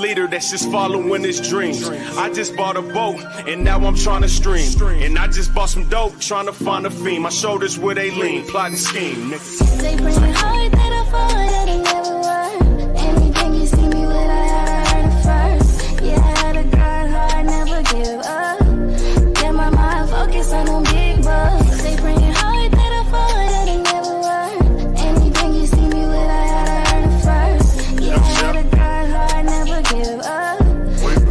leader that's just following his dreams. I just bought a boat and now I'm trying to stream. And I just bought some dope, trying to find a fiend. My shoulders where they lean, plotting scheme. They bring it hard that I fall that it never worked. Anything you see me with, I heard it first. Yeah, I had to grind hard, never give up. Get my mind focused on them big bucks. They bring it hard that I fall that it never worked. Anything you see me with, I heard it first. Yeah, I had to grind hard, never give up.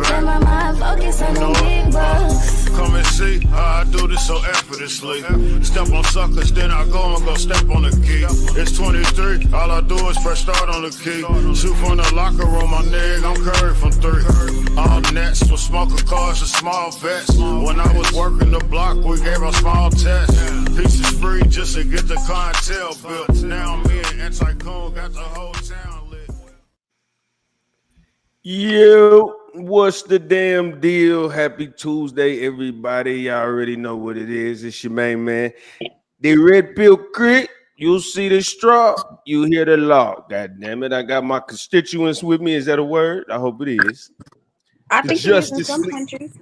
Get my mind focused on them big bucks. Come and see how I do this so effortlessly. Step on suckers, then I go and go step on the key. It's 23, all I do is press start on the key. Shoot from the locker room, my nigga, I'm Curry from 3. All nets with smoker cars and small vets. When I was working the block, we gave a small test. Pieces free just to get the clientele built. Now me and Anti-Coon got the whole town lit. Yo, what's the damn deal? Happy Tuesday, everybody. Y'all already know what it is. It's your main man. The Red Pill Crit. You'll see the straw. You hear the law. God damn it. I got my constituents with me. Is that a word? I hope it is. I think it is in some countries.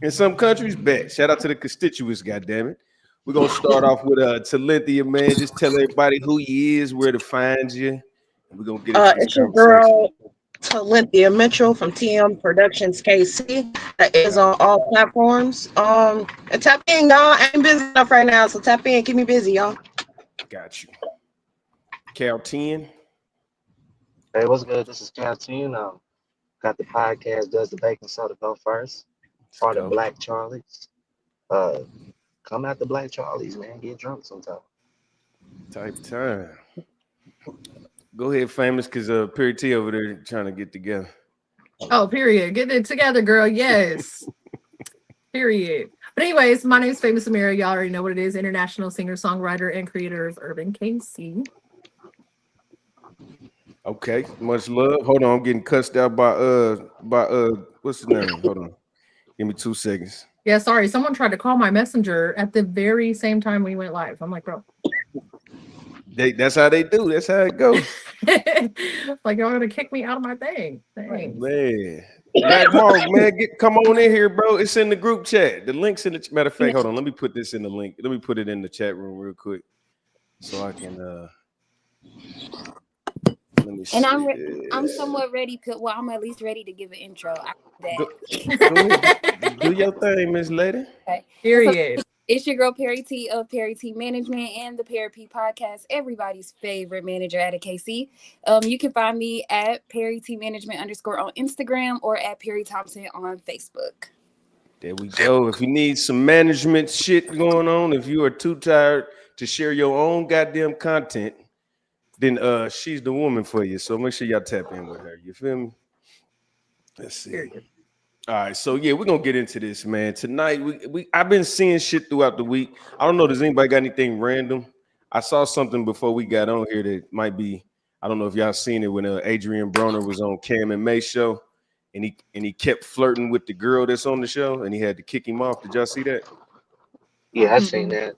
In some countries, bet. Shout out to the constituents, god damn it. We're going to start off with Talentia, man. Just tell everybody who you is, where to find you. We're going to get into It's your girl, Talentia Mitchell from TM Productions KC. That is on all platforms. And tap in, y'all. I ain't busy enough right now, so tap in. Keep me busy, y'all. Got you. Cal 10. Hey, what's good? This is Cal 10. Got the podcast, Does the Bacon Soda Go First? Part of Black Charlie's. Come out to Black Charlie's, man. Get drunk sometime. Type time. Go ahead, famous, because Perry T over there trying to get together. Oh, period. Get it together, girl. Yes. Period. But anyways, my name is Famous Amira. Y'all already know what it is. International singer, songwriter, and creator of Urban KC. Okay, much love. Hold on, I'm getting cussed out by what's his name? Hold on. Give me 2 seconds. Yeah, sorry. Someone tried to call my messenger at the very same time we went live. I'm like, bro. That's how they do. That's how it goes. Like, y'all gonna kick me out of my thing. Thanks. Man. Black Mark, man, come on in here, bro. It's in the group chat. The link's in the matter of fact. Hold on, let me put this in the link. Let me put it in the chat room real quick, so I can. Let me see. And I'm somewhat ready. Well, I'm at least ready to give an intro. Go ahead. Do your thing, Miss Lady. Okay. Period. So, it's your girl Perry T of Perry T Management and the Perry P Podcast, everybody's favorite manager at a KC. You can find me at Perry T Management _ on Instagram or at Perry Thompson on Facebook. There we go. If you need some management shit going on, if you are too tired to share your own goddamn content, then she's the woman for you. So make sure y'all tap in with her. You feel me? Let's see. All right, so yeah, we're gonna get into this, man. Tonight, I've been seeing shit throughout the week. I don't know, does anybody got anything random? I saw something before we got on here that might be, I don't know if y'all seen it when Adrian Broner was on Cam and May show, and he kept flirting with the girl that's on the show, and he had to kick him off. Did y'all see that? Yeah, I seen that.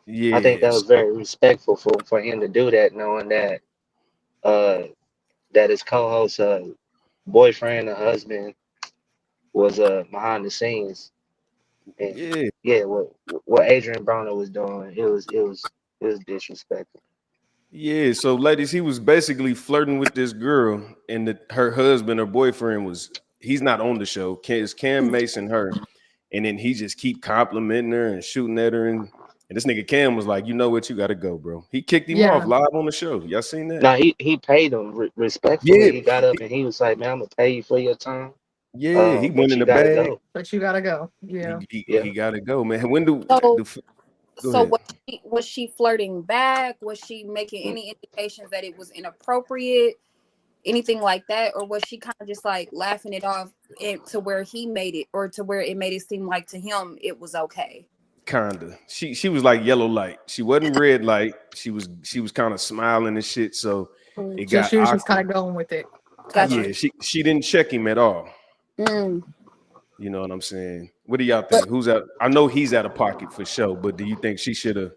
Yeah, I think that was very respectful for him to do that, knowing that that his co-host, boyfriend or husband, was behind the scenes. And what Adrian Broner was doing, it was disrespectful. Yeah, so ladies, he was basically flirting with this girl, and her husband or boyfriend he's not on the show. It's Cam Mason, her, and then he just keep complimenting her and shooting at her, and this nigga Cam was like, you know what, you gotta go, bro. He kicked him off live on the show. Y'all seen that? No, he paid him respectfully. Yeah. He got up and he was like, man, I'm gonna pay you for your time. Yeah, he went in the bag. But you gotta go. Yeah. He gotta go, man. When Was she flirting back? Was she making any indications that it was inappropriate? Anything like that? Or was she kind of just like laughing it off to where he made it, or to where it made it seem like to him it was okay? Kinda. She was like yellow light. She wasn't red light. She was kind of smiling and shit. So she was just kind of going with it. Gotcha. Yeah, she didn't check him at all. You know what I'm saying? What do y'all think? Who's out? I know he's out of pocket for sure, but do you think she should have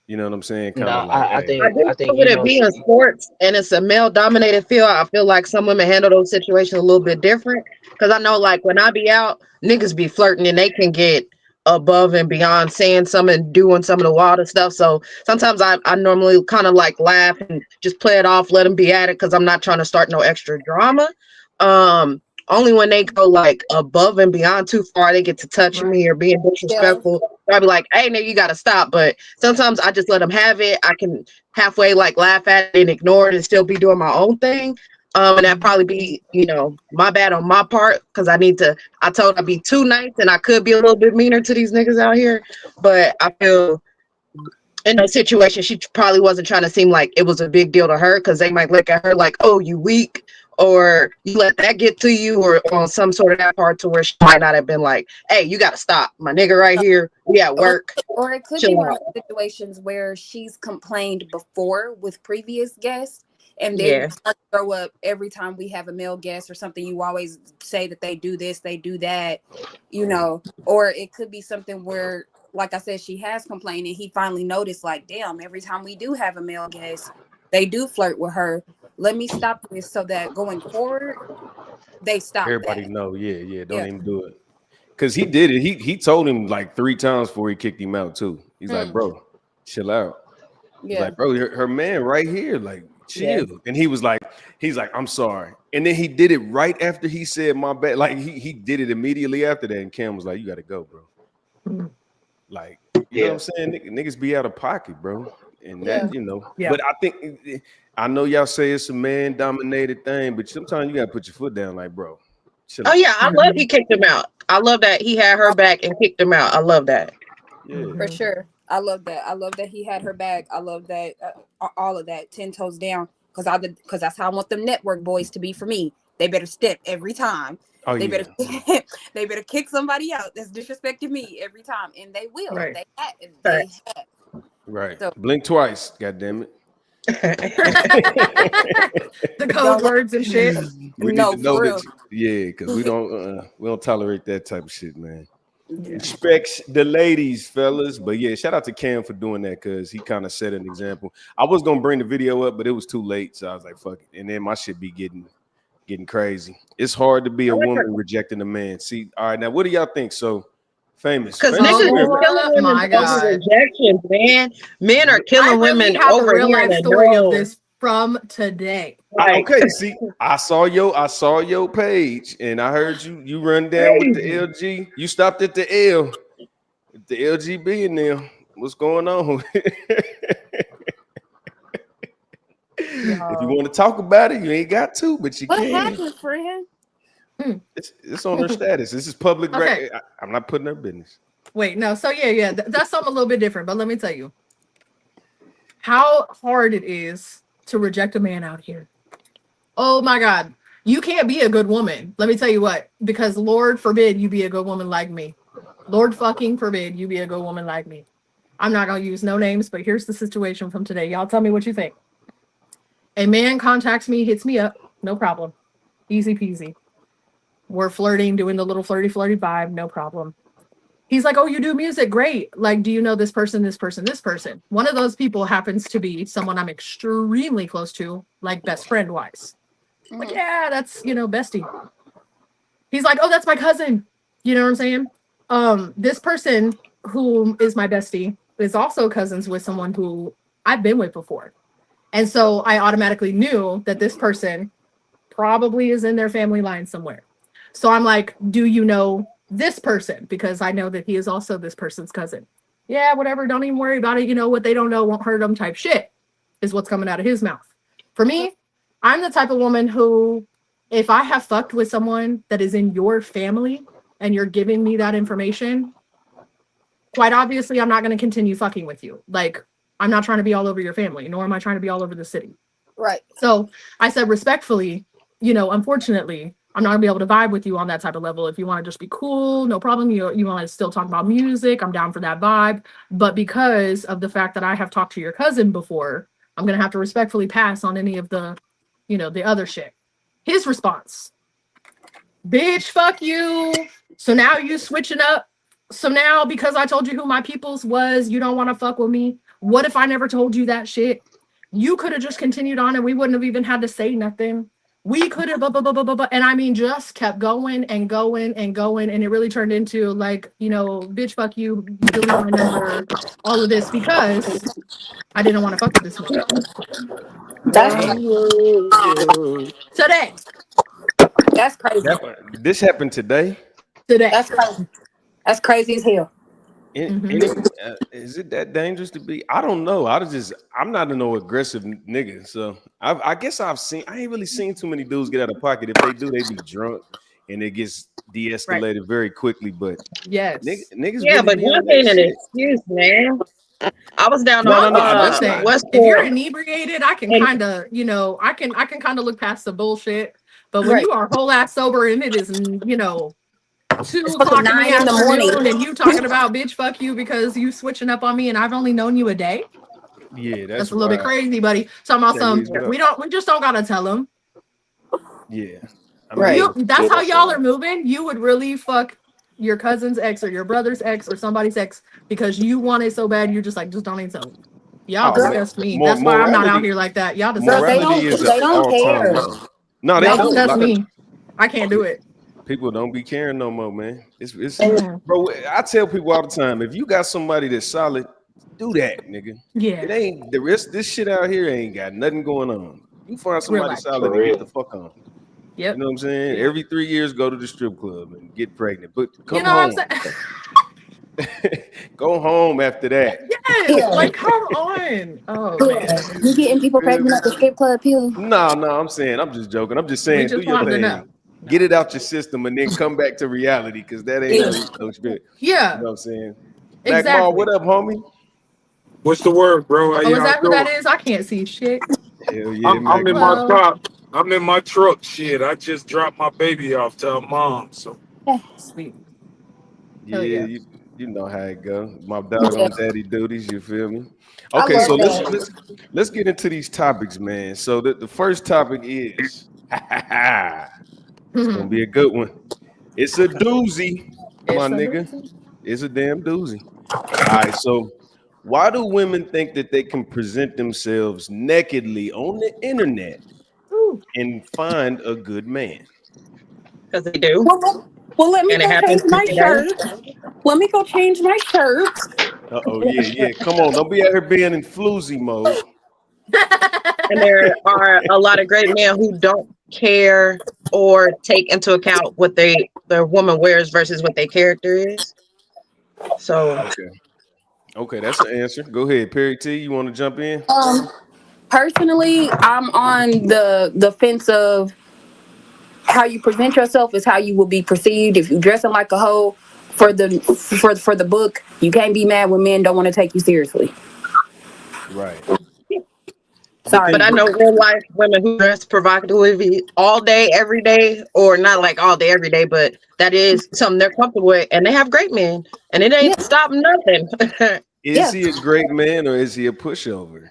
You know what I'm saying? No, Kind of like, I hey, I think do I feel think with you it know being sports and it's a male dominated field, I feel like some women handle those situations a little bit different. Cause I know like when I be out, niggas be flirting and they can get above and beyond saying something, doing some of the wilder stuff. So sometimes I normally kind of like laugh and just play it off, let them be at it because I'm not trying to start no extra drama. Only when they go like above and beyond too far, they get to touch me Right. or being Yeah. disrespectful. I'll be like, hey, nigga, you gotta stop. But sometimes I just let them have it. I can halfway like laugh at it and ignore it and still be doing my own thing. And that probably be, my bad on my part because I told I'd be too nice and I could be a little bit meaner to these niggas out here. But I feel in those situations, she probably wasn't trying to seem like it was a big deal to her because they might look at her like, oh, you weak, or you let that get to you, or on some sort of that part to where she might not have been like, hey, you got to stop. My nigga right here, we at Or, work. or it could be Chill one of out. the situations where she's complained before with previous guests, and they Yeah. start to throw up every time we have a male guest or something. You always say that they do this, they do that, Or it could be something where, like I said, she has complained, and he finally noticed, like, damn, every time we do have a male guest, they do flirt with her. Let me stop this so that going forward, they stop everybody that. know, yeah, don't Yeah. even do it. Cause he did it. He told him like 3 times before he kicked him out too. He's like, bro, chill out. He's Yeah. like, bro, her man right here, like, Yeah. chill. And he's like, I'm sorry. And then he did it right after he said my bad. Like he did it immediately after that. And Cam was like, you gotta go, bro. Mhm. Like, you know what yeah. I'm saying? Niggas be out of pocket, bro. And Yeah. that, Yeah. but I know y'all say it's a man dominated thing, but sometimes you gotta put your foot down, like, bro, chill Oh out. yeah, I love he kicked him out. I love that he had her back and kicked him out. I love that. Yeah. For sure. I love that. I love that he had her back. I love that, all of that, 10 toes down. Because that's how I want them network boys to be for me. They better step every time. Oh They yeah. better they better kick somebody out that's disrespecting me every time, and they will. Right. They have. Right. So Blink twice, god damn it. The code don't let, words and shit. We need no, to know for real. that, yeah, because we don't tolerate that type of shit, man. Yeah. Respects the ladies, fellas. But yeah, shout out to Cam for doing that because he kind of set an example. I was gonna bring the video up, but it was too late, so I was like, fuck it. And then my shit be getting crazy. It's hard to be a woman rejecting a man. See, all right, now what do y'all think? So famous. Because Famous niggas Amir, is killing Oh women my over God. rejections, man. Men are I killing really women have a over real hearing life a story of no. this from today. Like, okay, see, I saw your page and I heard you run down with the crazy. LG. You stopped at the L, the LGB in there. What's going on? If you Yo. want to talk about it, you ain't got to, but you What can. happened, friend? It's on her status. This is public Okay. record. I'm not putting her business. Wait, no. So yeah, that's something a little bit different. But let me tell you how hard it is to reject a man out here. Oh my God. You can't be a good woman. Let me tell you what, because Lord forbid you be a good woman like me. Lord fucking forbid you be a good woman like me. I'm not going to use no names, but here's the situation from today. Y'all tell me what you think. A man contacts me, hits me up, no problem. Easy peasy. We're flirting, doing the little flirty vibe, no problem. He's like, oh, you do music? Great. Like, do you know this person, this person, this person? One of those people happens to be someone I'm extremely close to, like best friend wise. Like, yeah, that's, bestie. He's like, oh, that's my cousin. You know what I'm saying? This person who is my bestie is also cousins with someone who I've been with before. And so I automatically knew that this person probably is in their family line somewhere. So I'm like, do you know this person? Because I know that he is also this person's cousin. Yeah, whatever. Don't even worry about it. What they don't know won't hurt them type shit is what's coming out of his mouth. For me, I'm the type of woman who, if I have fucked with someone that is in your family and you're giving me that information, quite obviously, I'm not going to continue fucking with you. Like, I'm not trying to be all over your family, nor am I trying to be all over the city. Right. So I said respectfully, unfortunately, I'm not gonna be able to vibe with you on that type of level. If you want to just be cool, no problem. You want to still talk about music, I'm down for that vibe. But because of the fact that I have talked to your cousin before, I'm gonna have to respectfully pass on any of the, the other shit. His response, bitch, fuck you. So now you switching up. So now because I told you who my peoples was, you don't want to fuck with me. What if I never told you that shit? You could have just continued on and we wouldn't have even had to say nothing. We could have, and I mean, just kept going and going and going. And it really turned into like, you know, bitch, fuck you, delete my number, all of this because I didn't want to fuck with this man. That's Today. that's crazy. This happened today. That's crazy. That's crazy as hell. Is it that dangerous to be? I don't know. I'm not a no aggressive nigga. So I guess I ain't really seen too many dudes get out of pocket. If they do, they be drunk and it gets de-escalated very quickly. But yes, Yeah, niggas. Really but one thing an excuse, man. I was down on West. If you're inebriated, I can kind of, you know, I can kind of look past the bullshit. But when you are whole ass sober and it is, you know, 2 o'clock in the morning and you talking about bitch fuck you because you switching up on me and I've only known you a day. Yeah, that's a little bit crazy, buddy. Talking about some we just don't gotta tell them. Yeah. That's how y'all are moving. You would really fuck your cousin's ex or your brother's ex or somebody's ex because you want it so bad you're just like, just don't even tell them. Y'all disgust me. That's why I'm not out here like that. Y'all disgust me. They don't care. No, they don't. That's me. I can't do it. People don't be caring no more, man. It's bro. I tell people all the time, if you got somebody that's solid, do that, nigga. Yeah. It ain't the rest. This shit out here ain't got nothing going on. You find somebody solid and get the fuck on. Yep. You know what I'm saying? Every 3 years, go to the strip club and get pregnant. But come home. What I'm saying? Go home after that. Yes. Like, come on. Oh, man. You getting people pregnant at the strip club, Pew? No, I'm saying, I'm just joking. I'm just saying, do your thing. Get it out your system and then come back to reality because that ain't no spirit. Yeah. You know what I'm saying? Exactly. Black Ball, what up, homie? What's the word, bro? Is that what that is? I can't see shit. Hell yeah, I'm in my car. I'm in my truck. Shit, I just dropped my baby off to her mom. So sweet. Yeah, you know how it goes. My dog on daddy duties. You feel me? Okay, so let's get into these topics, man. So the first topic is it's gonna be a good one. It's a doozy, my nigga. It's a damn doozy. All right, so why do women think that they can present themselves nakedly on the internet and find a good man? Because they do. Well, let me go change my shirt. Let me go change my shirt. Yeah. Come on, don't be out here being in floozy mode. And there are a lot of great men who don't care or take into account what their woman wears versus what their character is. So okay, that's an answer. Go ahead, Perry T. You want to jump in? Personally, I'm on the fence of how you present yourself is how you will be perceived. If you're dressing like a hoe for the book, you can't be mad when men don't want to take you seriously. Right. Sorry. But I know real life women who dress provocatively all day, every day, or not like all day, every day, but that is something they're comfortable with, and they have great men, and it ain't stopping nothing. Is he a great man or is he a pushover?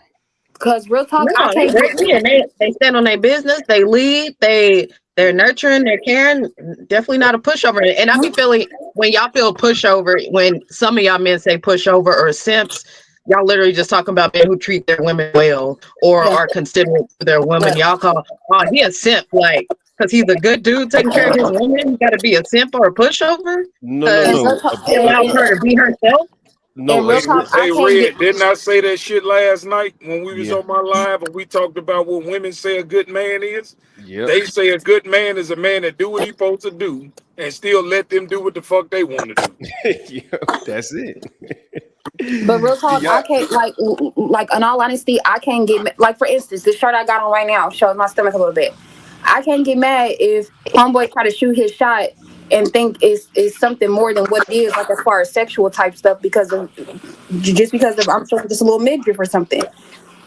Because real talk, no, great men. They stand on their business, they lead, they're nurturing, they're caring. Definitely not a pushover. And I be feeling when y'all feel pushover, when some of y'all men say pushover or simps, y'all literally just talking about men who treat their women well or are considerate to their women. Y'all call, he a simp, like, because he's a good dude taking care of his woman. You got to be a simp or a pushover? No. Allow her to be herself? No, hey Red, didn't I say that shit last night when we was on my live and we talked about what women say a good man is? Yeah. They say a good man is a man that do what he supposed to do and still let them do what the fuck they want to do. That's it. But real talk, I can't like in all honesty, I can't get like, for instance, this shirt I got on right now shows my stomach a little bit. I can't get mad if homeboy try to shoot his shot and think it's something more than what it is, like as far as sexual type stuff, because of I'm showing just a little midriff or something.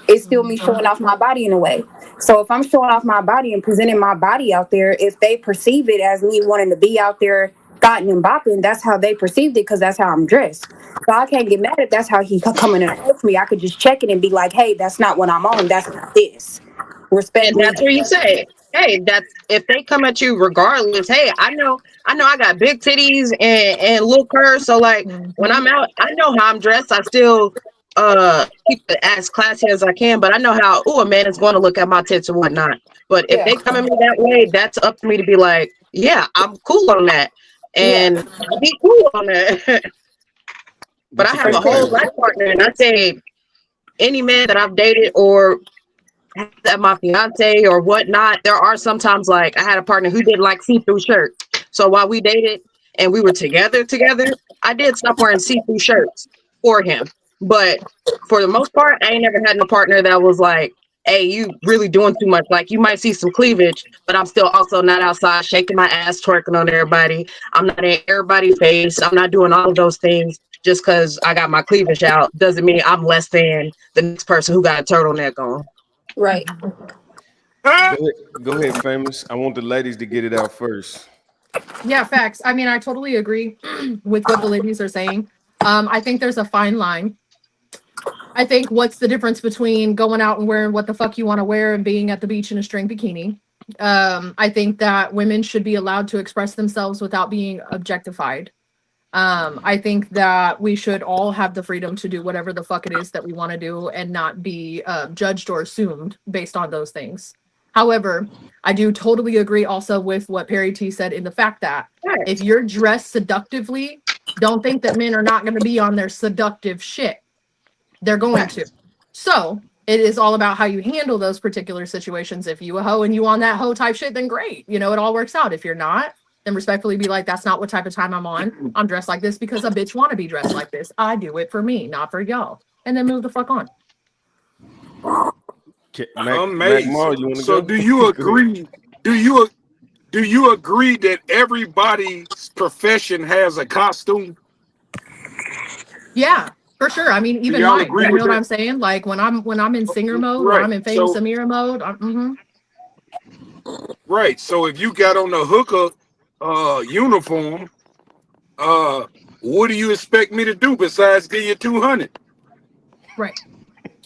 It's still me showing off my body in a way. So if I'm showing off my body and presenting my body out there, if they perceive it as me wanting to be out there thotting and bopping, that's how they perceived it because that's how I'm dressed. So I can't get mad if that's how he coming and approach me. I could just check it and be like, hey, that's not what I'm on. That's not this. Respect. And that's where you say, hey, that's if they come at you regardless. Hey, I know I got big titties and little curves. So like when I'm out, I know how I'm dressed. I still keep it as classy as I can, but I know how a man is going to look at my tits and whatnot. But if they come at me that way, that's up to me to be like, yeah, I'm cool on that. And I'll be cool on that. But I have a whole life partner, and I say any man that I've dated or had my fiance or whatnot, there are sometimes like I had a partner who didn't like see-through shirts. So while we dated and we were together, I did stop wearing see-through shirts for him. But for the most part, I ain't never had no partner that was like, hey, you really doing too much. Like you might see some cleavage, but I'm still also not outside shaking my ass, twerking on everybody. I'm not in everybody's face. I'm not doing all of those things just because I got my cleavage out. Doesn't mean I'm less than the next person who got a turtleneck on. Right. Go ahead, Famous. I want the ladies to get it out first. Yeah, facts. I mean, I totally agree with what the ladies are saying. I think there's a fine line. I think what's the difference between going out and wearing what the fuck you want to wear and being at the beach in a string bikini? I think that women should be allowed to express themselves without being objectified. I think that we should all have the freedom to do whatever the fuck it is that we want to do and not be judged or assumed based on those things. However, I do totally agree also with what Perry T said in the fact that if you're dressed seductively, don't think that men are not going to be on their seductive shit. They're going to. So it is all about how you handle those particular situations. If you a hoe and you on that hoe type shit, then great. You know, it all works out. If you're not, then respectfully be like, that's not what type of time I'm on. I'm dressed like this because a bitch want to be dressed like this. I do it for me, not for y'all. And then move the fuck on. Amazing. So do you agree? Do you agree that everybody's profession has a costume? Yeah, for sure. I mean, even mine. You know what I'm saying? Like when I'm in singer mode, when I'm in famous Amira mode. Right. So if you got on the hooker uniform, what do you expect me to do besides give you 200? Right.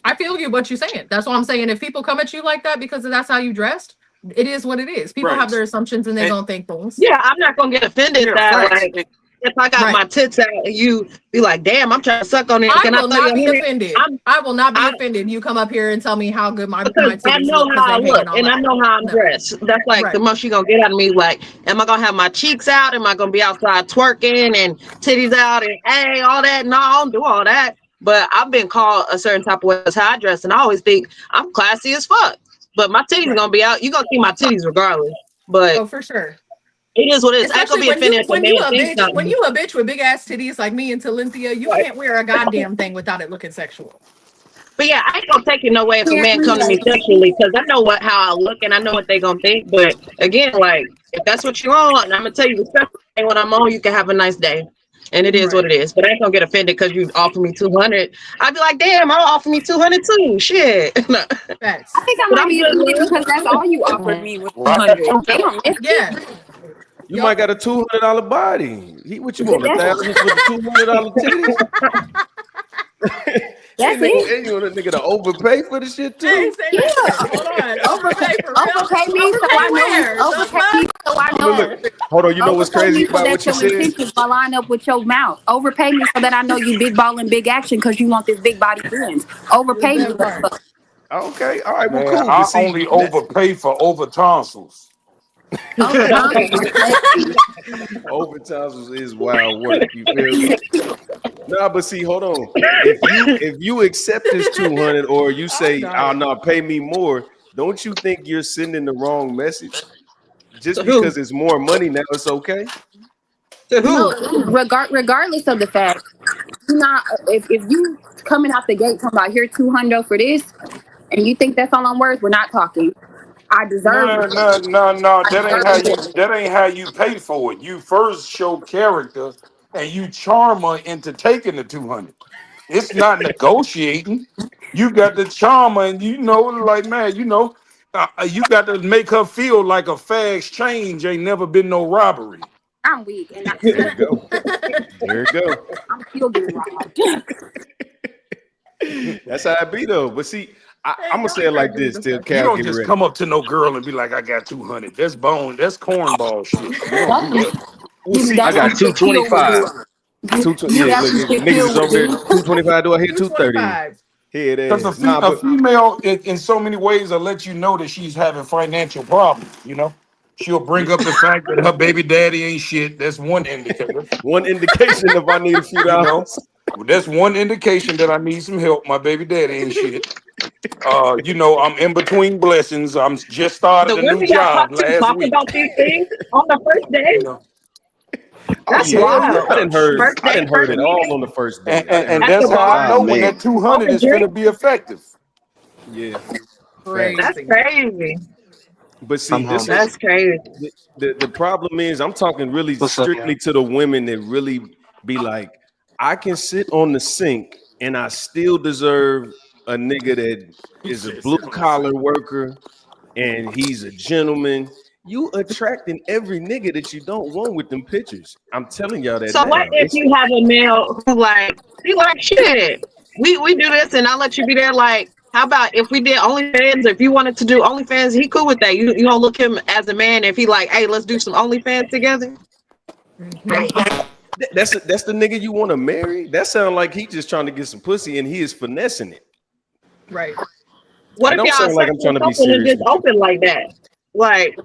I feel you what you're saying. That's what I'm saying. If people come at you like that because that's how you dressed, it is what it is. People have their assumptions and they don't think things. Yeah, I'm not gonna get offended that like if I got my tits out and you be like, damn, I'm trying to suck on it. I will not be offended. I will not be offended. You come up here and tell me how good my titties I know look how I look and I know how I'm dressed. That's like the most you're gonna get out of me. Like, am I gonna have my cheeks out? Am I gonna be outside twerking and titties out and hey, all that? No, I don't do all that. But I've been called a certain type of way as how I dress, and I always think I'm classy as fuck. But my titties are gonna be out. You're gonna see my titties regardless. But for sure. It is what it is. I could be offended when you a bitch with big ass titties like me and Talentia, you can't wear a goddamn thing without it looking sexual. But yeah, I ain't gonna take it no way if a man come to me sexually because I know how I look and I know what they gonna think. But again, like if that's what you want, I'm gonna tell you especially when I'm on, you can have a nice day. And it is what it is. But I ain't gonna get offended because you offer me 200. I'd be like, damn, I'll offer me 200 too. Shit. I think I might be offended because that's all you offered me was 200. Damn, yeah. You might got a $200 body. What you want? 1,000 for the $200 titties? That's it. And you want a nigga to overpay for the shit too? Yeah. Hold on. Overpay me so I know. Overpay me so I know. Look. Hold on. You know what's crazy about what you said? Intentions will line up with your mouth. Overpay me so that I know you big ball and big action because you want this big body friends. Overpay me. Okay. All right. Well, Man, cool. I only overpay for over tonsils. Over tonsils is wild work. You feel me? Nah, but see, hold on. If you accept this 200 or you say, "Oh no, pay me more," don't you think you're sending the wrong message? Just because it's more money now, it's okay. No, regardless of the fact, if you coming out the gate talking about here 200 for this, and you think that's all I'm worth, we're not talking. I deserve it. No. That ain't how you pay for it. You first show character and you charm her into taking the 200. It's not negotiating. You got the charm her and you got to make her feel like a fair exchange ain't never been no robbery. I'm weak. And there you go. There you go. I'm still getting robbed. That's how it be though. But see, I'm gonna say it like this till Cal you don't get just ready. come up to no girl and be like, I got 200. That's cornball shit. Well, see, I got 225. Yeah, look, niggas is over there. 225. Do I hit 230? 225. Here it Because is. Nah, a but female, in so many ways, will let you know that she's having financial problems. You know, she'll bring up the fact that her baby daddy ain't shit. That's one indicator. one indication if I need a few You know, dollars. that's one indication that I need some help. My baby daddy ain't shit. You know, I'm in between blessings. I'm just The started a new women y'all job talk to last talk week. about these things on the first You day. know, oh That's yeah, Hell yeah, wild. shoot. First day, I didn't heard first it all meeting on the first day. I didn't And heard at it the that's all. how I bar Oh know when man, that 200 over is going to drink. be effective. Yeah, facts. That's Crazy. crazy. But see, I'm this humble. is That's crazy. the problem is I'm talking really What's up, strictly y'all? to the women that really be like, I can sit on the sink and I still deserve a nigga that He is a said, blue "Sit on the collar sink." worker and he's a gentleman. You attracting every nigga that you don't want with them pictures. I'm telling y'all that So what now. if It's you have a male who he like shit? We do this and I'll let you be there. Like, how about if we did OnlyFans? If you wanted to do OnlyFans, he cool with that. You don't look him as a man if he like, hey, let's do some OnlyFans together. Mhm. that's the nigga you want to marry. That sound like he just trying to get some pussy and he is finessing it. Right. What It if don't y'all sound like I'm sexual trying to be something and serious just with you. open like that? Like,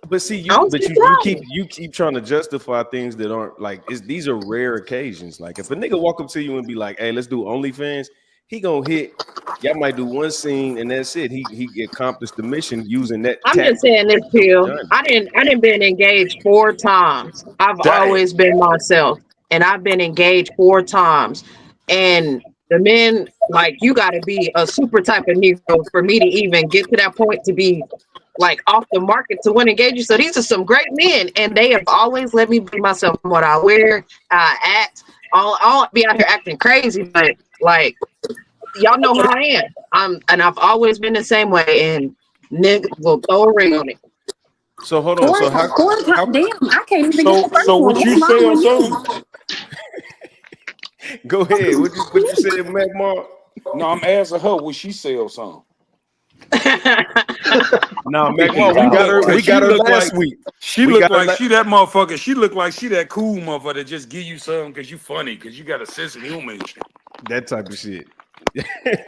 But see, I don't see the you keep trying to justify things that aren't like these are rare occasions. Like if a nigga walk up to you and be like, "Hey, let's do OnlyFans," he gonna hit. Y'all might do one scene and that's it. He accomplished the mission using that I'm just tactic. saying this, Your Phil. vagina. I didn't been engaged 4 times. I've Damn. always been myself, and I've been engaged 4 times. And the men, like, you got to be a super type of Negro for me to even get to that point to be like off the market to want to engage you. So these are some great men, and they have always let me be myself. From what I wear, how I act. I'll be out here acting crazy, but like y'all know how I am. And I've always been the same way. And nigga will throw a ring on it. So hold on. Four, So four times. how Damn, I can't even get the So first one. what you What's wrong sell with some? me? go ahead? What you said, Mac Mark? No, I'm asking her, would she sell some? No, I think Mac he's Mark, we got out. her. We Cause she got her look last like week. she We look got her. like she that motherfucker. She look like she that cool motherfucker that just give you some because you funny, because you got a sense of humor and shit. That type of shit.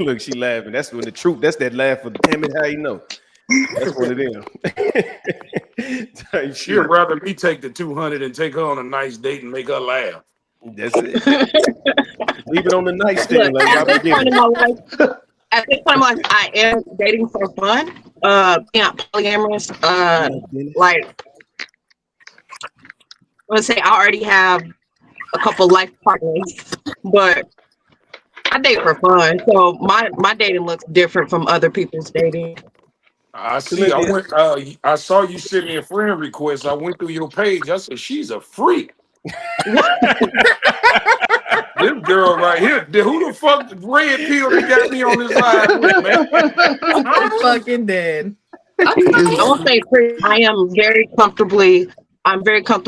Look, she laughing. That's when the truth. That's that laugh of damn it. How you know? That's one of them. Type She'd shit. rather me take the 200 and take her on a nice date and make her laugh. That's it. Leave it on the Look, nightstand like at Robin this point in my Givens. life, I am dating for fun. Being polyamorous. Like let's say I already have a couple life partners, but I date for fun. So my dating looks different from other people's dating. I see. Cynthia, I saw you send me a friend request. I went through your page. I said she's a freak. This girl right here. Who the fuck the red pill that got me on this live with, man? I'm fucking dead. He is. I won't say pretty. I'm very comfortable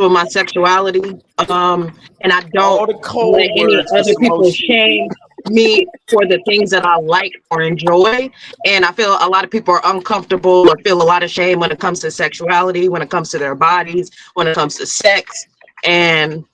with my sexuality. And I don't all the let code any words for other some more people shit. shame me for the things that I like or enjoy. And I feel a lot of people are uncomfortable or feel a lot of shame when it comes to sexuality, when it comes to their bodies, when it comes to sex. And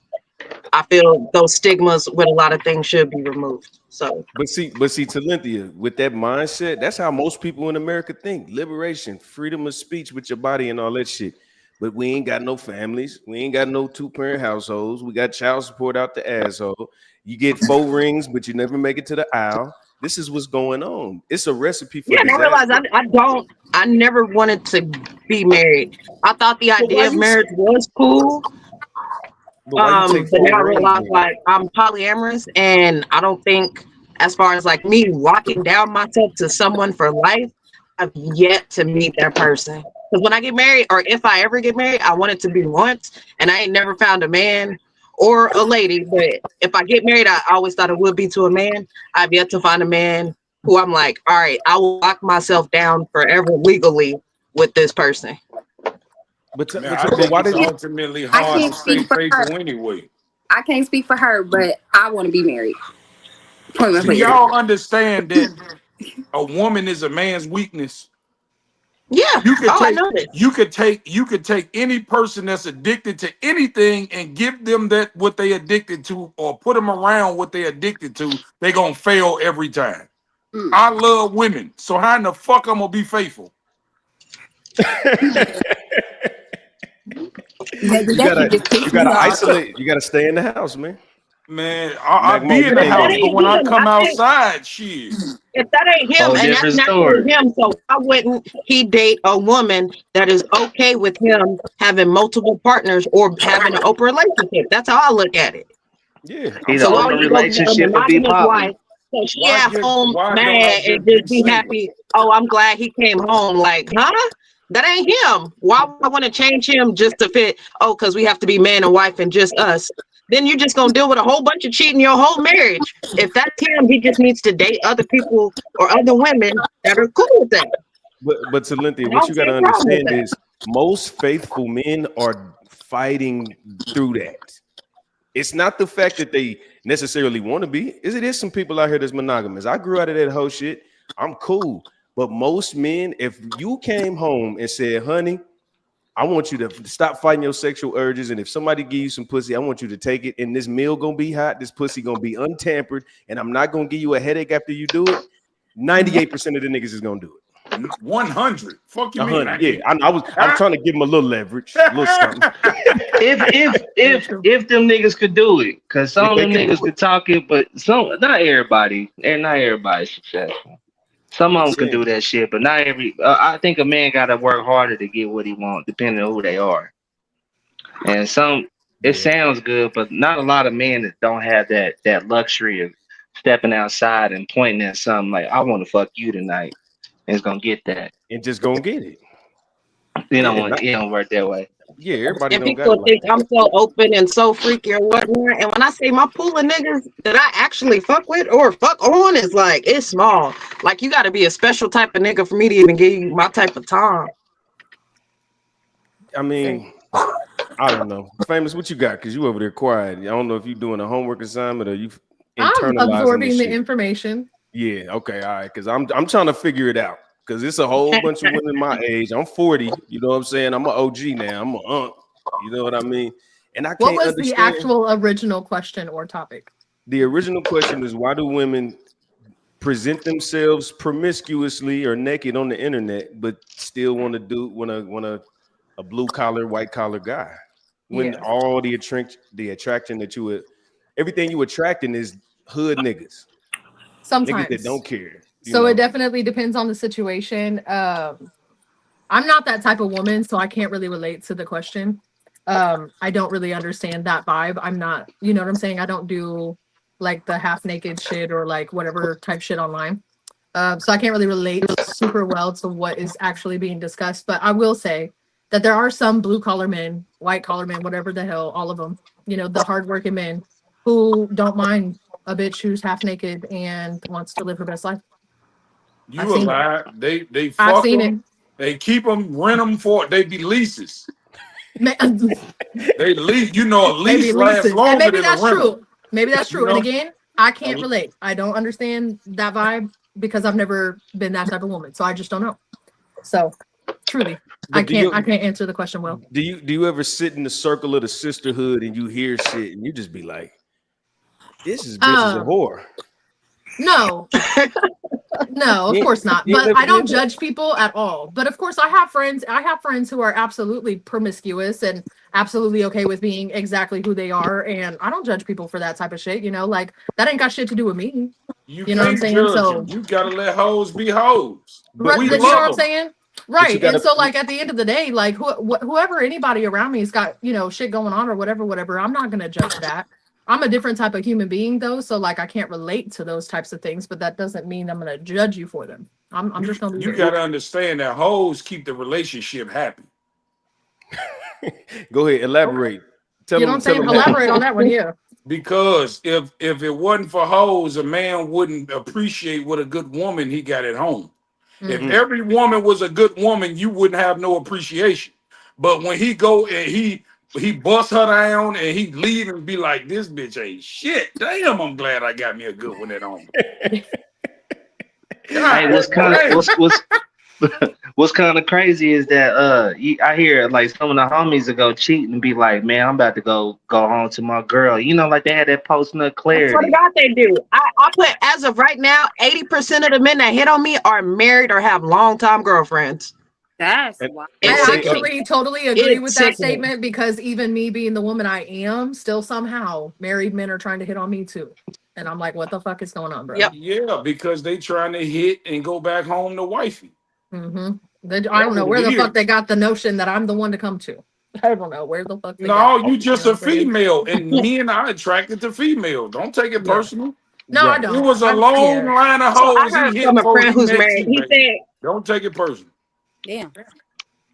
I feel those stigmas with a lot of things should be removed. So But see, Talenthia, with that mindset, that's how most people in America think. Liberation, freedom of speech with your body and all that shit. But we ain't got no families. We ain't got no two-parent households. We got child support out the asshole. You get 4 rings, but you never make it to the aisle. This is what's going on. It's a recipe for yeah, and I realized disaster. I never wanted to be married. I thought the So why idea of you marriage was cool. take But 4 now I rings realize then? like I'm polyamorous and I don't think as far as like me locking down myself to someone for life, I've yet to meet that person. Because when I get married, or if I ever get married, I want it to be once. And I ain't never found a man or a lady. But if I get married, I always thought it would be to a man. I've yet to find a man who I'm like, all right, I will lock myself down forever legally with this person. Man, I But think why it's did ultimately I hard to can't stay speak for her. faithful anyway. I can't speak for her, but I want to be married. Point blank Do period. y'all understand that a woman is a man's weakness? Yeah. You could Oh, I take know this. you could take any person that's addicted to anything and give them that what they addicted to, or put them around what they addicted to. They gonna fail every time. I love women, so how in the fuck I'm gonna be faithful? You That shit gotta just you pissed me gotta off. isolate. You gotta stay in the house, man. Man, I Mac be in you the If ain't that house, gonna. but ain't when I him, come I think outside, shit. if that ain't him, Whole and that's different naturally story. him, so why wouldn't he date a woman that is okay with him having multiple partners or having an open relationship? That's how I look at it. Yeah, I'm Either So why saying would open he go get a relationship or be monogamous popping. wife? So she at home Why don't I mad and just be just be single? happy. Oh, I'm glad he came home. Like, huh? That ain't him. Why would I want to change him just to fit? Oh, because we have to be man and wife and just us. Then you're just gonna deal with a whole bunch of cheating your whole marriage. If that's him, he just needs to date other people or other women that are cool with that. but Cynthia, And I what don't you see gotta a problem with understand that. is most faithful men are fighting through that. It's not the fact that they necessarily want to be. It is some people out here that's monogamous. I grew out of that whole shit. I'm cool. But most men, if you came home and said, honey, I want you to stop fighting your sexual urges. And if somebody give you some pussy, I want you to take it. And this meal gonna be hot. This pussy gonna be untampered. And I'm not gonna give you a headache after you do it. 98% of the niggas is gonna do it. 100. Fuck you mean? 100. Yeah, I was trying to give them a little leverage, a little something. If them niggas could do it, cause some If of they them can niggas do it, could talk it, but some not everybody, and not everybody's successful. Some of I'm them can saying, do that shit, but not every. I think a man gotta work harder to get what he wants, depending on who they are. And some, it yeah. sounds good, but not a lot of men that don't have that luxury of stepping outside and pointing at something like, "I want to fuck you tonight," and it's gonna get that. And just gonna get it. You Yeah, know, it don't work that way. yeah, everybody And don't got it people like think that. I'm so open and so freaky or whatnot. And when I say my pool of niggas that I actually fuck with or fuck on is like, it's small. Like, you got to be a special type of nigga for me to even give you my type of time. I mean, I don't know. Famous, what you got? Because you over there quiet. I don't know if you doing a homework assignment or you I'm internalizing this absorbing the shit. information. Yeah, okay, all right. Because I'm trying to figure it out. Because it's a whole bunch of women my age. I'm 40. You know what I'm saying? I'm an OG now. I'm an unk. You know what I mean? And I What can't was the understand. actual original question or topic? The original question is, why do women present themselves promiscuously or naked on the internet, but still want a blue collar, white collar guy? When Yeah. all the attraction that everything you attracting is hood niggas that Sometimes. don't care. So it definitely depends on the situation. I'm not that type of woman, so I can't really relate to the question. I don't really understand that vibe. I'm not, you know what I'm saying? I don't do like the half naked shit or like whatever type shit online. So I can't really relate super well to what is actually being discussed. But I will say that there are some blue collar men, white collar men, whatever the hell, all of them, you know, the hardworking men who don't mind a bitch who's half naked and wants to live her best life. I've You a seen it. lie. They I've fuck seen them. it. They keep them, rent them for. They be leases. Ma- They lease. You know, a lease Maybe lasts leases. And longer maybe than a that's rental. true. Maybe that's You true. And know, again, I can't A- relate. I don't understand that vibe because I've never been that type of woman. So I just don't know. So truly, I But can't answer the question well. do you ever sit in the circle of the sisterhood and you hear shit and you just be like, this bitch is a whore? No, no, of course not. You ain't But never I don't did that? judge people at all. But of course, I have friends who are absolutely promiscuous and absolutely okay with being exactly who they are. And I don't judge people for that type of shit. You know, like that ain't got shit to do with me. you You know what I'm can't saying? judge So them. You gotta let hoes be hoes. But right, We you know what love I'm them. saying? but you Right. And gotta so like at the end of the day, like whoever anybody around me has got, you know, shit going on or whatever, I'm not going to judge that. I'm a different type of human being though, so like I can't relate to those types of things, but that doesn't mean I'm going to judge you for them. I'm just going to You leave it. gotta understand that hoes keep the relationship happy. go ahead, elaborate. You know what I'm Tell saying? them how. Elaborate on that one, yeah. Because if it wasn't for hoes, a man wouldn't appreciate what a good woman he got at home. If Mm. every woman was a good woman, you wouldn't have no appreciation. But when he go and he bust her down and he leave and be like, this bitch ain't shit. Damn, I'm glad I got me a good one at home. Hey, God damn. What's kind of crazy is that I hear like some of the homies that go cheat and be like, man, I'm about to go home to my girl. You know, like they had that post nut I swear to clarity. God, they do. I put as of right now, 80% of the men that hit on me are married or have long-time girlfriends. That's And, wild. and, It's I and, sickening. actually totally agree with It's that sickening. statement because even me being the woman I am, still somehow married men are trying to hit on me too. And I'm like, what the fuck is going on, bro? Yep. Yeah, because they trying to hit and go back home to wifey. Mm-hmm. I That's don't know what where it the fuck is. they got the notion that I'm the one to come to. I don't know where the fuck they got No, it. you You just know a what I'm saying? female, and men are attracted to female. Don't take it Yeah. personal. No, I right. It don't. was a I'm long yeah. line of So I hoes he heard hit from a before friend he who's met married. you, He baby. said, Don't take it personal. Damn.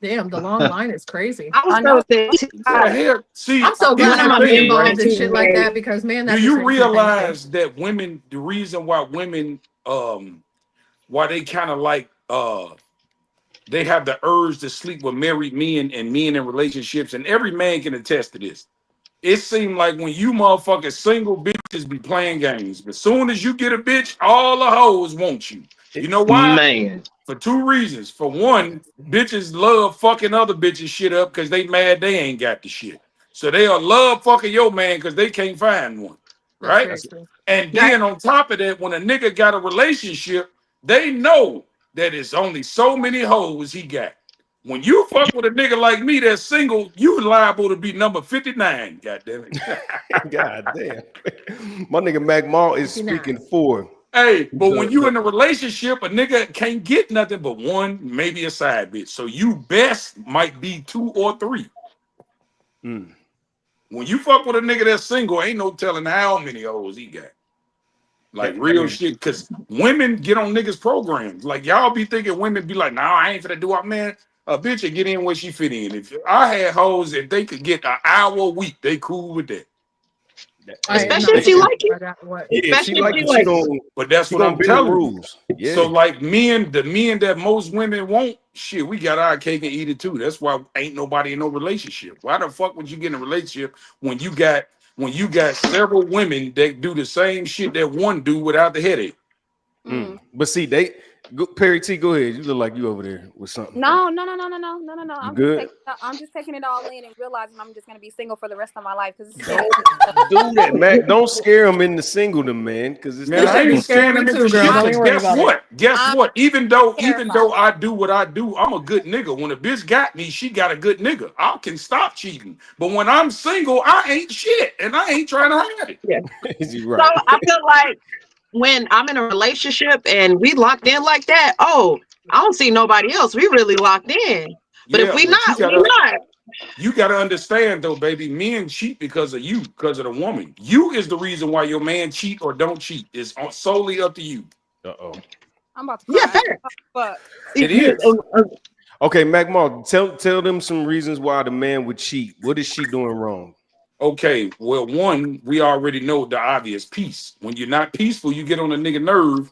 Damn, the long line is crazy. I was I going know. to say, The hell? See, I'm so one here's glad of the my not to be thing, men involved right? in who's shit like married. that because man, Do that just you makes me think of things. realize that women, the reason why women, why they kind of like, they have the urge to sleep with married men and men in relationships, and every man can attest to this. It seemed like when you motherfucking single bitches be playing games, but soon as you get a bitch, all the hoes want you. You know why? Man, For two reasons. For one, bitches love fucking other bitches shit up because they mad they ain't got the shit. So they'll love fucking your man because they can't find one. That's Right? very true. And Right. then on top of that, when a nigga got a relationship, they know that it's only so many hoes he got. When you fuck with a nigga like me that's single, you liable to be number 59. God damn it. God damn. My nigga Mac Mall is 59. speaking for Hey, but when you the in a relationship, a nigga can't get nothing but one, maybe a side bitch. So you best might be two or three. mm, When you fuck with a nigga that's single, ain't no telling how many hoes he got. Like real and shit. Cause women get on niggas programs. Like y'all be thinking women be like, nah, I ain't finna do it, man. A bitch will get in where she fit in. If I had hoes, if they could get an hour a week, they cool with that. I am hey, Especially if not she there. like you. I got what? yeah, if she Especially if like she you, she like you. gon' But that's she what gonna I'm bend the telling you. rules. So Yeah. like men, the men that most women want, shit, we got our cake and eat it too. That's why ain't nobody in no relationship. Why the fuck would you get in a relationship when you got several women that do the same shit that one do without the headache? Mm. But see, Perry T, go ahead. You look like you over there with something. No, no, no, no, no, no, no, no, no. You good? I'm just taking it all in and realizing I'm just gonna be single for the rest of my life because this is Don't do that, Mac. Don't scare them into singledom, man. Because it's Man, You not. I should be ain't scaring scaring me them into too, girl. shit. Don't Cause even worry guess about it. what? Guess I'm what? Even terrified. though I do what I do, I'm a good nigga. When a bitch got me, she got a good nigga. I can stop cheating. But when I'm single, I ain't shit, and I ain't trying to hide it. Yeah. You're So right. I feel like when I'm in a relationship and we locked in like that, oh, I don't see nobody else. We really locked in. But if Yeah, we but not, we not. you gotta understand though, baby. Men cheat because of you, because of the woman. You is the reason why your man cheat or don't cheat. It's solely up to you. Uh-oh. I'm about to Yeah, cry. fair. Oh, fuck. It is. Okay, Mac Mall, tell them some reasons why the man would cheat. What is she doing wrong? Okay, well, one, we already know the obvious peace. When you're not peaceful, you get on a nigga nerve.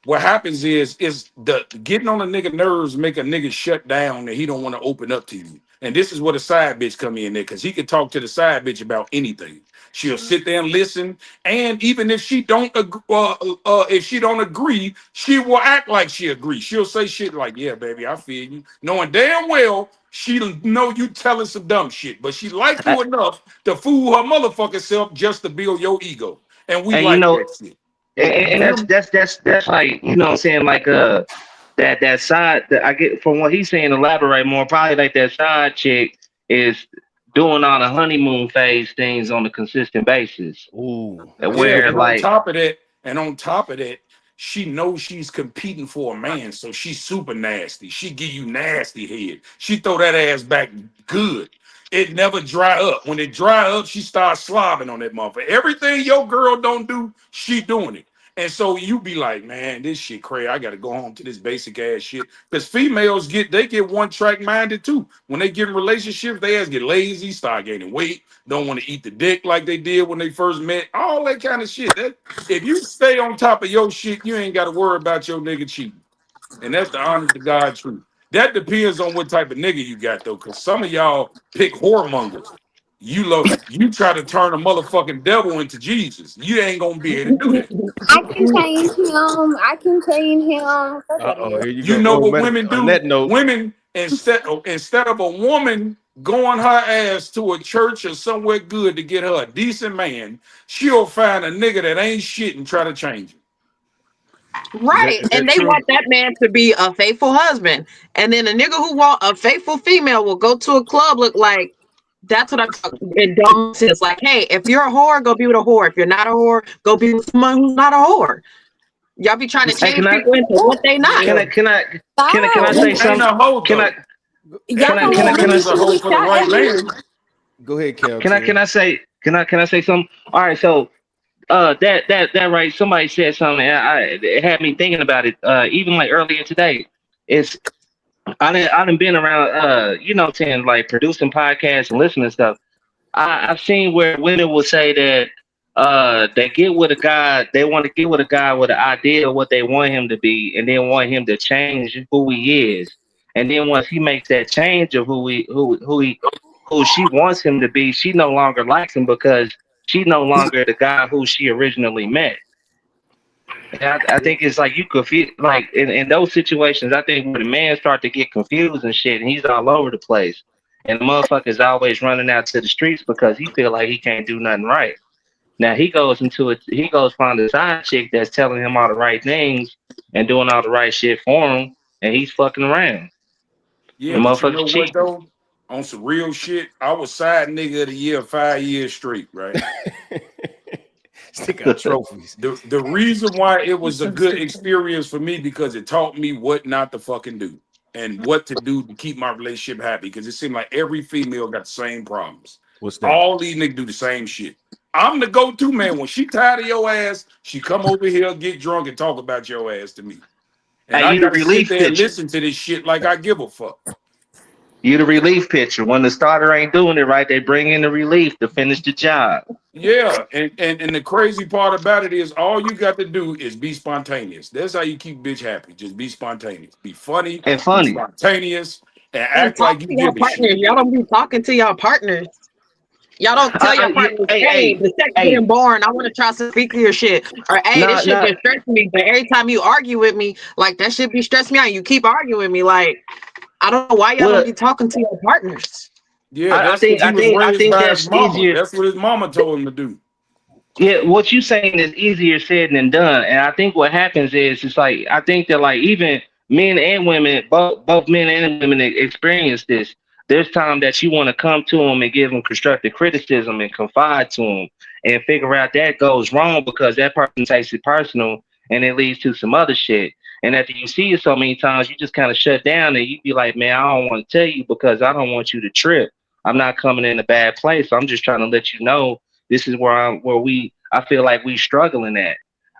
What happens is the getting on a nigga nerves make a nigga shut down and he don't want to open up to you. And this is where the side bitch come in there because he can talk to the side bitch about anything. She'll sit there and listen, and even if she don't if she don't agree, she will act like she agrees. She'll say shit like, "Yeah, baby, I feel you," knowing damn well she'll know you telling some dumb shit, but she like you enough to fool her motherfucking self just to build your ego, and we and you like know, that shit. You and feel me? that's like you know what I'm saying like that side that I get from what he's saying. Elaborate more. Probably like that side chick is doing all the honeymoon phase things on a consistent basis, Ooh, That's Yeah, where true. like and on top of that, she knows she's competing for a man, so she's super nasty. She give you nasty head. She throw that ass back good. It never dry up. When it dry up, she starts slobbing on that motherfucker. Everything your girl don't do, she doing it. And so you be like, man, this shit crazy. I gotta go home to this basic ass shit. Because females get one track minded too. When they get in relationships, they ass get lazy, start gaining weight, don't want to eat the dick like they did when they first met. All that kind of shit. That if you stay on top of your shit, you ain't gotta worry about your nigga cheating. And that's the honest to God truth. That depends on what type of nigga you got though, because some of y'all pick whoremongers. You try to turn a motherfucking devil into Jesus. You ain't gonna be able to do that. I can change him. I can change him. Fuck out of Uh-oh, here. here you You go. know Oh, what women on do? that note, Women instead of a woman going her ass to a church or somewhere good to get her a decent man, she'll find a nigga that ain't shit and try to change him. Right. is that And they true? want that man to be a faithful husband. And then a nigga who want a faithful female will go to a club, look like that's what I'm talking. It don't sense. Like, hey, if you're a whore, go be with a whore. If you're not a whore, go be with someone who's not a whore. Y'all be trying to Hey, change people into what they not. can I Yeah. can I can I Stop. say Who ain't something? a hoe Can I though? Y'all gonna Who let can really I women is a hoe shoot for the shot right at me? man? Go ahead, Cal. can I say can I say something? All right, so that right. Somebody said something. And it had me thinking about it. Even like earlier today, it's I done been around. Saying like producing podcasts and listening to stuff. I've seen where women will say that they get with a guy, they want to get with a guy with an idea of what they want him to be, and then want him to change who he is. And then once he makes that change of who she wants him to be, she no longer likes him because she's no longer the guy who she originally met. And I think it's like you could feel like in those situations, I think when the man start to get confused and shit, and he's all over the place, and the motherfucker's always running out to the streets because he feel like he can't do nothing right. Now he goes into it, he goes find a side chick that's telling him all the right things and doing all the right shit for him, and he's fucking around. And Yeah, the but you motherfucker's know what cheating. though? On some real shit, I was side nigga of the year 5 years straight, right? Stick out trophies. The reason why it was a good experience for me because it taught me what not to fucking do and what to do to keep my relationship happy. Because it seemed like every female got the same problems. What's that? All these niggas do the same shit. I'm the go-to man. When she tired of your ass, she come over here, get drunk, and talk about your ass to me. And Hey, I you the gotta sit relief there and pitcher. listen to this shit like I give a fuck. You the relief pitcher. When the starter ain't doing it right, they bring in the relief to finish the job. Yeah, and the crazy part about it is all you got to do is be spontaneous. That's how you keep bitch happy. Just be spontaneous. Be funny, And be funny. spontaneous, and And act like talk you to your give a shit. partners. Y'all don't be talking to your partners. Y'all don't tell your Yeah, partners, hey, hey, hey, the sex getting hey. boring. I want to try some freakier shit. Or hey, this Nah, shit nah. been stressing me. But every time you argue with me, like that shit be stressing me out. You keep arguing with me. Like, I don't know why y'all don't Well, be talking to your partners. Yeah, I that's because think he I was think I raised think by his that's mama. easier. That's what his mama told him to do. Yeah, what you saying is easier said than done. And I think what happens is it's like I think that like even men and women, both men and women experience this. There's time that you want to come to them and give them constructive criticism and confide to them and figure out that goes wrong because that person takes it personal and it leads to some other shit. And after you see it so many times, you just kind of shut down and you be like, man, I don't want to tell you because I don't want you to trip. I'm not coming in a bad place. I'm just trying to let you know this is where I feel like we struggling at.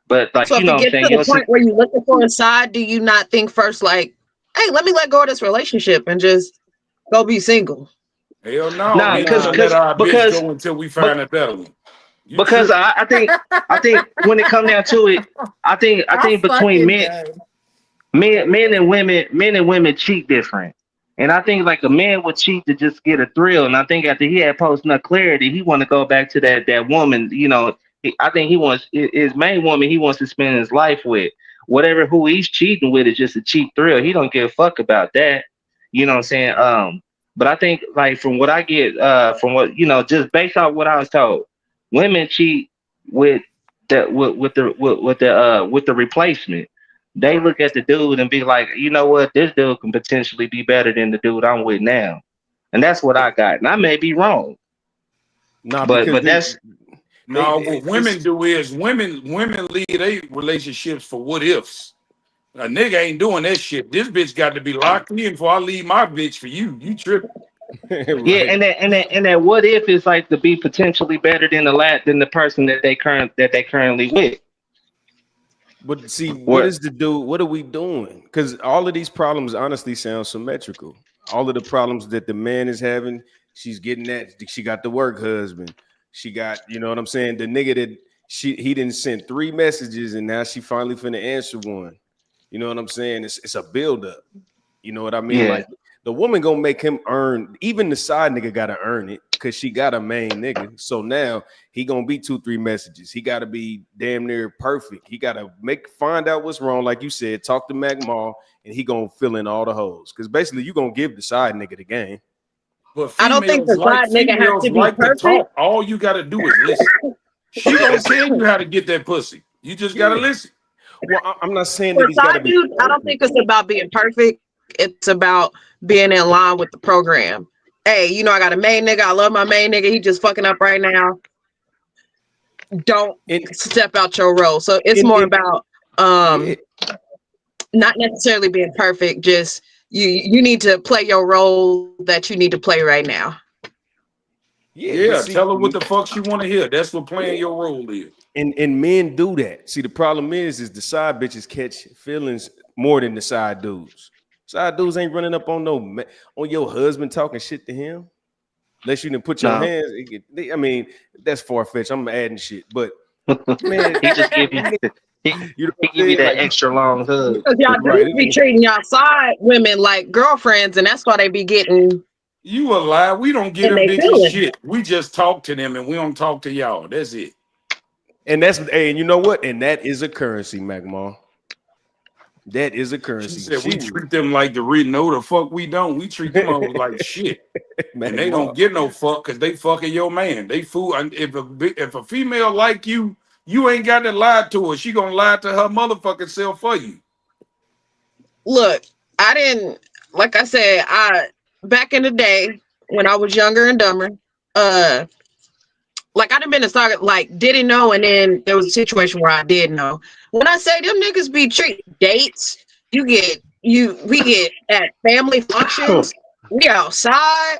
But like So you if know it what I'm gets saying, to the point where you're looking for a side, do you not think first, like, hey, let me let go of this relationship and just go be single? Hell no, nah, we ain't cause gonna Nah, let cause our bitch because go until we but find a better one. You because tripping? I think when it come down to it, I I'm think between fucking dead. men and women cheat different. And I think like a man would cheat to just get a thrill. And I think after he had post nut clarity, he want to go back to that woman. I think he wants his main woman. He wants to spend his life with whatever who he's cheating with is just a cheap thrill. He don't give a fuck about that. You know what I'm saying? But I think like from what I get, from what just based off what I was told, women cheat with with the replacement. They look at the dude and be like, you know what, this dude can potentially be better than the dude I'm with now, and that's what I got. And I may be wrong, nah, but because but that's No, they what women it's do is women leave their relationships for what ifs. A nigga ain't doing that shit. This bitch got to be locked in before I leave my bitch for you. You tripping? yeah. right. And that what if is like to be potentially better than the person that they currently with. But see, what Where is the do? What are we doing? Because all of these problems honestly sound symmetrical. All of the problems that the man is having, she's getting that. She got the work husband. She got, you know what I'm saying? The nigga that he didn't send 3 messages and now she finally finna answer one. You know what I'm saying? It's a buildup. You know what I mean? yeah, Like The woman gonna make him earn. Even the side nigga gotta earn it because she got a main nigga. So now he gonna be 2-3 messages. He gotta be damn near perfect. He gotta find out what's wrong, like you said. Talk to Mac Mall, and he gonna fill in all the holes. Because basically, you gonna give the side nigga the game. But I don't think the side nigga has to be to perfect. talk. All you gotta do is listen. She gonna tell you how to get that pussy. You just gotta listen. Well, I'm not saying For that he's gotta side be dude, I don't think it's about being perfect. It's about being in line with the program. Hey, you know, I got a main nigga. I love my main nigga. He just fucking up right now. Don't step out your role. So it's more about not necessarily being perfect. Just you need to play your role that you need to play right now. Yeah, tell her what the fuck she want to hear. That's what playing your role is. And men do that. See, the problem is the side bitches catch feelings more than the side dudes. Side dudes ain't running up on on your husband talking shit to him, unless you didn't put your hands. I mean, that's far fetched. I'm adding shit, but man, he just give you that extra long hug. Because y'all do be treating y'all side women like girlfriends, and that's why they be getting. You a lie. We don't get them bitches shit. We just talk to them, and we don't talk to y'all. That's it. And and you know what? And that is a currency, Magma. That is a currency. She said we treat them like the real. No, the fuck we don't. We treat them all like shit. And they don't get no fuck because they fucking your man. They fool. And if a female like you, you ain't got to lie to her. She gonna lie to her motherfucking self for you. Look, I didn't. Like I said, back in the day when I was younger and dumber, like I done been a stalker, like didn't know, and then there was a situation where I did know. When I say them niggas be treat dates, we get at family functions, we outside,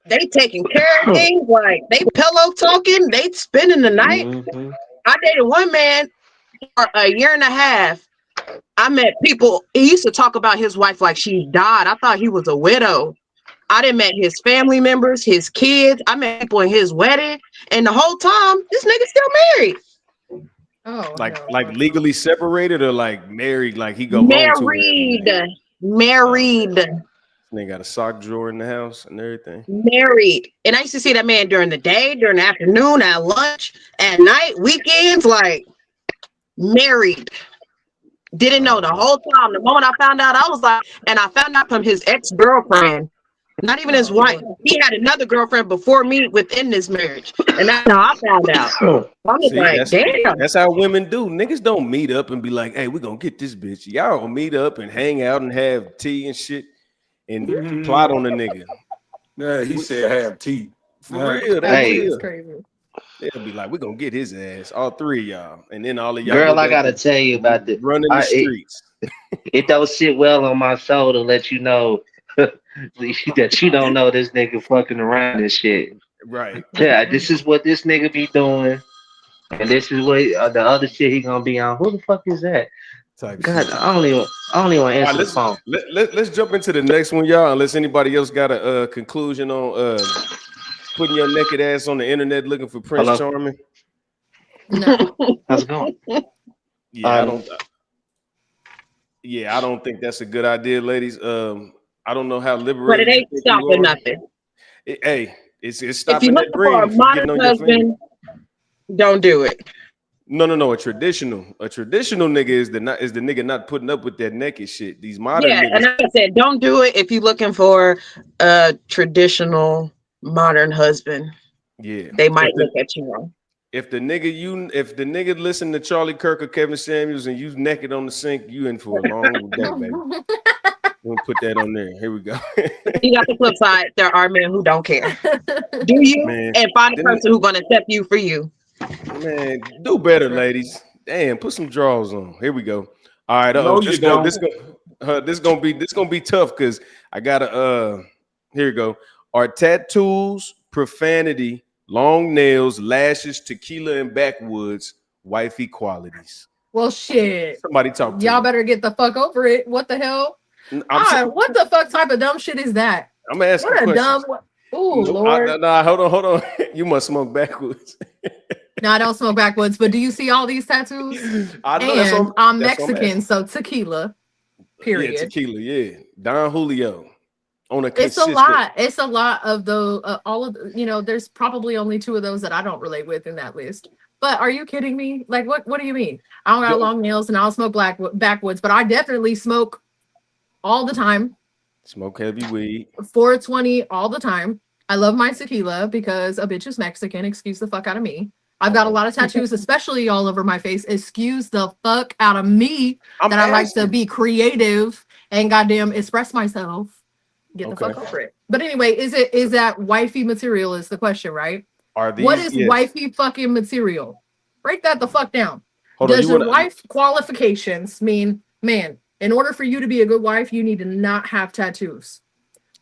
they taking care of things, like they pillow talking, they spending the night. I dated one man for a year and a half. I met people, he used to talk about his wife like she died. I thought he was a widow. I done met his family members, his kids. I met people in his wedding, and the whole time, this nigga still married. Oh, like legally separated or like married? Like he go married, married. They got a sock drawer in the house and everything. Married, and I used to see that man during the day, during the afternoon, at lunch, at night, weekends. Like married. Didn't know the whole time. The moment I found out, I was like, and I found out from his ex-girlfriend. Not even his wife. He had another girlfriend before me within this marriage. And that's how I found out. I was like, damn. That's how women do. Niggas don't meet up and be like, hey, we're going to get this bitch. Y'all gonna meet up and hang out and have tea and shit and plot on the nigga. Yeah, he said have tea. For real. That's real. Crazy. They'll be like, we're going to get his ass. All three of y'all. And then all of y'all. Girl, I got to tell you about this. Running the streets. It don't sit well on my soul to let you know that you don't know this nigga fucking around and shit. Right. Yeah, this is what this nigga be doing, and this is what the other shit he gonna be on. Who the fuck is that? God, I don't even want to answer the phone. Let's jump into the next one, y'all. Unless anybody else got a conclusion on putting your naked ass on the internet looking for Prince Charming. No. How's it going? Yeah, I don't think that's a good idea, ladies. I don't know how liberating. But it ain't stopping nothing. It's stopping. If you look for a modern husband, don't do it. No. A traditional nigga is the nigga not putting up with that naked shit. These modern niggas. And like I said, don't do it if you're looking for a traditional modern husband. Yeah, they might look at you wrong. If the nigga listen to Charlie Kirk or Kevin Samuels and you naked on the sink, you in for a long day, baby. We'll put that on there. Here we go. You got the flip side. There are men who don't care. Do you? Man, and find a person who's gonna accept you for you. Man, do better, ladies. Damn, put some drawers on. Here we go. All right. This gonna be tough because I gotta here you go. Are tattoos, profanity, long nails, lashes, tequila, and backwoods wifey qualities? Well, shit. Somebody talk to y'all me. Better get the fuck over it. What the hell? What the fuck type of dumb shit is that? I'm asking what a questions. dumb. Oh Lord. Hold on. You must smoke backwoods. No, I don't smoke backwoods. But do you see all these tattoos? And I'm Mexican, so tequila. Period. Yeah, tequila. Yeah, Don Julio. on a It's a consistent. lot. It's a lot of the all of there's probably only 2 of those that I don't relate with in that list. But are you kidding me? Like what do you mean? I don't got long nails and I don't smoke backwoods, but I definitely smoke all the time. Smoke heavy weed. 420 all the time. I love my tequila because a bitch is Mexican. Excuse the fuck out of me. I've got a lot of tattoos, especially all over my face. Excuse the fuck out of me that I like to be creative and goddamn express myself. Get the fuck over it. But anyway, is that wifey material is the question, right? What is wifey fucking material? Break that the fuck down. Does your wife qualifications mean, man, in order for you to be a good wife, you need to not have tattoos?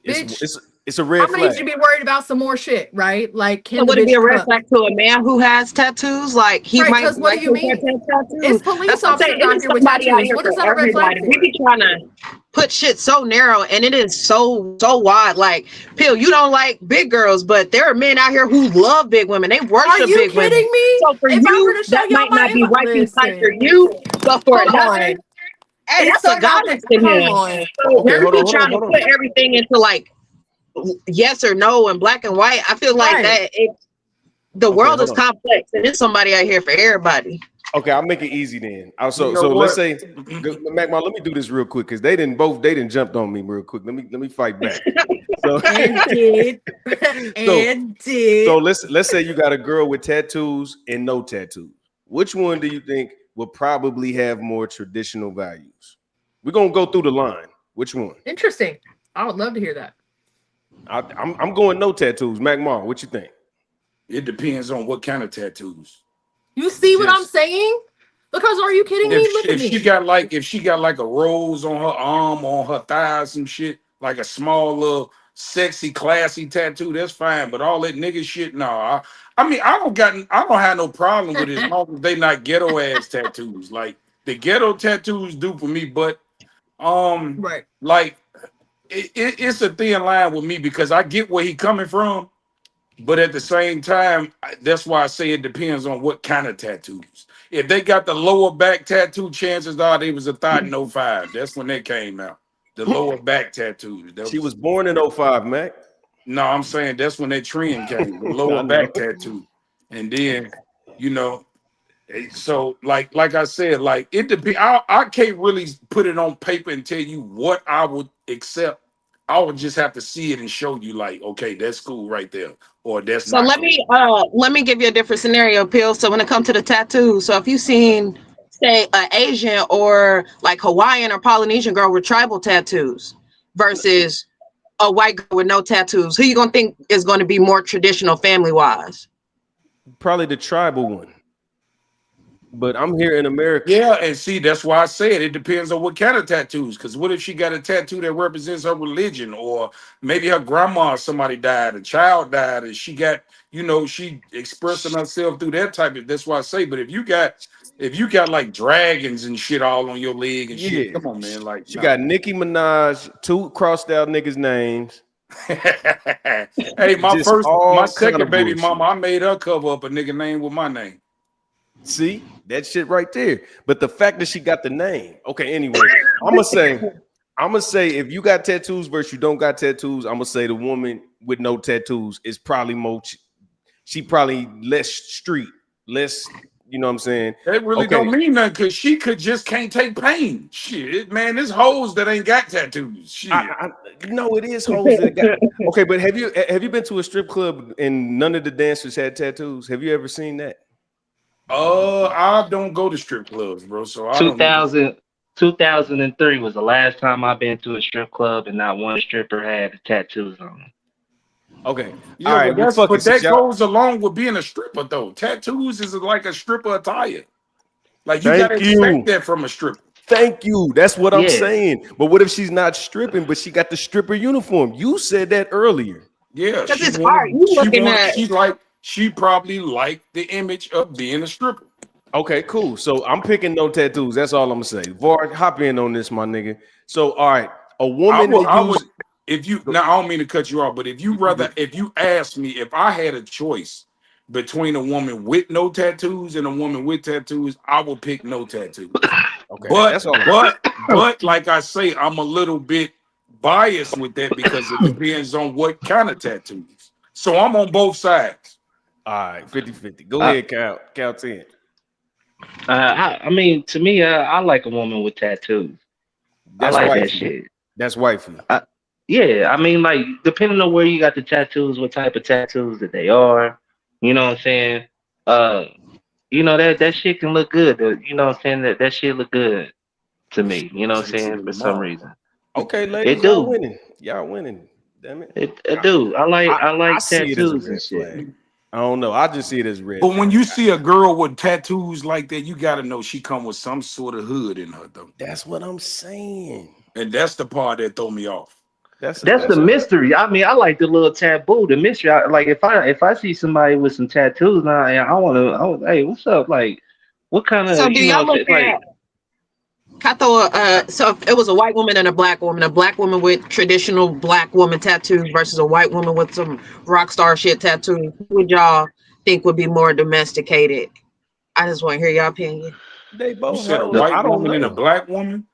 Bitch, it's a red flag. I need you to be worried about some more shit, right? Like, can would it be a red flag to a man who has tattoos? Like he might. Because what do you mean? It's police officers out here with tattoos. What is that a red flag for? We be trying to put shit so narrow, and it is so wide. Like, Pill, you don't like big girls, but there are men out here who love big women. They worship big women. Are you kidding me? So for you, that might not be wifey type for you, but for another, hey, that's a goddess to him. So we're trying to put everything into like yes or no and black and white. I feel like that the world is complex, and there's somebody out here for everybody. Okay, I'll make it easy then. So let's say, Mac, let me do this real quick because they didn't jumped on me real quick. Let me fight back. So, so let's say you got a girl with tattoos and no tattoos. Which one do you think will probably have more traditional values? We're gonna go through the line. Which one? Interesting. I would love to hear that. I'm going no tattoos. Mac Mar, what you think? It depends on what kind of tattoos. You see what I'm saying? Because are you kidding me? Look at me. If she got like a rose on her arm, on her thighs, some shit, like a small little sexy, classy tattoo, that's fine. But all that nigga shit, no. I mean, I don't have no problem with it as long as they not ghetto ass tattoos. Like the ghetto tattoos do for me, but like it's a thin line with me because I get where he coming from. But at the same time, that's why I say it depends on what kind of tattoos. If they got the lower back tattoo, chances are they was a thought in 05. That's when they came out. The lower back tattoos. She was born in 05, Mac. No, I'm saying that's when that trend came, the lower back tattoo. And then, so like I said, like it depends. I can't really put it on paper and tell you what I would accept. I would just have to see it and show you, like, okay, that's cool right there, or that's. So let me give you a different scenario, Pill. So when it comes to the tattoos, so if you seen, say, an Asian or like Hawaiian or Polynesian girl with tribal tattoos versus a white girl with no tattoos, who you gonna think is going to be more traditional family wise? Probably the tribal one. But I'm here in America. Yeah, and see, that's why I said it depends on what kind of tattoos. Because what if she got a tattoo that represents her religion, or maybe her grandma or somebody died, a child died, and she got, she expressing herself through that type of. That's why I say. But if you got like dragons and shit all on your leg and shit, come on, man. Like she got Nicki Minaj, 2 crossed out niggas' names. Hey, my second baby mama, I made her cover up a nigga name with my name. See that shit right there. But the fact that she got the name. Okay, anyway, I'm gonna say if you got tattoos versus you don't got tattoos, I'm gonna say the woman with no tattoos is probably more. She probably less street, less. You know what I'm saying? That really don't mean nothing because she just can't take pain. Shit, man, there's hoes that ain't got tattoos. Shit. No, it is hoes that got. Okay, but have you been to a strip club and none of the dancers had tattoos? Have you ever seen that? I don't go to strip clubs, bro. So 2003 was the last time I've been to a strip club, and not one stripper had tattoos on them. Okay, yeah, all right, but that goes along with being a stripper, though. Tattoos is like a stripper attire. Like you gotta expect that from a stripper. Thank you. That's what I'm saying. But what if she's not stripping, but she got the stripper uniform? You said that earlier. Yeah, because it's hard. You looking at. She probably liked the image of being a stripper. Okay, cool. So I'm picking no tattoos. That's all I'm gonna say. Vard, hop in on this, my nigga. So, all right, a woman. Now I don't mean to cut you off, but if you ask me if I had a choice between a woman with no tattoos and a woman with tattoos, I would pick no tattoos. Okay, but like I say, I'm a little bit biased with that because it depends on what kind of tattoos. So I'm on both sides. All right, 50-50. Go ahead, count 10. I mean, to me, I like a woman with tattoos. I That's like that wifey. shit. That's wifey. Yeah, I mean, like, depending on where you got the tattoos, what type of tattoos that they are, you know what I'm saying? Uh, that shit can look good. You know what I'm saying? That shit look good to That me. shit You know what I'm sexy saying? in For the some mall. reason, Okay, it ladies, y'all do. winning. Y'all winning. Damn it. It do. I I like see it as a tattoos and red shit. flag. I don't know. I just see it as a red But when flag. you see a girl with tattoos like that, you gotta know she come with some sort of hood in her though. That's what I'm saying. And that's the part that throw me off. That's That's the a mystery. I mean, I like the little taboo, the mystery. Like if I see somebody with some tattoos now, I want to. Hey, what's up? Like, what kind So of do y'all look like? at so if it was a white woman and a black woman with traditional black woman tattoos versus a white woman with some rock star shit tattoos, who would y'all think would be more domesticated? I just want to hear y'all opinion. they You both. said a I white don't woman and a know. black woman?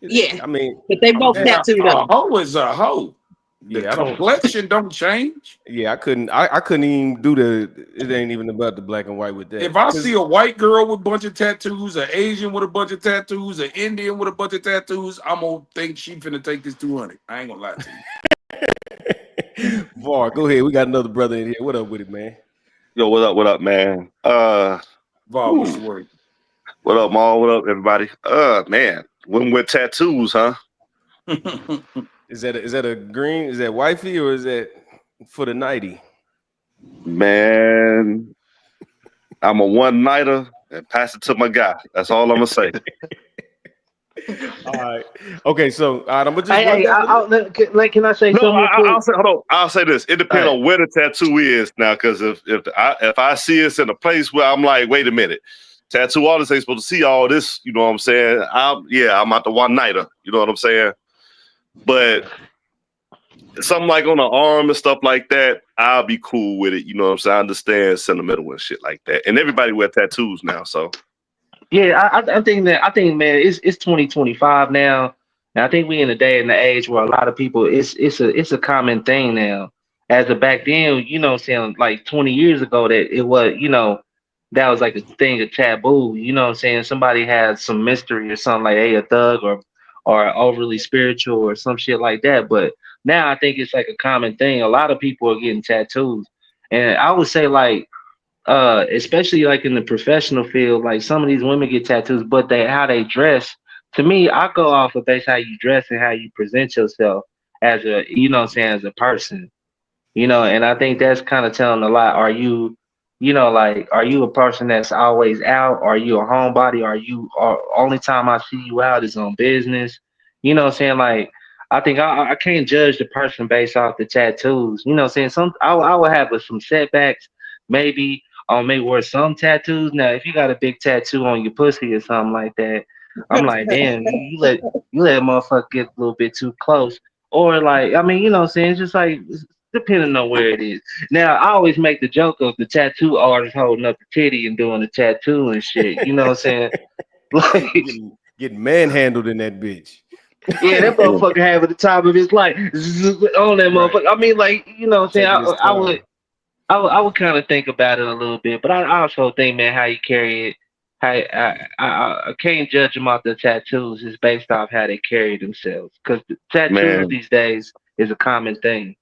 Yeah, I mean, but they Oh both man, tattooed a up. hoe is a hoe. The yeah, I don't. complexion don't change. Yeah, I couldn't. I couldn't even do the. It ain't even about the black and white with that. If I see 'Cause a white girl with a bunch of tattoos, an Asian with a bunch of tattoos, an Indian with a bunch of tattoos, I'm gonna think she finna take this 200. I ain't gonna lie to you. Var, go ahead. We got another brother in here. What up with it, man? Yo, what up, man? Bob, what's the Ooh, word? what up, Maul? What up, everybody? Man, women with tattoos, huh? Is that a green? Is that wifey or is that for the nighty? Man, I'm a one nighter and pass it to my guy. That's all I'm gonna say. All right. Okay, so all right, I'm gonna just run Hey, down the list. can I say No, something real I'll quick? say hold on. I'll say this. It All depends right. on where the tattoo is now, because if I see it's in a place where I'm like, wait a minute, tattoo artists ain't supposed to see all this. You know what I'm saying? I'm out the one nighter. You know what I'm saying? But something like on the arm and stuff like that, I'll be cool with it. You know what I'm saying? I understand sentimental and shit like that. And everybody wear tattoos now, so Yeah, I think man, it's 2025 now, and I think we in a day and the age where a lot of people it's a common thing now. As of back then, you know, what I'm saying like 20 years ago, that it was, that was like a thing, a taboo. You know, what I'm saying somebody had some mystery or something like, hey, a thug or overly spiritual or some shit like that. But now I think it's like a common thing. A lot of people are getting tattoos, and I would say like especially like in the professional field, like some of these women get tattoos, but how they dress. To me, I go off of based how you dress and how you present yourself as a, what I'm saying, as a person. And I think that's kind of telling a lot. Are you, like, are you a person that's always out? Are you a homebody? Or only time I see you out is on business? You know what I'm saying? Like, I think I can't judge the person based off the tattoos. You know what I'm saying? I would have some setbacks, maybe. I may wear some tattoos. Now, if you got a big tattoo on your pussy or something like that, I'm like, damn, you let a motherfucker get a little bit too close. Or like, I mean, you know what I'm saying? It's just like depending on where it is. Now, I always make the joke of the tattoo artist holding up the titty and doing the tattoo and shit. You know what I'm saying? Like, getting manhandled in that bitch. yeah, that motherfucker have at the top of his life on that Right. motherfucker. I mean, like, you know what I'm saying? Taking his time. I would kind of think about it a little bit, but I also think, man, how you carry it. I can't judge them off the tattoos. It's based off how they carry themselves. Because the tattoos man, these days is a common thing.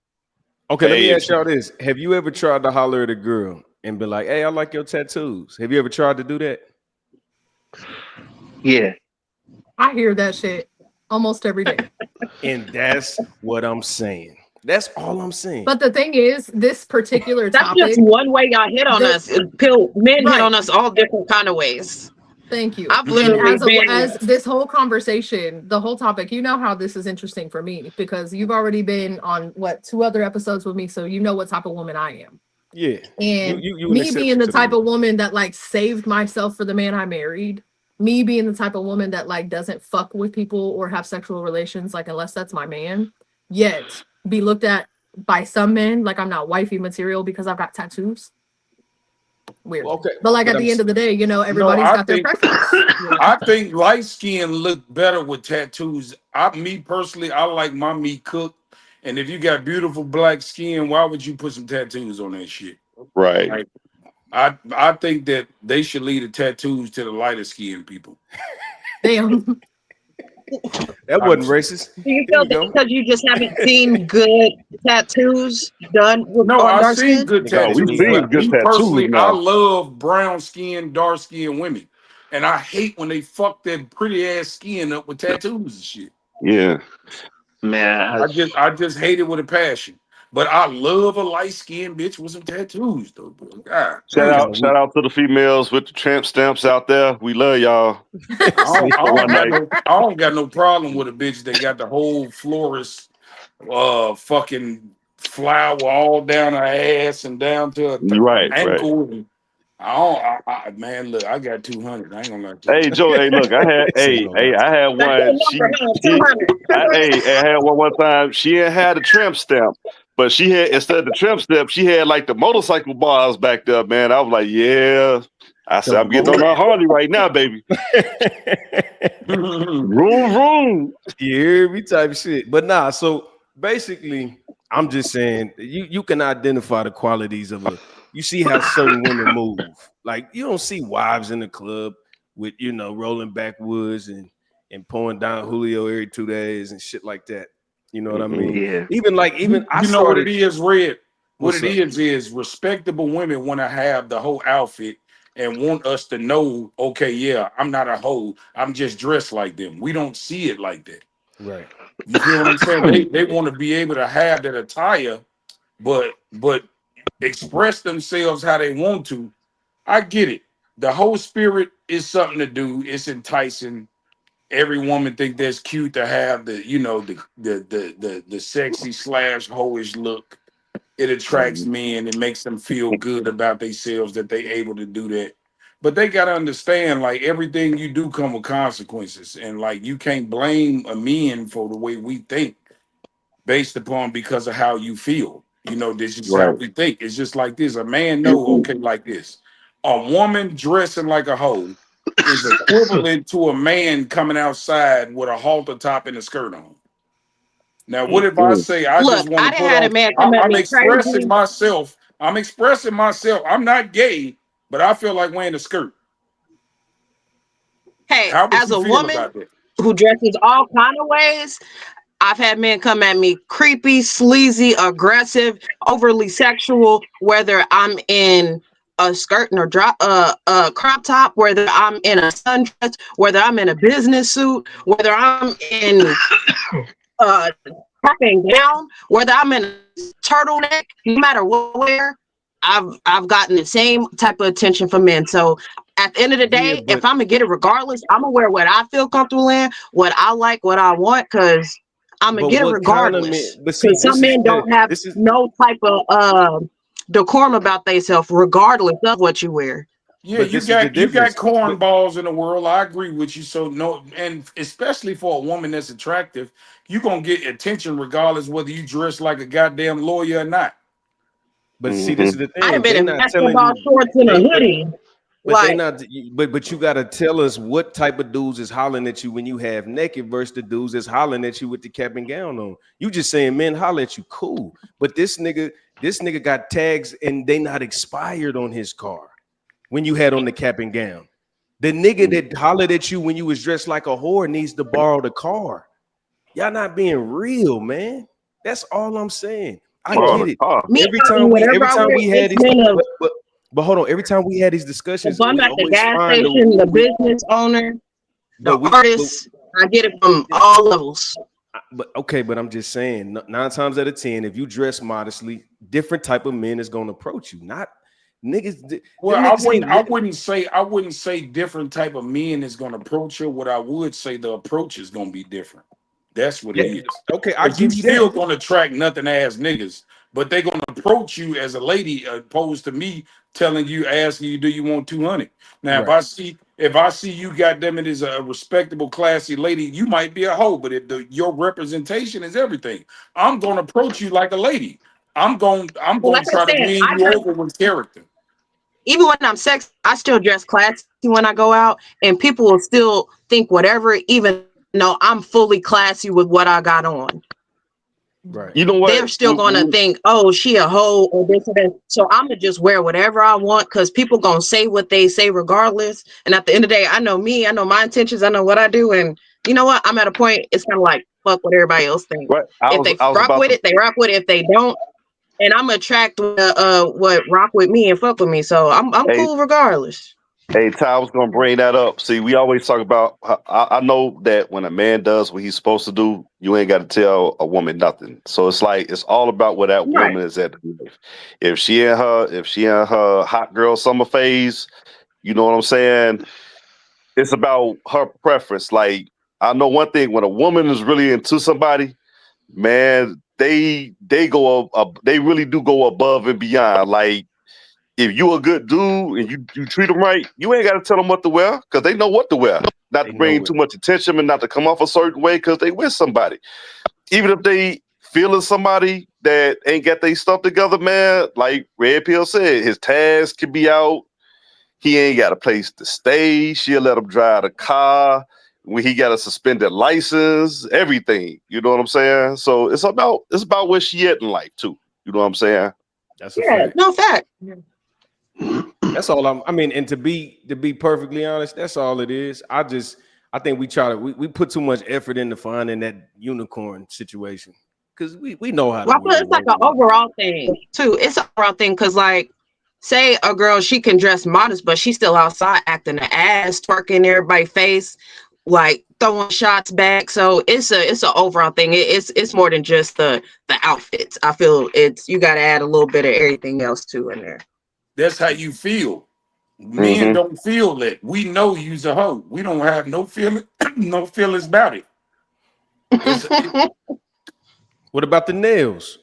Okay, let me hey, ask y'all this. Have you ever tried to holler at a girl and be like, hey, I like your tattoos? Have you ever tried to do that? Yeah. I hear that shit almost every day. And that's what I'm saying. That's all I'm saying. But the thing is, this particular That's just topic, one way y'all hit on the us. Men hit right. on us all different kind of ways. Thank you. I've And literally been. as this whole conversation, the whole topic, you know how this is interesting for me because you've already been on two other episodes with me, so you know what type of woman I am. Yeah. And You an me being exception the to the type rule. of woman that like saved myself for the man I married, me being the type of woman that like doesn't fuck with people or have sexual relations, like unless that's my man, yet be looked at by some men like I'm not wifey material because I've got tattoos. weird. Okay, But like but at the end of the day, you know, No, everybody's I got their think preference. I think light skin look better with tattoos. Me personally, I like my meat cooked. And if you got beautiful black skin, why would you put some tattoos on that shit? Right. Like, I think that they should leave the tattoos to the lighter skinned people. Damn. that I'm, wasn't racist. Do you Here feel we that go. because you just haven't seen good tattoos done with no, on I've dark seen skin? good Nigga, No, I we've tattoos, mean, seen but good me tattoos personally, I now. love brown skin, dark skinned women. And I hate when they fuck their pretty ass skin up with tattoos and shit. Yeah. Man, I just hate it with a passion. But I love a light skinned bitch with some tattoos, though. Bro. God Shout damn. out, shout out to the females with the tramp stamps out there. We love y'all. see, For one night. I don't got no problem with a bitch that got the whole florist fucking flower all down her ass and down to her Right, right. ankle. And I don't man, look, I got 200. I ain't gonna lie to you. Hey Joe, hey look, say no lie. I had That's one. your number, huh? She 200. I had one time. She ain't had a tramp stamp, but she had instead of the tramp stamp, she had like the motorcycle bars back there, man. I was like, yeah. I said, I'm getting on my Harley right now, baby. Vroom, vroom. Every type of shit. But nah, so basically, I'm just saying you can identify the qualities of a you see how certain women move. Like you don't see wives in the club with rolling backwoods and pouring down Julio every 2 days and shit like that. You know what I mean? yeah. Even I You know what it started. is, Red? What What's it up? is respectable women want to have the whole outfit and want us to know, okay, yeah, I'm not a hoe. I'm just dressed like them. We don't see it like that. Right. You feel what I'm saying? They want to be able to have that attire, but express themselves how they want to. I get it. The whole spirit is something to do. It's enticing. Every woman think that's cute to have the sexy slash hoish look. It attracts men. It makes them feel good about themselves that they able to do that. But they gotta understand, like everything you do come with consequences, and like you can't blame a man for the way we think based upon because of how you feel. This is how Right. we think. It's just like this. A man know, okay, like this. A woman dressing like a hoe is equivalent to a man coming outside with a halter top and a skirt on. Now, what if I say I Look, just want I to done put had a on? man come at I'm me expressing crazy. myself. I'm expressing myself. I'm not gay, but I feel like wearing a skirt. Hey, How would as you a feel woman about that? who dresses all kind of ways, I've had men come at me creepy, sleazy, aggressive, overly sexual, whether I'm in a skirt or a crop top, whether I'm in a sundress, whether I'm in a business suit, whether I'm in a top and gown, whether I'm in a turtleneck, no matter what I wear, I've gotten the same type of attention from men. So at the end of the Yeah, day, if but I'm gonna get it regardless, I'm gonna wear what I feel comfortable in, what I like, what I want, because I'm gonna but get it what kind of regardless. men? But see, Because some this is men hey, don't have this is no type of decorum about themselves, regardless of what you wear. Yeah, but you this is the got difference. But cornballs in the world. I agree with you. So no, and especially for a woman that's attractive, you're gonna get attention regardless whether you dress like a goddamn lawyer or not. see, this is the I done thing. been They in not telling basketball you. shorts and a They hoodie. But they Like, not. But you got to tell us what type of dudes is hollering at you when you have naked versus the dudes that's hollering at you with the cap and gown on. You just saying men holler at you, cool. But this nigga got tags and they not expired on his car when you had on the cap and gown. The nigga that hollered at you when you was dressed like a whore needs to borrow the car. Y'all not being real, man. That's all I'm saying. I Borrow get the it. car. me, Every I mean, time we whatever every I time wear, we had it's these, been a but hold on. Every time we had these if discussions, I'm we at the always gas find station, the business owner, the but we but artist, I get it from all levels. but okay, but I'm just saying, 9 times out of 10, if you dress modestly, different type of men is gonna approach you. Not niggas. Well, Them niggas ain't. I wouldn't say different type of men is gonna approach her. What I would say the approach is gonna be different. That's what Yeah. it is. Okay, I Because you give you that. still gonna attract nothing ass niggas, but they gonna approach you as a lady opposed to me telling you, asking you, do you want 200? Now, Right. if I see you goddamn it is a respectable, classy lady, you might be a hoe, but if your representation is everything, I'm gonna approach you like a lady. I'm Well, gonna like I try to said, win I you dress over with character. even when I'm sexy, I still dress classy when I go out, and people will still think whatever, even though I'm fully classy with what I got on. Right. You know They're what? still gonna think, oh, she a hoe or this or that. So I'm gonna just wear whatever I want because people gonna say what they say regardless. And at the end of the day, I know me, I know my intentions, I know what I do, and you know what? I'm at a point. It's kind of like fuck what everybody else thinks. Right. If they I was rock about with to. it, they rock with it. If they don't, and I'm attract what rock with me and fuck with me. So I'm Hey, cool regardless. hey, Ty, I was gonna bring that up. See, we always talk about. I know that when a man does what he's supposed to do, you ain't got to tell a woman nothing. So it's like it's all about where that Right. woman is at. If she in her hot girl summer phase, you know what I'm saying. It's about her preference. Like I know one thing: when a woman is really into somebody, man, they go up. They really do go above and beyond. Like if you a good dude and you treat them right, you ain't got to tell them what to wear because they know what to wear. Not They to know bring it. too much attention and not to come off a certain way because they with somebody. Even if they feeling somebody that ain't got their stuff together, man, like Red Pill said, his tags can be out. He ain't got a place to stay. She'll let him drive the car when he got a suspended license, everything. You know what I'm saying? So it's about where she at in life too. You know what I'm saying? That's a Yeah, fact. no fact. That's all I mean, and to be perfectly honest, that's all it is. I think we put too much effort into finding that unicorn situation because we know how the Well, I feel world it's like works. an overall thing too. It's an overall thing because, like, say a girl she can dress modest, but she's still outside acting an ass, twerking everybody's face, like throwing shots back. So it's an overall thing. It's more than just the outfits. I feel you got to add a little bit of everything else too in there. That's how you feel. Men Mm-hmm. don't feel that. We know you's a hoe. We don't have no feeling, no feelings about it. What about the nails?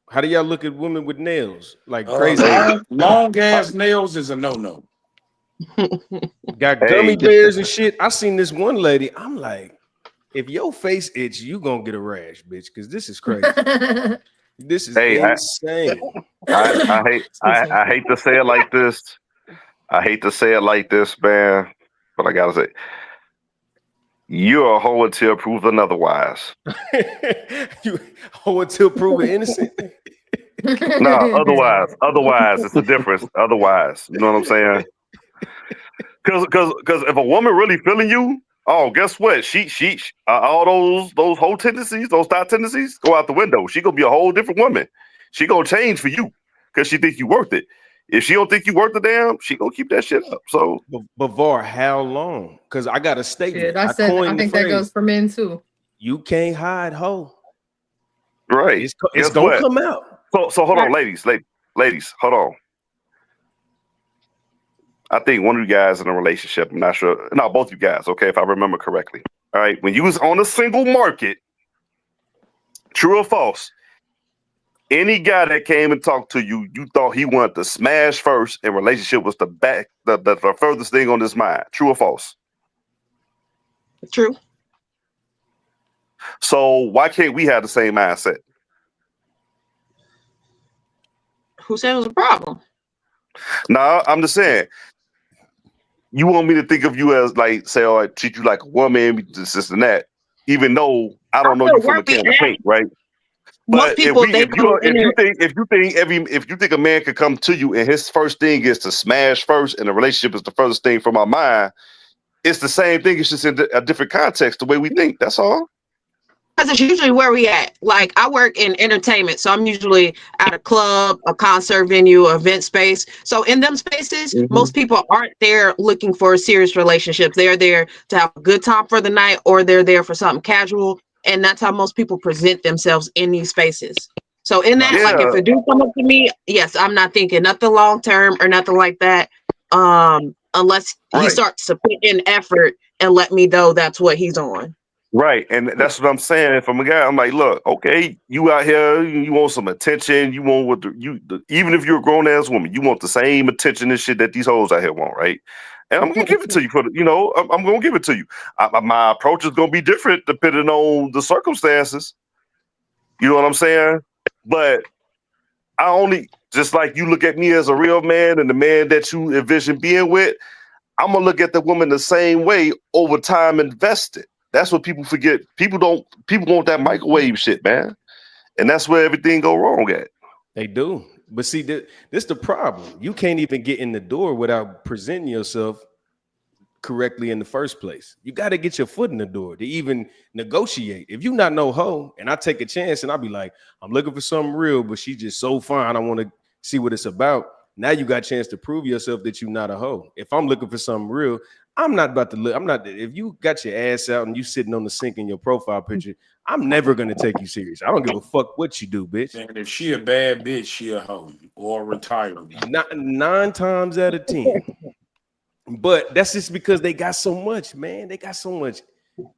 How do y'all look at women with nails? Like crazy nails? Long ass nails is a no. Got Hey, gummy bears and shit. I seen this one lady. I'm like, if your face itch, you gonna get a rash, bitch, because this is crazy. This is hey, insane. I hate to say it like this. I hate to say it like this, man, but I gotta say, you're a hoe until proven otherwise. You until proven innocent. No, otherwise, it's a difference. Otherwise, you know what I'm saying? Because if a woman really feeling you, oh, guess what? She all those whole tendencies, those thought tendencies, go out the window. She gonna be a whole different woman. She gonna change for you because she think you worth it. If she don't think you worth the damn, she gonna keep that shit up. So, But Var, how long? Because I got a statement. I coined the think that phrase. goes for men too. You can't hide hoe. right, It's guess gonna what? come out. So hold on, ladies, hold on. I think one of you guys in a relationship, I'm not sure. No, both you guys, okay, if I remember correctly. All right, when you was on a single market, true or false, any guy that came and talked to you, you thought he wanted to smash first, and relationship was the furthest thing on his mind. True or false? True. So why can't we have the same mindset? Who said it was a problem? Nah, I'm just saying. You want me to think of you as like, say, oh, I treat you like a woman, this and that, even though I don't know you from a can of paint, right? Most But people they go in there. if you think a man could come to you and his first thing is to smash first, and the relationship is the furthest thing from our mind, it's the same thing. It's just in a different context, the way we think. That's all. Because it's usually where we at. Like I work in entertainment, so I'm usually at a club, a concert venue, event space. So in them spaces, most people aren't there looking for serious relationships. They're there to have a good time for the night, or they're there for something casual. And that's how most people present themselves in these spaces. So in that, like if Yeah, it do come up to me, yes, I'm not thinking nothing long term or nothing like that. Unless he right. starts to put in effort and let me know that's what he's on. Right, and that's what I'm saying. From a guy, I'm like, look, okay, you out here, you want some attention. You want even if you're a grown ass woman, you want the same attention and shit that these hoes out here want, right? And I'm gonna give it to you I'm gonna give it to you. My approach is gonna be different depending on the circumstances. You know what I'm saying? But Just like you look at me as a real man and the man that you envision being with, I'm gonna look at the woman the same way over time invested. That's what people forget. People want that microwave shit, man. And that's where everything go wrong at. They do. But see, this the problem. You can't even get in the door without presenting yourself correctly in the first place. You got to get your foot in the door to even negotiate. If you not no hoe and I take a chance and I'll be like, I'm looking for something real, but she's just so fine, I want to see what it's about. Now you got a chance to prove yourself that you're not a hoe. If I'm looking for something real, I'm not about to look. I'm not. If you got your ass out and you sitting on the sink in your profile picture, I'm never gonna take you serious. I don't give a fuck what you do, bitch. And if she a bad bitch, she a hoe or a retiree. Not 9 times out of 10. But that's just because they got so much, man. They got so much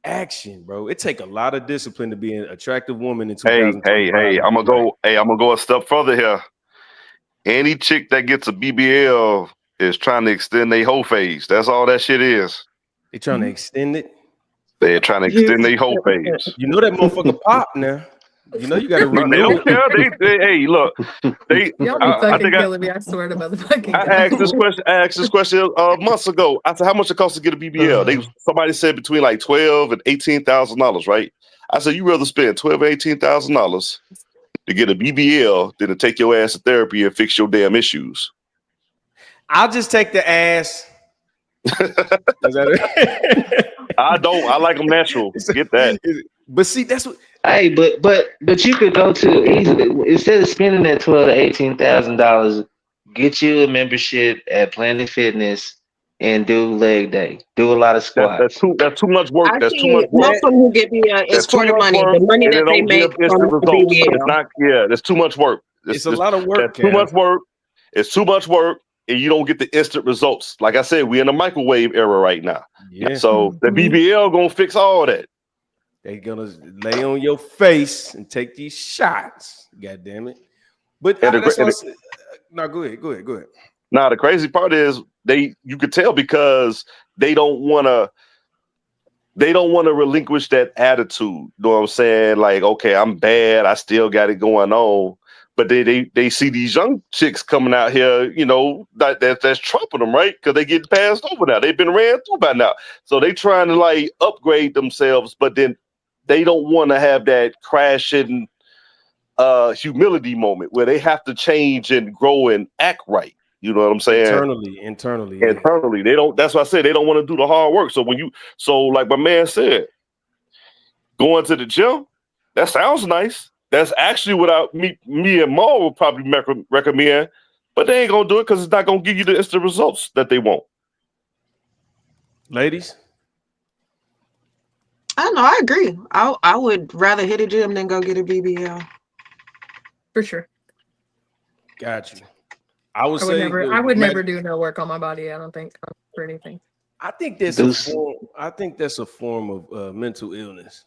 action, bro. It take a lot of discipline to be an attractive woman in 2025. Hey, I'm gonna go a step further here. Any chick that gets a BBL is trying to extend their whole phase. That's all that shit is. They trying to extend it. They're trying to extend their whole phase. You know that motherfucker pop now. You know you got to renew. They don't care. Hey, look. Y'all be fucking killing me. I swear to motherfucking. I asked this question months ago. I said, how much it costs to get a BBL? Somebody said between like $12,000 and $18,000, right? I said, you rather spend $12,000 or $18,000 to get a BBL than to take your ass to therapy and fix your damn issues. I'll just take the ass. I don't. I like them natural. Get that. But see, that's what. Hey, but you could go to instead of spending that $12,000 to $18,000, get you a membership at Planet Fitness and do leg day. Do a lot of squats. That's too much work. That's too much work. Most of them who get BBL is for the money. The money that they make from the BBL. It's not. Yeah, that's too much work. It's a lot of work. That's too much work. It's too much work, and you don't get the instant results. Like I said, we're in a microwave era right now. Yeah. So the BBL gonna fix all that. They gonna lay on your face and take these shots. God damn it! But no, go ahead. Now the crazy part is you could tell because they don't want to relinquish that attitude. You know what I'm saying? Like, okay, I'm bad. I still got it going on. But they see these young chicks coming out here, you know, that's trumping them, right? Because they get passed over now. They've been ran through by now. So they trying to like upgrade themselves, but then they don't want to have that crashing humility moment where they have to change and grow and act right. You know what I'm saying? Internally. They don't. That's why I said they don't want to do the hard work. So like my man said, going to the gym, that sounds nice. That's actually what me and Ma would probably recommend, but they ain't gonna do it because it's not gonna give you the instant results that they want. Ladies, I know. I agree. I would rather hit a gym than go get a BBL. For sure. Got you. I would never do no work on my body. I don't think for anything. I think that's a form of mental illness.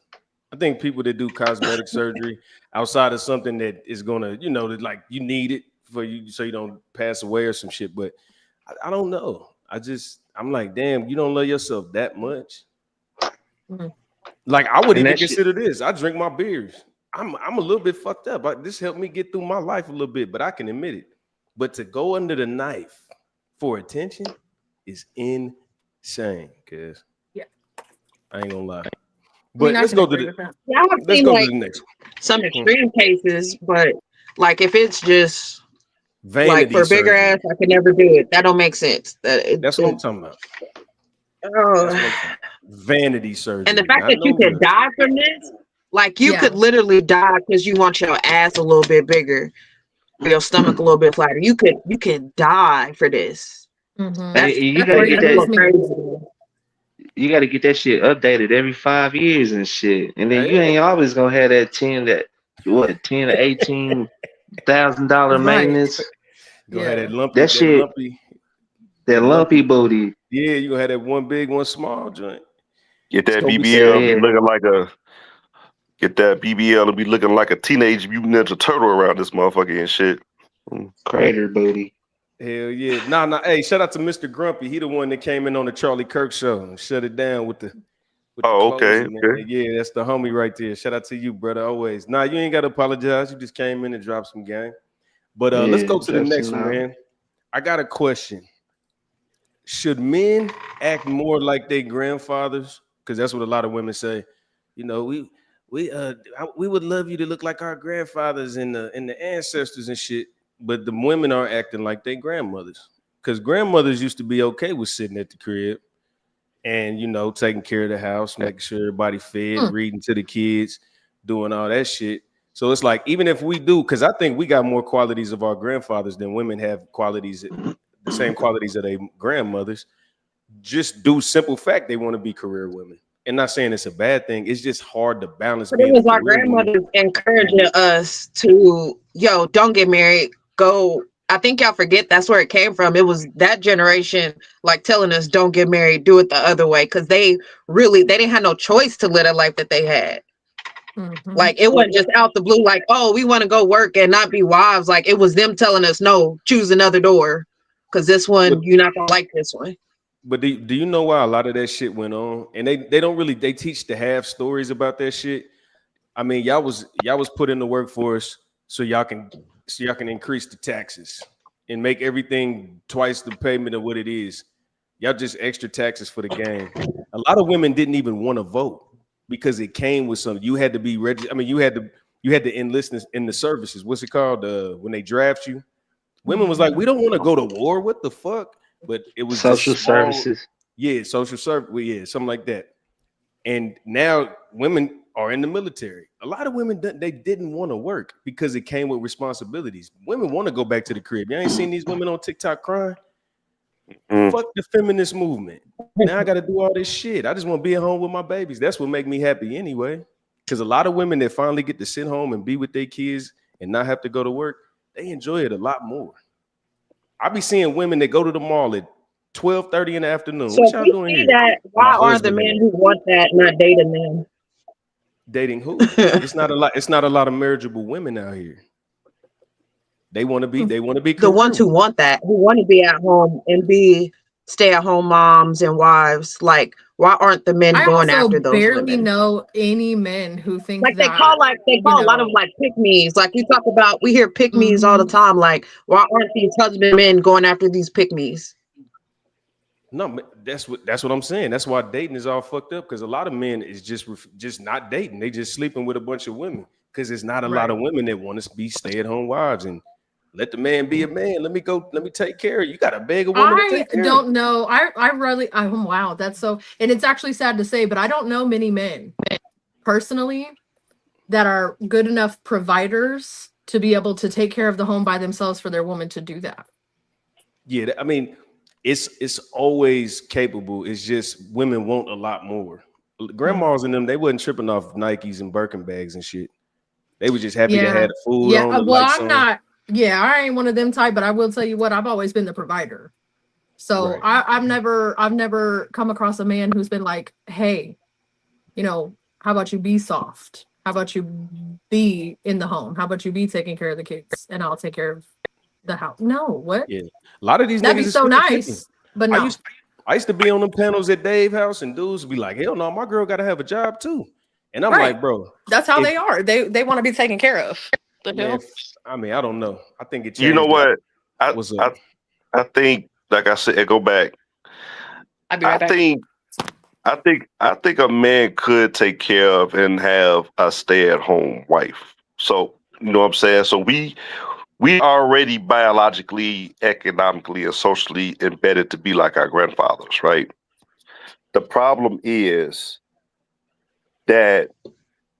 I think people that do cosmetic surgery outside of something that is gonna, you know, that like you need it for you so you don't pass away or some shit. But I don't know. I'm like, damn, you don't love yourself that much. Mm-hmm. Like I would even consider this. I drink my beers. I'm a little bit fucked up. This helped me get through my life a little bit, but I can admit it. But to go under the knife for attention is insane, cuz. Yeah. I ain't gonna lie. But let's go to the next one. Some extreme cases, but like if it's just vanity like for bigger ass, I can never do it. That don't make sense. That's what I'm talking about. Vanity surgery. And the fact that you could die from this, like you could literally die because you want your ass a little bit bigger, or your stomach a little bit flatter. You could die for this. Mm-hmm. You gotta get that shit updated every 5 years and shit, and then you ain't always gonna have that $10 to $18,000 maintenance. Go ahead and lumpy. That lumpy booty. Yeah, you gonna have that one big, one small joint. Get that BBL to be looking like a teenage mutant ninja turtle around this motherfucker and shit. Crater booty. Hell yeah. Nah. Hey, shout out to Mr. Grumpy. He the one that came in on the Charlie Kirk show and shut it down with the okay. Yeah, that's the homie right there. Shout out to you, brother. Always. Nah, you ain't gotta apologize. You just came in and dropped some game. But let's Yeah, go to the next one, definitely. man. I got a question. Should men act more like their grandfathers? Because that's what a lot of women say. You know, we would love you to look like our grandfathers and the ancestors and shit. But the women are acting like their grandmothers. Because grandmothers used to be okay with sitting at the crib and taking care of the house, making sure everybody fed, reading to the kids, doing all that shit. So it's like, even if we do, because I think we got more qualities of our grandfathers than women have qualities, the same qualities of their grandmothers. Just do simple fact they want to be career women. And not saying it's a bad thing. It's just hard to balance But it being a was our career woman. grandmothers encouraging us to, don't get married, go. I think y'all forget that's where it came from. It was that generation like telling us don't get married, do it the other way. Cause they didn't have no choice to live a life that they had. Like it wasn't just out the blue, like, oh, we want to go work and not be wives. Like it was them telling us, no, choose another door. Cause this one, you're not gonna like this one. But do you know why a lot of that shit went on? And they don't really, they teach the half stories about that shit. I mean, y'all was put in the workforce so y'all can increase the taxes and make everything twice the payment of what it is. Y'all just extra taxes for the game. A lot of women didn't even want to vote because it came with some. You had to be registered. I mean, you had to enlist in the services. What's it called? When they draft you. Women was like, we don't want to go to war. What the fuck? But it was Social just small, services. yeah, social service, yeah, something like that. And now women are in the military. A lot of women they didn't want to work because it came with responsibilities. Women want to go back to the crib. You ain't seen these women on TikTok crying. Fuck the feminist movement. Now I got to do all this shit. I just want to be at home with my babies. That's what make me happy anyway. Because a lot of women that finally get to sit home and be with their kids and not have to go to work, they enjoy it a lot more. I be seeing women that go to the mall at 12:30 in the afternoon. So What y'all doing here? that, why are the men who want that not dating them? Dating who? It's not a lot. It's not a lot of marriageable women out here. They want to be. They want to be The ones who want that, who want to be at home and be stay-at-home moms and wives. Like, why aren't the men I going also after those barely women? know any men who think Like that. they call a lot of like pick-me's. Like we hear pick-me's all the time. Like, why aren't these husband men going after these pick-me's? No, that's what I'm saying. That's why dating is all fucked up, because a lot of men is just not dating. They just sleeping with a bunch of women because there's not a lot of women that want to be stay-at-home wives and let the man be a man. Let me take care of you. You got to beg a woman to take care. I don't know. I really, wow, that's so, and it's actually sad to say, but I don't know many men personally that are good enough providers to be able to take care of the home by themselves for their woman to do that. Yeah, I mean, it's always capable. It's just women want a lot more. Grandmas and them, they wasn't tripping off Nikes and Birkin bags and shit. They were just happy to have the food on. The well, lights I'm on. not. Yeah, I ain't one of them type, but I will tell you what, I've always been the provider. So I've never come across a man who's been like, hey, how about you be soft? How about you be in the home? How about you be taking care of the kids and I'll take care of the house? No, what? Yeah, a lot of these that'd niggas be so nice, but no. I used to be on them panels at Dave's house, and dudes be like, hell no, my girl got to have a job too. And I'm like, bro, that's how they are. They want to be taken care of. Man, I mean, I don't know. I think it changed. You know what? I think, like I said, go back. I'll be right back. I think a man could take care of and have a stay-at-home wife. So, you know what I'm saying? So we already biologically, economically, and socially embedded to be like our grandfathers, right? The problem is that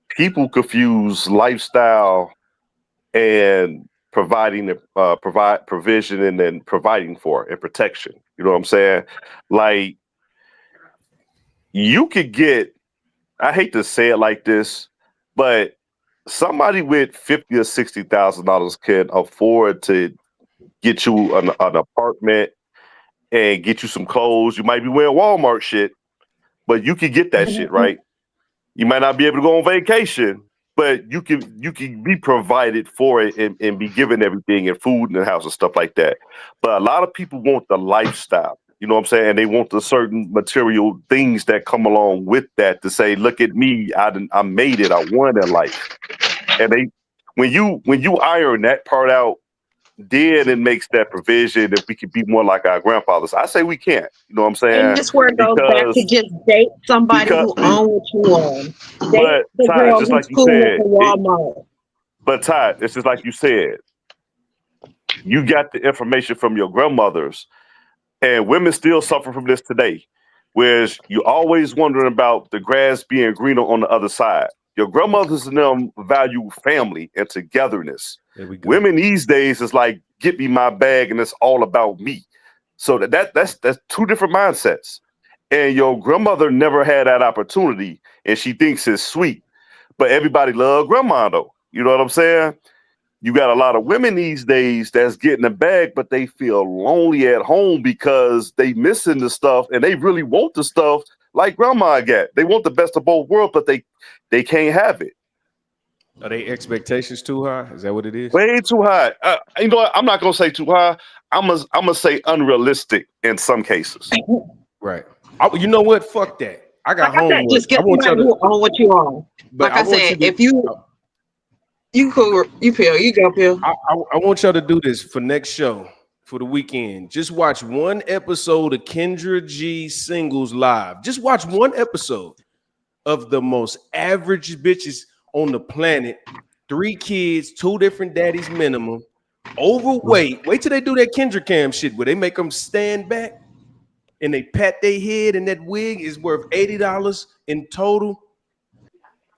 people confuse lifestyle and providing provision and then providing for and protection. You know what I'm saying? Like, you could get, I hate to say it like this, but somebody with $50,000 or $60,000 can afford to get you an apartment and get you some clothes. You might be wearing Walmart shit, but you can get that shit, right? You might not be able to go on vacation, but you can be provided for it and be given everything and food in the house and stuff like that. But a lot of people want the lifestyle. You know what I'm saying? They want the certain material things that come along with that to say, look at me, I made it, I won in life. And when you iron that part out, then it makes that provision if we could be more like our grandfathers. I say we can't. You know what I'm saying? And this where it goes back to just date somebody who own what you own. Date But the Ty, girl just who's like you cool said, with the Walmart. but Ty, it's just like you said. You got the information from your grandmothers, and women still suffer from this today. Whereas you're always wondering about the grass being greener on the other side. Your grandmothers and them value family and togetherness. There we go. Women these days is like, get me my bag and it's all about me. So that's two different mindsets. And your grandmother never had that opportunity, and she thinks it's sweet. But everybody love grandma though. You know what I'm saying? You got a lot of women these days that's getting a bag, but they feel lonely at home because they missing the stuff and they really want the stuff like grandma got. They want the best of both worlds, but they can't have it. Are they expectations too high? Is that what it is? Way too high. You know what? I'm not gonna say too high. I'm gonna say unrealistic in some cases. Right. You know what? Fuck that. I got Like I said, homework. just get somebody who own what you own. But Like I said, if you go, Pill. I want y'all to do this for next show for the weekend. Just watch one episode of Kendra G Singles Live. Just watch one episode of the most average bitches on the planet. 3 kids, 2 different daddies minimum, overweight. Wait till they do that Kendra Cam shit where they make them stand back and they pat their head, and that wig is worth $80 in total.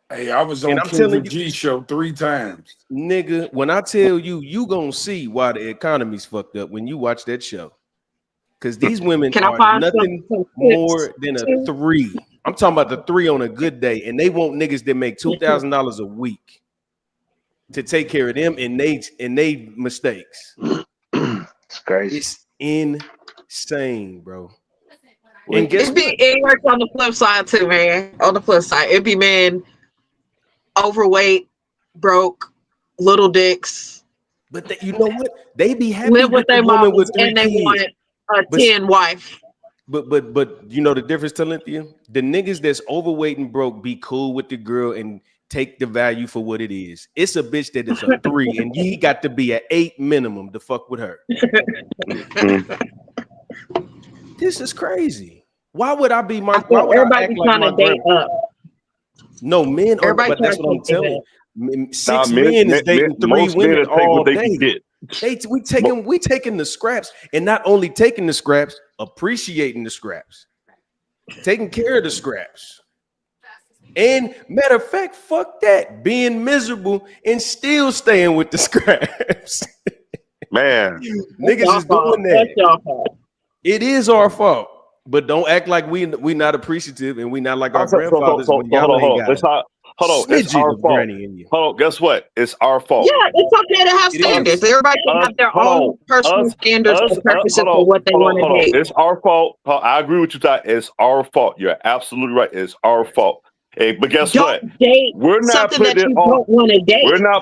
Hey, I was on Kendra G show 3 times. Nigga, when I tell you, you gonna see why the economy's fucked up when you watch that show. Because these women are nothing more than a 3. I'm talking about the 3 on a good day, and they want niggas that make $2,000 a week to take care of them and they mistakes. It's crazy. It's insane, bro. And it works on the flip side too, man. On the flip side, it'd be men overweight, broke, little dicks. But you know what? They be happy live with their woman mamas and they want a 10 wife. But you know the difference, Talenthia? The niggas that's overweight and broke be cool with the girl and take the value for what it is. It's a bitch that is a 3 and he got to be at 8 minimum to fuck with her. This is crazy. Why would I be my? Why would I act like my date up? No, men are, but that's what I'm telling you. 6 men is dating 3 women all day. We taking the scraps, and not only taking the scraps, appreciating the scraps, taking care of the scraps. And matter of fact, fuck that, being miserable and still staying with the scraps. Man, niggas is doing that. That's your fault. It is our fault. But don't act like we not appreciative and we not like our grandfathers. Hold on. It's our fault. Hold on. Guess what? It's our fault. Yeah, it's okay to have standards. Everybody can have their own personal standards and purposes for what they want to do. It's our fault. I agree with you, Ty. It's our fault. You're absolutely right. It's our fault. Hey, but guess what? We're not putting it off. We're not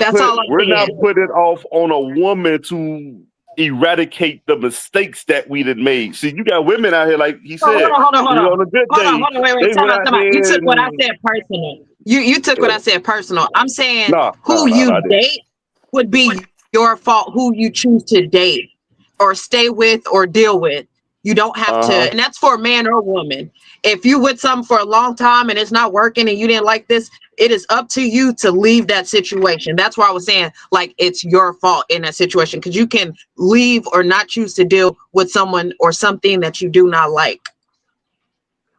putting it off on a woman to eradicate the mistakes that we did made. See, you got women out here, like he said. Hold on. On a good day, wait. Time out. You took what I said personal. You took what I said personal. I'm saying who you date would be your fault. Who you choose to date or stay with or deal with. You don't have to, and that's for a man or woman. If you with something for a long time and it's not working and you didn't like this, it is up to you to leave that situation. That's why I was saying, like, it's your fault in that situation, because you can leave or not choose to deal with someone or something that you do not like.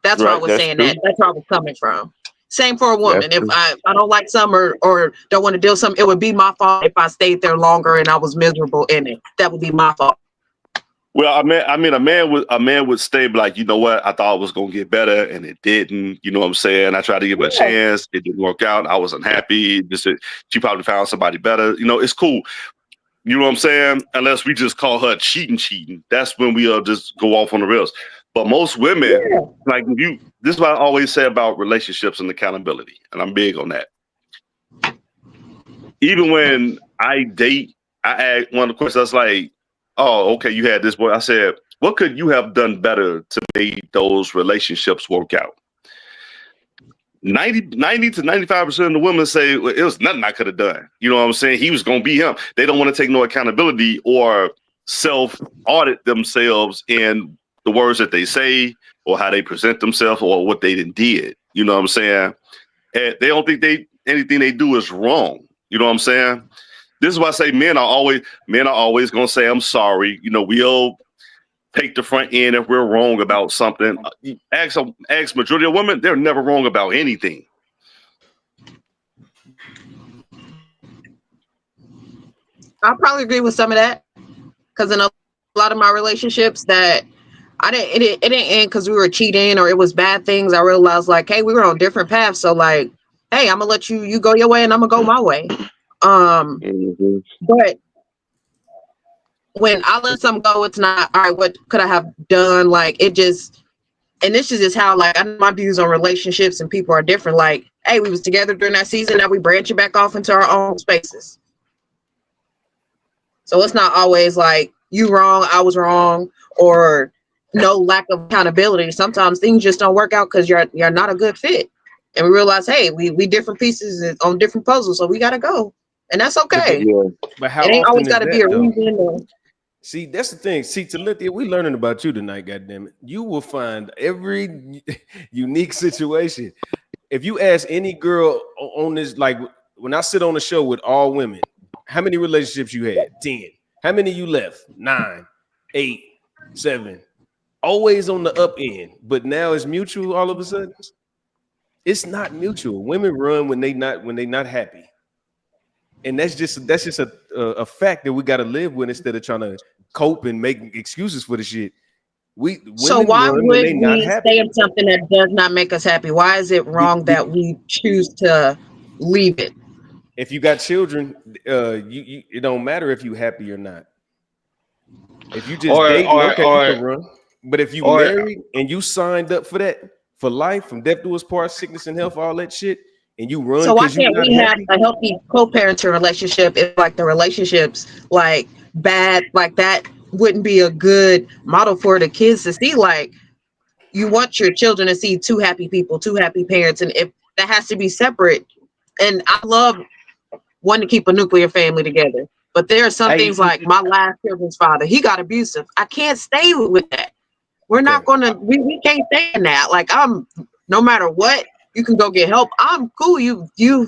That's why I was saying that. That's where I was coming from. Same for a woman. If I don't like something or don't want to deal with something, it would be my fault if I stayed there longer and I was miserable in it. That would be my fault. Well, I mean, a man would stay like, you know what? I thought it was gonna get better, and it didn't. You know what I'm saying? I tried to give it a chance. It didn't work out. I was unhappy. She probably found somebody better. You know, it's cool. You know what I'm saying? Unless we just call her cheating. That's when we'll just go off on the rails. But most women, like you, this is what I always say about relationships and accountability, and I'm big on that. Even when I date, I ask one of the questions. I was like, oh, okay, you had this boy. I said, what could you have done better to make those relationships work out? 90 to 95% of the women say, well, it was nothing I could have done. You know what I'm saying? He was going to be him. They don't want to take no accountability or self-audit themselves in the words that they say or how they present themselves or what they did. You know what I'm saying? And they don't think anything they do is wrong. You know what I'm saying? This is why I say men are always going to say, I'm sorry. You know, we'll take the front end if we're wrong about something. Ask majority of women, they're never wrong about anything. I'll probably agree with some of that, because in a lot of my relationships that it didn't end because we were cheating or it was bad things. I realized like, hey, we were on different paths. So like, hey, I'm gonna let you go your way and I'm gonna go my way. But when I let something go, it's not all right. What could I have done? Like it just, and this is just how like I know my views on relationships and people are different. Like, hey, we was together during that season. Now we branching back off into our own spaces. So it's not always like you wrong, I was wrong, or no lack of accountability. Sometimes things just don't work out because you're not a good fit. And we realize, hey, we different pieces on different puzzles, so we gotta go. And that's okay. But how it ain't often always is gotta that, be a though? reason or See, that's the thing. See, Talithia, we learning about you tonight, goddammit. You will find every unique situation. If you ask any girl on this, like when I sit on the show with all women, how many relationships you had? 10. How many you left? 9, 8, 7. Always on the up end, but now it's mutual all of a sudden. It's not mutual. Women run when they not happy. And that's just a fact that we got to live with instead of trying to cope and make excuses for the shit. so Women why run when would they not we happy. stay in something that does not make us happy? Why is it wrong that we choose to leave it? If you got children, it don't matter if you happy or not. If you just dating, okay, you can run. But if you married and you signed up for that for life, from death to us part, sickness and health, all that shit, and you run So why because you're can't not we have happy. a healthy co-parenting relationship if like the relationships like bad, like that wouldn't be a good model for the kids to see? Like you want your children to see two happy people, two happy parents, and if that has to be separate. And I love wanting to keep a nuclear family together. But there are some things like my last children's father, he got abusive. I can't stay with that. We're not gonna we can't stay in that. Like I'm no matter what, you can go get help. I'm cool. You've All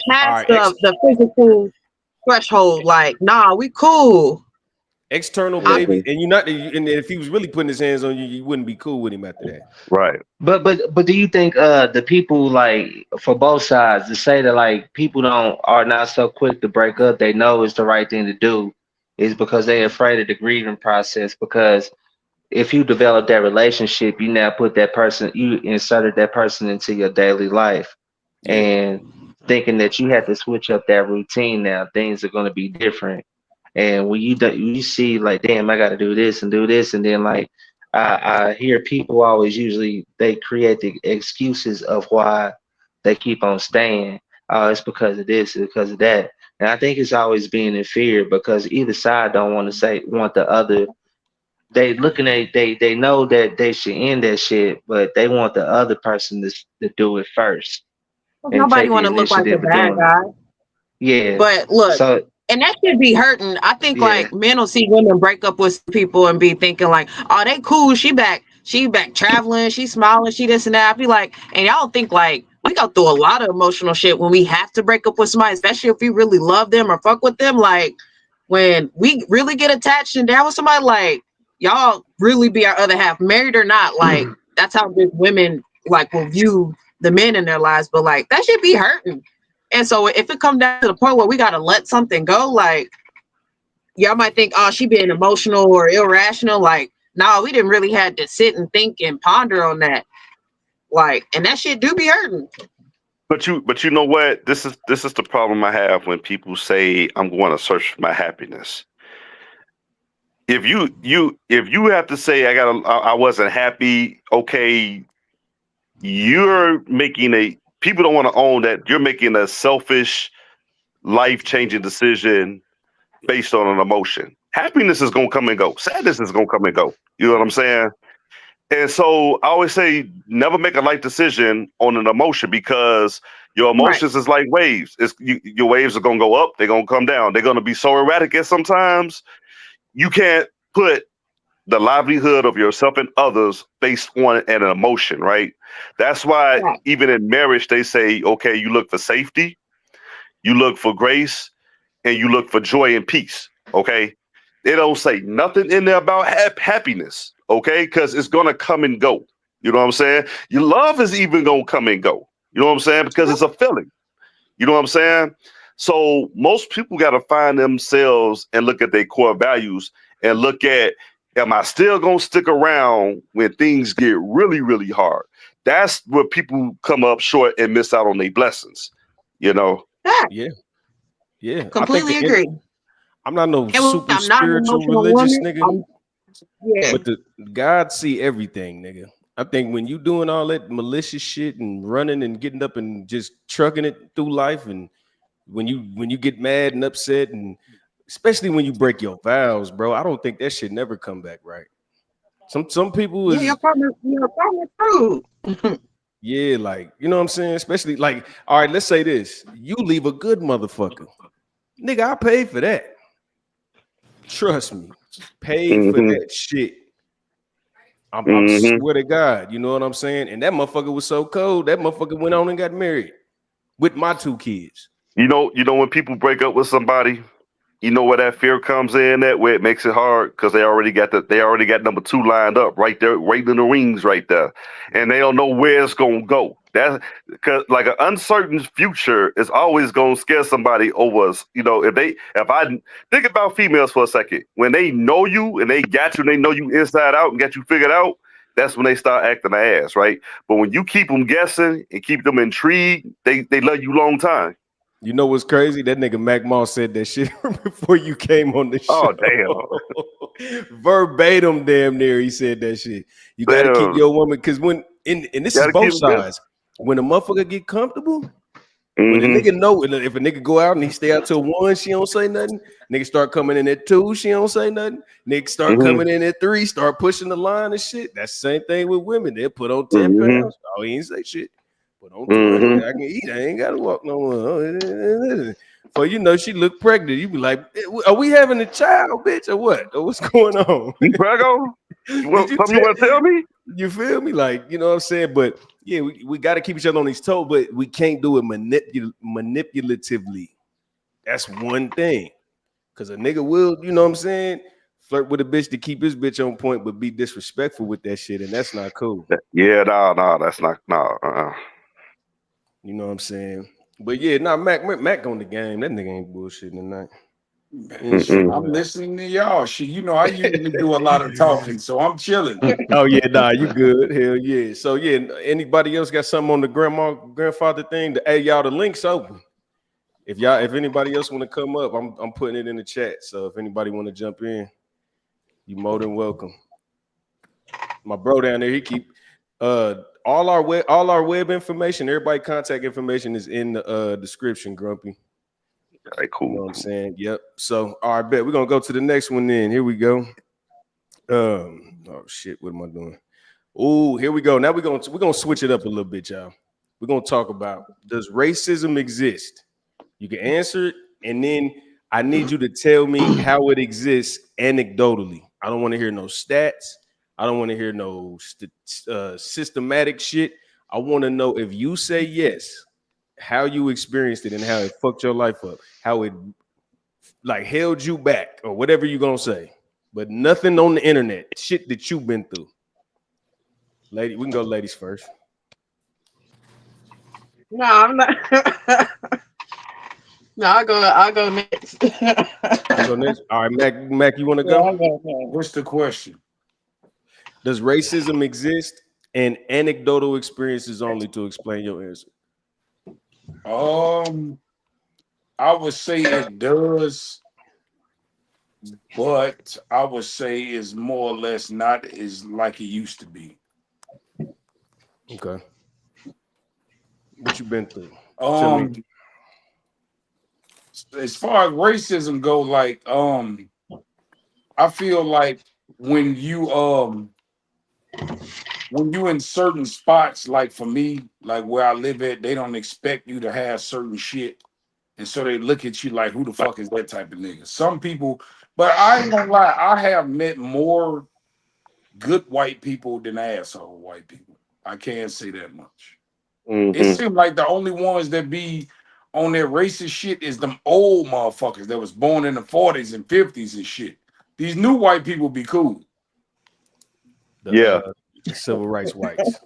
past right, the physical threshold. Like, nah, we cool. external baby, and and if he was really putting his hands on you, you wouldn't be cool with him after that. Right. But do you think the people like for both sides to say that like people are not so quick to break up, they know it's the right thing to do, is because they're afraid of the grieving process? Because if you develop that relationship, you now you inserted that person into your daily life, Yeah. and thinking that you have to switch up that routine now, things are going to be different. And when you see like, damn, I got to do this and do this, and then like I hear people always usually they create the excuses of why they keep on staying. Oh, it's because of this, it's because of that. And I think it's always being in fear because either side don't want the other. They looking at they know that they should end that shit, but they want the other person to do it first and Nobody take the want to look like the initiative of bad doing it. guy. Yeah. But look, So and that should be hurting. I think yeah. like men will see women break up with people and be thinking like, oh, they cool. She back traveling. She smiling. She this and that. I be like, and y'all think like we go through a lot of emotional shit when we have to break up with somebody, especially if we really love them or fuck with them. Like when we really get attached and down with somebody, like y'all really be our other half, married or not. Like that's how big women like will view the men in their lives. But like that should be hurting. And so if it comes down to the point where we got to let something go, like y'all might think, oh, she being emotional or irrational. Like, no, we didn't really had to sit and think and ponder on that. Like, and that shit do be hurting. But you know what? This is the problem I have when people say I'm going to search for my happiness. If you have to say I wasn't happy, okay, people don't want to own that you're making a selfish, life-changing decision based on an emotion. Happiness is gonna come and go. Sadness is gonna come and go. You know what I'm saying? And so I always say, never make a life decision on an emotion because your Right. emotions is like waves. Your waves are gonna go up, they're gonna come down. They're gonna be so erratic at sometimes you can't put the livelihood of yourself and others based on an emotion, right? That's why Right. even in marriage they say, okay, you look for safety, you look for grace, and you look for joy and peace. Okay, they don't say nothing in there about happiness. Okay, because it's gonna come and go. You know what I'm saying? Your love is even gonna come and go. You know what I'm saying? Because it's a feeling. You know what I'm saying? So most people got to find themselves and look at their core values and look at, am I still gonna stick around when things get really, really hard? That's where people come up short and miss out on their blessings. You know. Yeah, yeah. I think Completely agree. I'm not no And super I'm not an spiritual emotional religious woman. nigga, Yeah. but the God see everything, nigga. I think when you doing all that malicious shit and running and getting up and just trucking it through life, and when you get mad and upset, and especially when you break your vows, bro, I don't think that shit never come back right. Some people Yeah, is your partner true. yeah, like you know what I'm saying. Especially like, all right, let's say this: you leave a good motherfucker, nigga. I paid for that. Trust me, paid for Mm-hmm. that shit. I'm Mm-hmm. swear to God, you know what I'm saying? And that motherfucker was so cold. That motherfucker went on and got married with my 2 kids. You know when people break up with somebody, you know where that fear comes in, that where it makes it hard because they already got number 2 lined up right there, right in the rings right there, and they don't know where it's gonna go. That's because like an uncertain future is always gonna scare somebody over us. You know, if I think about females for a second, when they know you and they got you, and they know you inside out and got you figured out, that's when they start acting their ass, right? But when you keep them guessing and keep them intrigued, they love you long time. You know what's crazy? That nigga Mac Moss said that shit before you came on the Oh show. Verbatim, damn near, he said that shit. You got to keep damn, your woman, because when and this is gotta keep both them guessing. sides. When a motherfucker get comfortable, when a Mm-hmm. nigga know, if a nigga go out and he stay out till 1, she don't say nothing. Nigga start coming in at 2, she don't say nothing. Nigga start Mm-hmm. coming in at 3, start pushing the line and shit. That's the same thing with women. They'll put on 10 Mm-hmm. pounds. Oh, he ain't say shit. Put on 20. Mm-hmm. I can eat. I ain't gotta walk no more. For you know, she looked pregnant. You be like, are we having a child, bitch, or what? Or what's going on? You prego? Did you Something you want to tell me? you feel me? Like, you know what I'm saying? But yeah, we got to keep each other on these toes, but we can't do it manipulatively. That's one thing. Cause a nigga will, you know what I'm saying, flirt with a bitch to keep his bitch on point, but be disrespectful with that shit, and that's not cool. Yeah, no, that's not no. You know what I'm saying? But yeah, Mac on the game. That nigga ain't bullshitting tonight. Man, shit, I'm listening to y'all. Shit, you know, I usually do a lot of talking, so I'm chilling. Oh yeah, nah, you good. Hell yeah. So yeah, anybody else got something on the grandfather thing? Hey, y'all, the link's open. If anybody else want to come up, I'm putting it in the chat. So if anybody want to jump in, you more than welcome. My bro down there, he keep all our web information, everybody contact information is in the description, Grumpy. All right, cool. You know what I'm saying? Yep. So all right, bet we're gonna go to the next one then. Here we go. Oh shit, what am I doing? Oh, here we go. Now we're gonna switch it up a little bit, y'all. We're gonna talk about, does racism exist? You can answer it, and then I need you to tell me how it exists anecdotally. I don't want to hear no stats. I don't want to hear no systematic shit. I want to know, if you say yes, how you experienced it and how it fucked your life up, how it like held you back or whatever you're gonna say. But nothing on the internet, shit that you've been through. Lady, we can go ladies first. No, I'm not. No, I'll go next. You go next. All right, Mac, you want to go? What's the question? Does racism exist? And anecdotal experiences only to explain your answer. I would say it does, but I would say it's more or less not as like it used to be. Okay. What you been through? Tell me. As far as racism go, like I feel like when you when you in certain spots, like for me, like where I live at, they don't expect you to have certain shit. And so they look at you like, who the fuck is that type of nigga? Some people, but I ain't gonna lie, I have met more good white people than asshole white people. I can't say that much. It Mm-hmm. seems like the only ones that be on their racist shit is them old motherfuckers that was born in the 40s and 50s and shit. These new white people be cool. Yeah. The civil rights whites,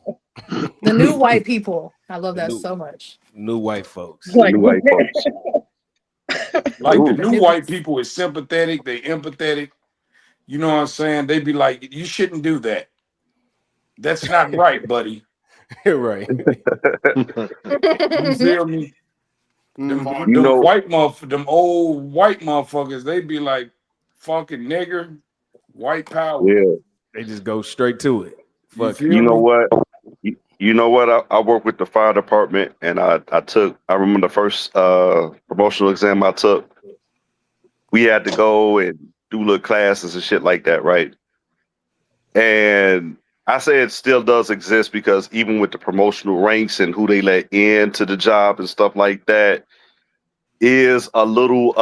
The new white people. I love the that so much. new white folks. The Like new white folks. Like the Ooh. The new new white people is sympathetic, they empathetic. You know what I'm saying? They be like, you shouldn't do that. That's not right, buddy. Right. You feel me? Them Mhm. You know, them old white motherfuckers, they be like, fucking nigger, white power. yeah. They just go straight to it. You Fuck it. You feel know me? what? You know what? I work with the fire department, and I remember the first promotional exam I took. We had to go and do little classes and shit like that, right? And I say it still does exist because even with the promotional ranks and who they let into the job and stuff like that is a little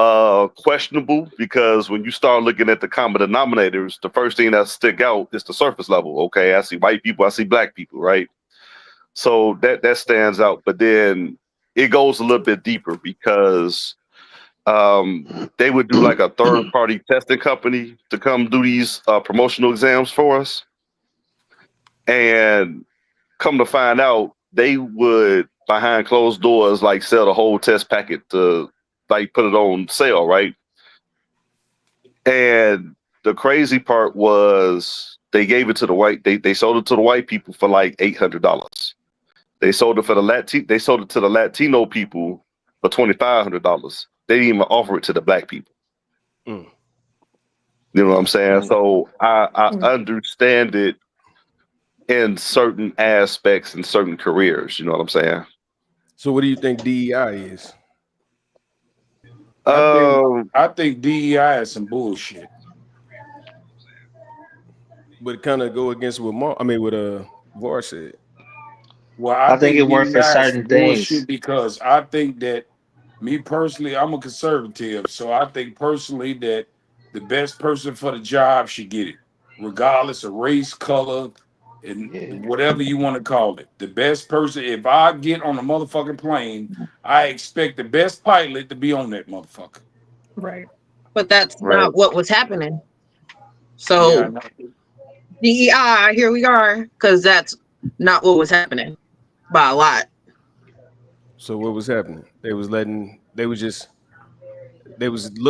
questionable because when you start looking at the common denominators, the first thing that stick out is the surface level. Okay, I see white people, I see black people, right? So that stands out, but then it goes a little bit deeper because they would do like a third party testing company to come do these promotional exams for us, and come to find out they would behind closed doors like sell the whole test packet to like put it on sale, right? And the crazy part was they gave it to the white they sold it to the white people for like $800. They sold it for they sold it to the Latino people for $2,500. They didn't even offer it to the black people. Mm. You know what I'm saying? So I Mm. understand it in certain aspects in certain careers. You know what I'm saying? So, what do you think DEI is? I think Um, I think DEI is some bullshit. But kind of go against what what Var said. Well, I I think it think worked for DEI is certain some things. bullshit because I think that me personally, I'm a conservative, so I think personally that the best person for the job should get it, regardless of race, color, and Yeah. whatever you want to call it. The best person, if I get on a motherfucking plane, I expect the best pilot to be on that motherfucker. Right. but that's right. not what was happening. Yeah, I So know. DEI, here we are, because that's not what was happening by a lot. So, what was happening? They was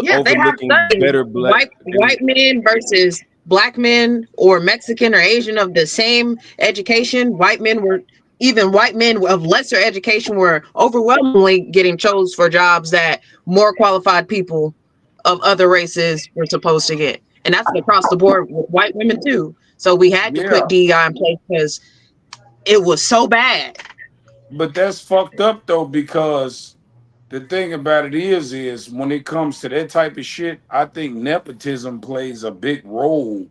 Yeah, they have overlooking studies. better black. White men versus black men or Mexican or Asian of the same education. White men of lesser education were overwhelmingly getting chose for jobs that more qualified people of other races were supposed to get. And that's across the board with white women too. So we had to Yeah, put DEI in place because it was so bad. but that's fucked up though because the thing about it is when it comes to that type of shit, I think nepotism plays a big role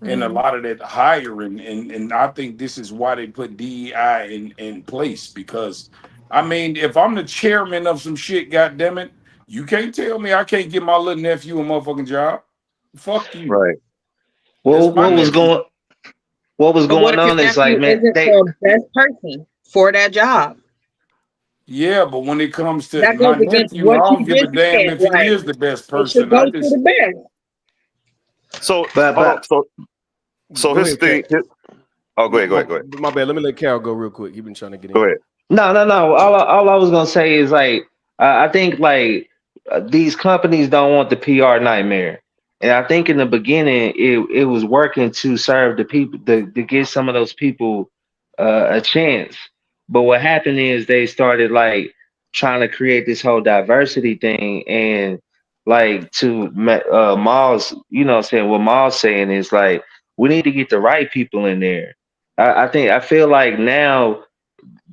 in a Mhm. lot of that hiring, and I think this is why they put DEI in place because I mean, if I'm the chairman of some shit, goddamn it, you can't tell me I can't get my little nephew a motherfucking job. Fuck you. Right. That's Well, my nephew. what was But what going if your on is like, nephew man, isn't the best person for that job? Yeah, but when it comes to That my goes against nephew, I what don't you give a just damn said. if he Like is the best it should person. go I to just the best. So but hold on. So Go his ahead, Cal. thing. Oh, go ahead. Go ahead. Go ahead. My bad. Let me let Cal go real quick. He been trying to get Go in. ahead. no. All I was gonna say is like, I think like these companies don't want the PR nightmare, and I think in the beginning it was working to serve the people to give some of those people a chance. But what happened is they started like trying to create this whole diversity thing, and like Maul's, you know, what I'm saying what Maul's saying is like we need to get the right people in there. I feel like now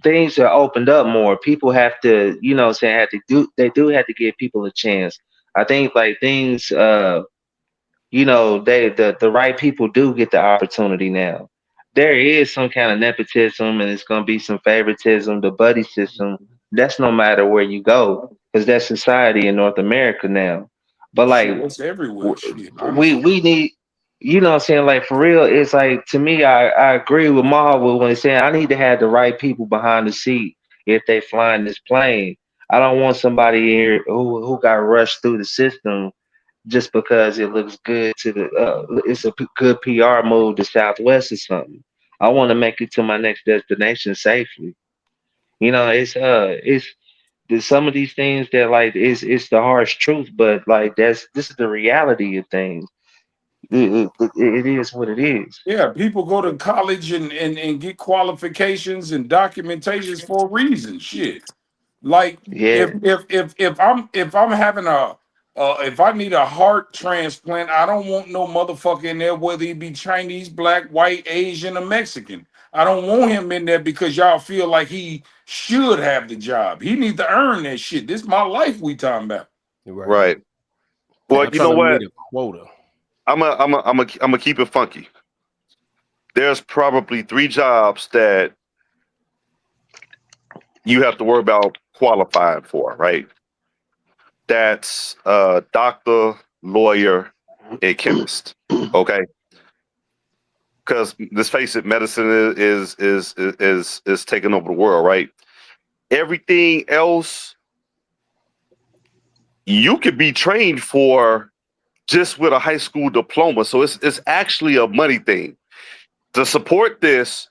things are opened up more. People have to, you know, what I'm saying have to do they do have to give people a chance. I think like things you know, the right people do get the opportunity now. there is some kind of nepotism and it's gonna be some favoritism, the buddy system. That's no matter where you go, because that's society in North America now. But like Shit, it's everywhere. Shit, honestly. we need, you know what I'm saying, like for real, it's like to me, I agree with Maul when he's saying I need to have the right people behind the seat if they flying this plane. I don't want somebody here who got rushed through the system just because it looks good to the it's a good PR move to Southwest or something. I want to make it to my next destination safely. You know, it's there's some of these things that like it's the harsh truth, but like this is the reality of things. It is what it is. Yeah, people go to college and get qualifications and documentations for a reason. Shit. Like Yeah, if I'm having if I need a heart transplant, I don't want no motherfucker in there, whether he be Chinese, black, white, Asian, or Mexican. I don't want him in there because y'all feel like he should have the job. He needs to earn that shit. This is my life we talking about. Right. Well, I'm you know trying to what? meet a quota. I'm a keep it funky. There's probably 3 jobs that you have to worry about qualifying for, right? That's doctor, lawyer, and chemist. Okay, because let's face it, medicine is taking over the world, right? Everything else you could be trained for just with a high school diploma. So it's actually a money thing. To support this,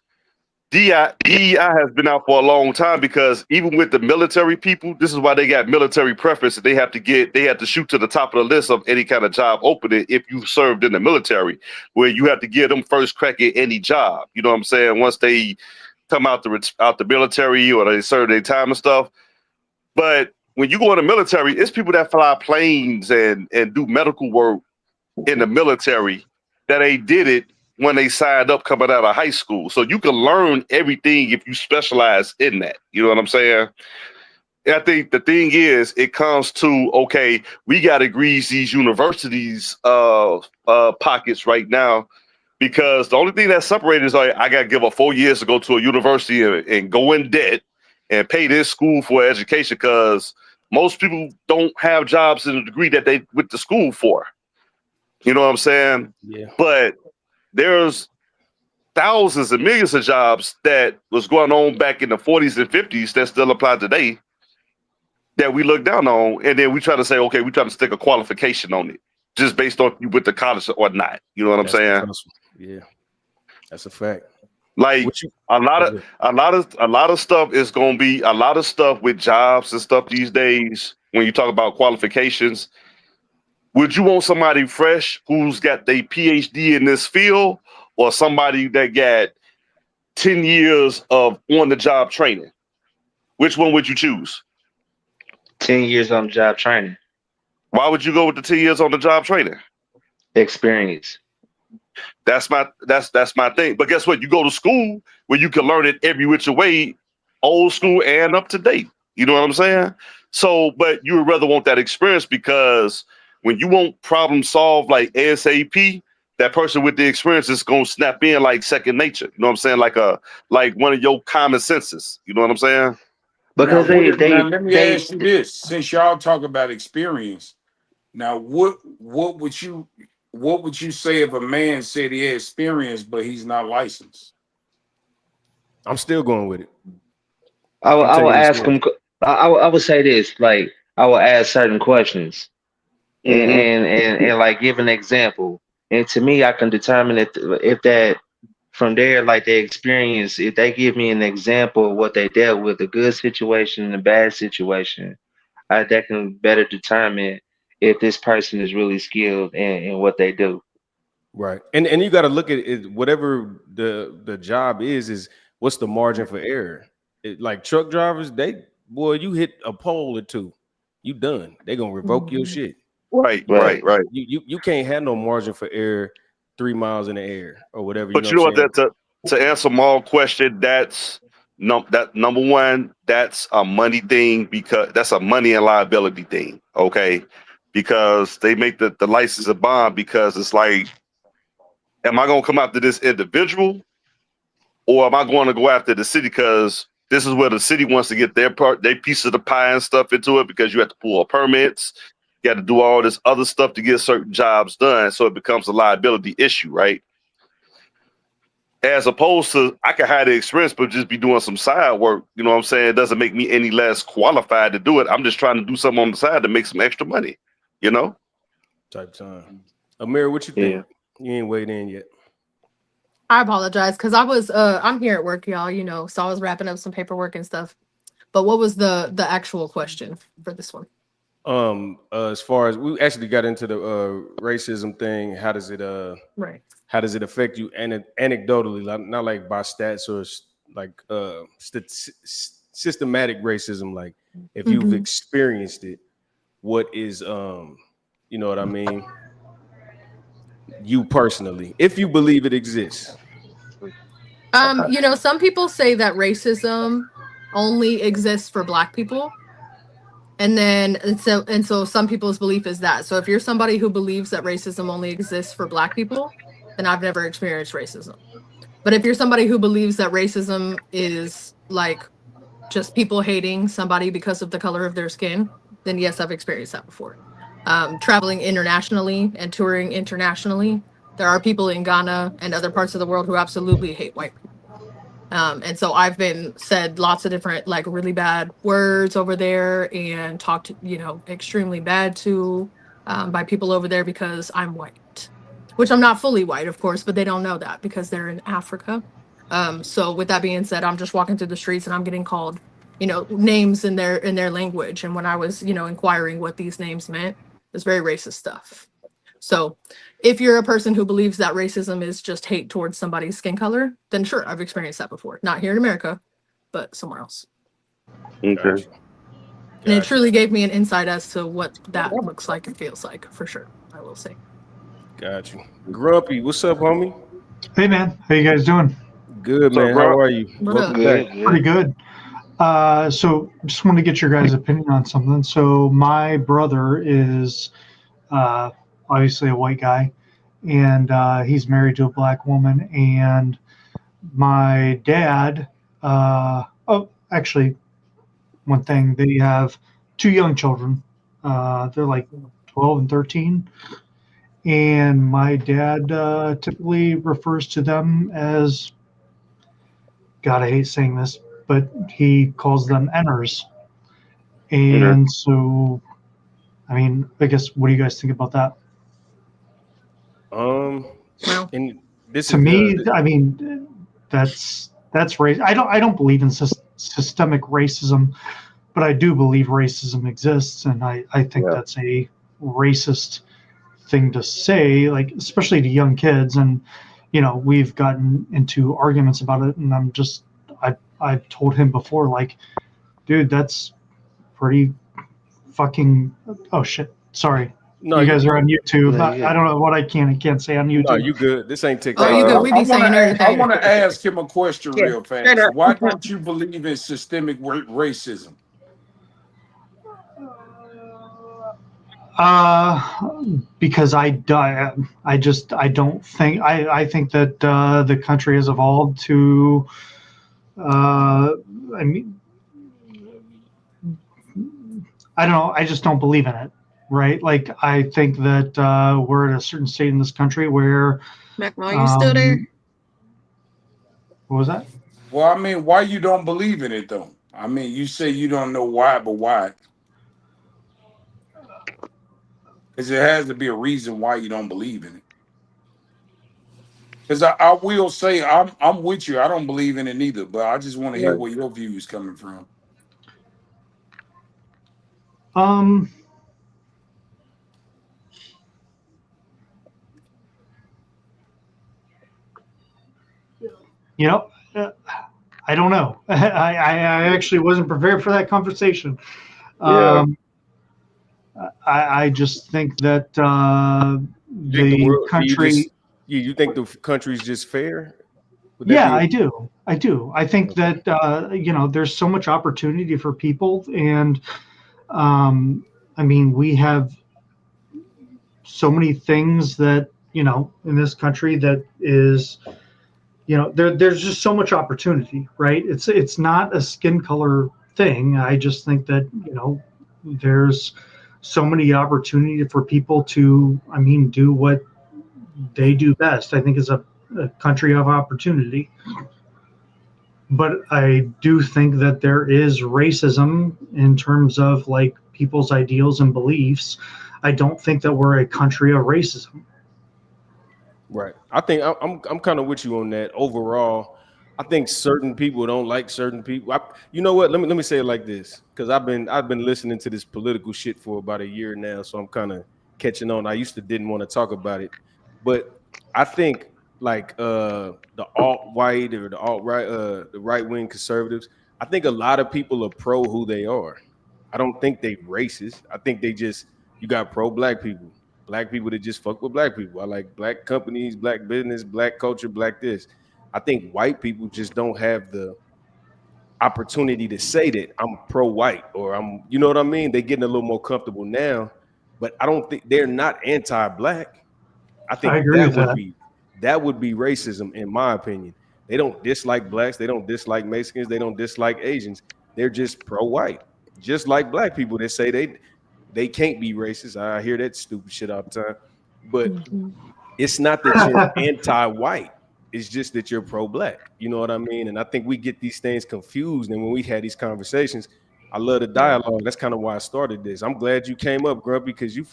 DEI has been out for a long time because even with the military people, this is why they got military preference. They have to shoot to the top of the list of any kind of job opening if you served in the military, where you have to give them first crack at any job. You know what I'm saying? Once they come out the military or they serve their time and stuff. But when you go in the military, it's people that fly planes and do medical work in the military that they did it when they signed up coming out of high school. So you can learn everything if you specialize in that. You know what I'm saying? I think the thing is, it comes to, okay, we got to grease these universities' pockets right now, because the only thing that separated is like, I got to give up 4 years to go to a university and go in debt and pay this school for education, because most people don't have jobs in the degree that they went to school for. You know what I'm saying? Yeah. But there's thousands and millions of jobs that was going on back in the 40s and 50s that still apply today that we look down on. And then we try to say, okay, we try to stick a qualification on it just based on you went to college or not. You know what I'm saying? Yeah, that's a fact. Like a lot of stuff is going to be a lot of stuff with jobs and stuff these days. When you talk about qualifications, would you want somebody fresh who's got their PhD in this field, or somebody that got 10 years of on-the-job training? Which one would you choose? 10 years on the job training. Why would you go with the 10 years on the job training? Experience. That's my thing. But guess what? You go to school where you can learn it every which way, old school and up to date. You know what I'm saying? So, but you would rather want that experience, because when you want problem solve like ASAP, that person with the experience is gonna snap in like second nature. You know what I'm saying? Like one of your common senses. You know what I'm saying? Because Now let me ask you this: since y'all talk about experience, now what would you say if a man said he had experience but he's not licensed? I'm still going with it. I will ask him. I would say this: like I will ask certain questions, and like give an example. And to me, I can determine if that from there, like their experience, if they give me an example of what they dealt with, a good situation and a bad situation, that can better determine if this person is really skilled in what they do. Right. And you got to look at it, whatever the job is what's the margin for error? Like truck drivers, you hit a pole or two, you done. They're gonna revoke your shit. Right. You can't have no margin for error 3 miles in the air or whatever. But you know what? To answer Maul's question, that number one, that's a money thing, because that's a money and liability thing. Okay, because they make the license a bond, because it's like, am I gonna come after this individual, or am I going to go after the city because this is where the city wants to get their piece of the pie and stuff into it, because you have to pull permits, you got to do all this other stuff to get certain jobs done, so it becomes a liability issue, right? As opposed to, I can have the experience but just be doing some side work. You know what I'm saying? It doesn't make me any less qualified to do it. I'm just trying to do something on the side to make some extra money, you know? Type time. Amir, what you think? You ain't weighed in yet. I apologize because I was I'm here at work, y'all, you know, so I was wrapping up some paperwork and stuff. But what was the actual question for this one? As far as we actually got into the racism thing, how does it right? How does it affect you anecdotally, not like by stats or like systematic racism? Like if you've experienced it, what is you know what I mean? You personally, if you believe it exists. You know, some people say that racism only exists for Black people. And so some people's belief is that. So if you're somebody who believes that racism only exists for Black people, then I've never experienced racism. But if you're somebody who believes that racism is like just people hating somebody because of the color of their skin, then yes, I've experienced that before. Traveling internationally and touring internationally, there are people in Ghana and other parts of the world who absolutely hate white people. And so I've been said lots of different like really bad words over there and talked, you know, extremely bad to by people over there because I'm white, which I'm not fully white, of course, but they don't know that because they're in Africa. So with that being said, I'm just walking through the streets and I'm getting called, you know, names in their language. And when I was, you know, inquiring what these names meant, it's very racist stuff. So if you're a person who believes that racism is just hate towards somebody's skin color, then sure, I've experienced that before. Not here in America, but somewhere else. Okay. And it truly gave me an insight as to what that looks like and feels like, for sure, I will say. Got you. Grumpy, what's up, homie? Hey, man. How you guys doing? Good, man. How are you? Welcome back. Pretty good. So just want to get your guys' opinion on something. So my brother is obviously a white guy, and he's married to a Black woman. And my dad, actually, one thing, they have 2 young children. They're like 12 and 13. And my dad typically refers to them as, God, I hate saying this, but he calls them Enners. And so, I mean, I guess, what do you guys think about that? And this to is me, I mean, that's race. I don't believe in systemic racism, but I do believe racism exists, and I think that's a racist thing to say, like especially to young kids. And you know, we've gotten into arguments about it, and I've told him before, like, dude, that's pretty fucking. Oh shit, sorry. No, you guys are on YouTube. Yeah. I don't know what I can and can't say on YouTube. No, you good. This ain't TikTok. Oh, you good. We be saying everything. I want to ask him a question real fast. Why don't you believe in systemic racism? Because I don't think I think that the country has evolved to I mean, I don't know, I just don't believe in it, right? Like I think that we're at a certain state in this country where Mac, are you still there? What was that? Well, I mean, why you don't believe in it though? I mean, you say you don't know why, but why? Because there has to be a reason why you don't believe in it. Because I will say I'm with you. I don't believe in it neither, but I just want to hear where your view is coming from. You know, I don't know. I actually wasn't prepared for that conversation. I just think that the country. You think the country's just fair? Yeah, I do. I think that you know, there's so much opportunity for people, and I mean, we have so many things that, you know, in this country that is there's just so much opportunity, right? It's not a skin color thing. I just think that there's so many opportunity for people to, do what they do best. I think is a country of opportunity. But I do think that there is racism in terms of like people's ideals and beliefs. I don't think that we're a country of racism. Right. I think I'm kind of with you on that. Overall, I think certain people don't like certain people. You know what? Let me say it like this, because I've been listening to this political shit for about a year now, so I'm kind of catching on. I used to didn't want to talk about it, but I think like the alt-white or the alt-right, the right-wing conservatives, I think a lot of people are pro who they are. I don't think they racist. I think they just, you got pro-black people. Black people that just fuck with black people. I like black companies, black business, black culture, black this. I think white people just don't have the opportunity to say that I'm pro-white or I'm, you know what I mean? They're getting a little more comfortable now, but I don't think they're not anti-black. I think I agree with that. That would be racism in my opinion. They don't dislike blacks, they don't dislike Mexicans, they don't dislike Asians. They're just pro-white. Just like black people that say they can't be racist. I hear that stupid shit all the time. But it's not that you're anti-white. It's just that you're pro-black. You know what I mean? And I think we get these things confused. And when we had these conversations, I love the dialogue. That's kind of why I started this. I'm glad you came up, Grumpy, because you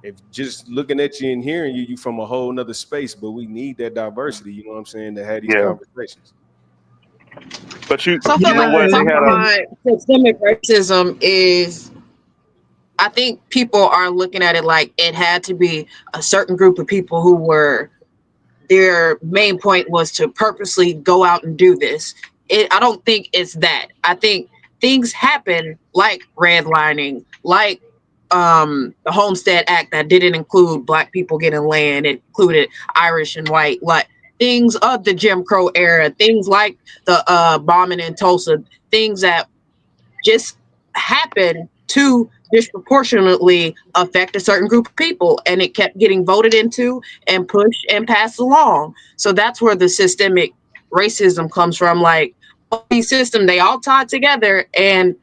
if just looking at you and hearing you from a whole nother space. But we need that diversity. You know what I'm saying? To have these conversations. But so I feel like talking about systemic racism is, I think people are looking at it like it had to be a certain group of people who were, their main point was to purposely go out and do this. I don't think it's that. I think things happen like redlining, like the Homestead Act that didn't include black people getting land. It included Irish and white, like things of the Jim Crow era, things like the bombing in Tulsa, things that just happen to disproportionately affect a certain group of people, and it kept getting voted into and pushed and passed along. So that's where the systemic racism comes from. Like, all these systems, they all tied together, and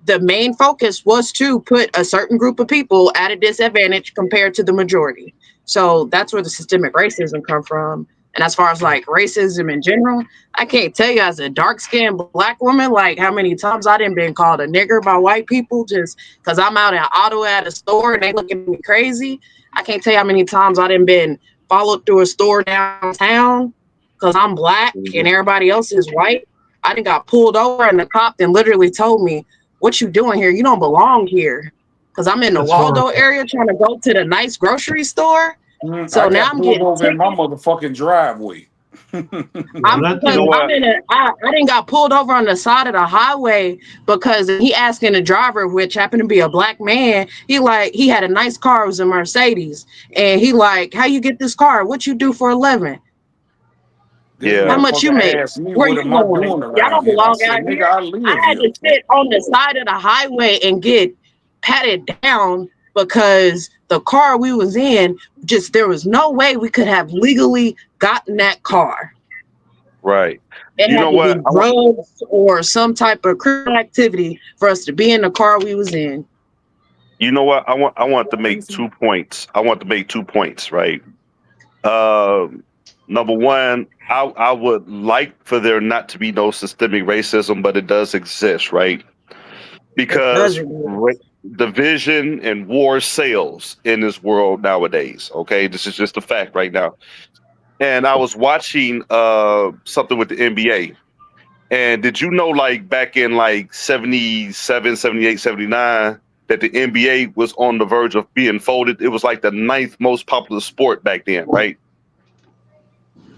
the main focus was to put a certain group of people at a disadvantage compared to the majority. So that's where the systemic racism come from. And as far as like racism in general, I can't tell you as a dark-skinned black woman, like how many times I done been called a nigger by white people just because I'm out in Ottawa at a store and they looking at me crazy. I can't tell you how many times I done been followed through a store downtown because I'm black and everybody else is white. I done got pulled over and the cop then literally told me, "What you doing here? You don't belong here." Because I'm in the Waldo area trying to go to the nice grocery store. So now I'm getting over in my motherfucking driveway. I didn't got pulled over on the side of the highway because he asking the driver, which happened to be a black man, he had a nice car, it was a Mercedes, and he like, "How you get this car? What you do for a living? How much you make? Where you going? Y'all don't belong out here." I had to sit on the side of the highway and get patted down because the car we was in, just there was no way we could have legally gotten that car. Right. It had to be drugs or some type of criminal activity for us to be in the car we was in. You know what? I want to make 2 points. I want to make 2 points, right? Number one, I would like for there not to be no systemic racism, but it does exist, right? Because division and war sells in this world nowadays. Okay, this is just a fact right now. And I was watching something with the NBA. And did you know, like back in like 77, 78, 79, that the NBA was on the verge of being folded? It was like the 9th most popular sport back then, right?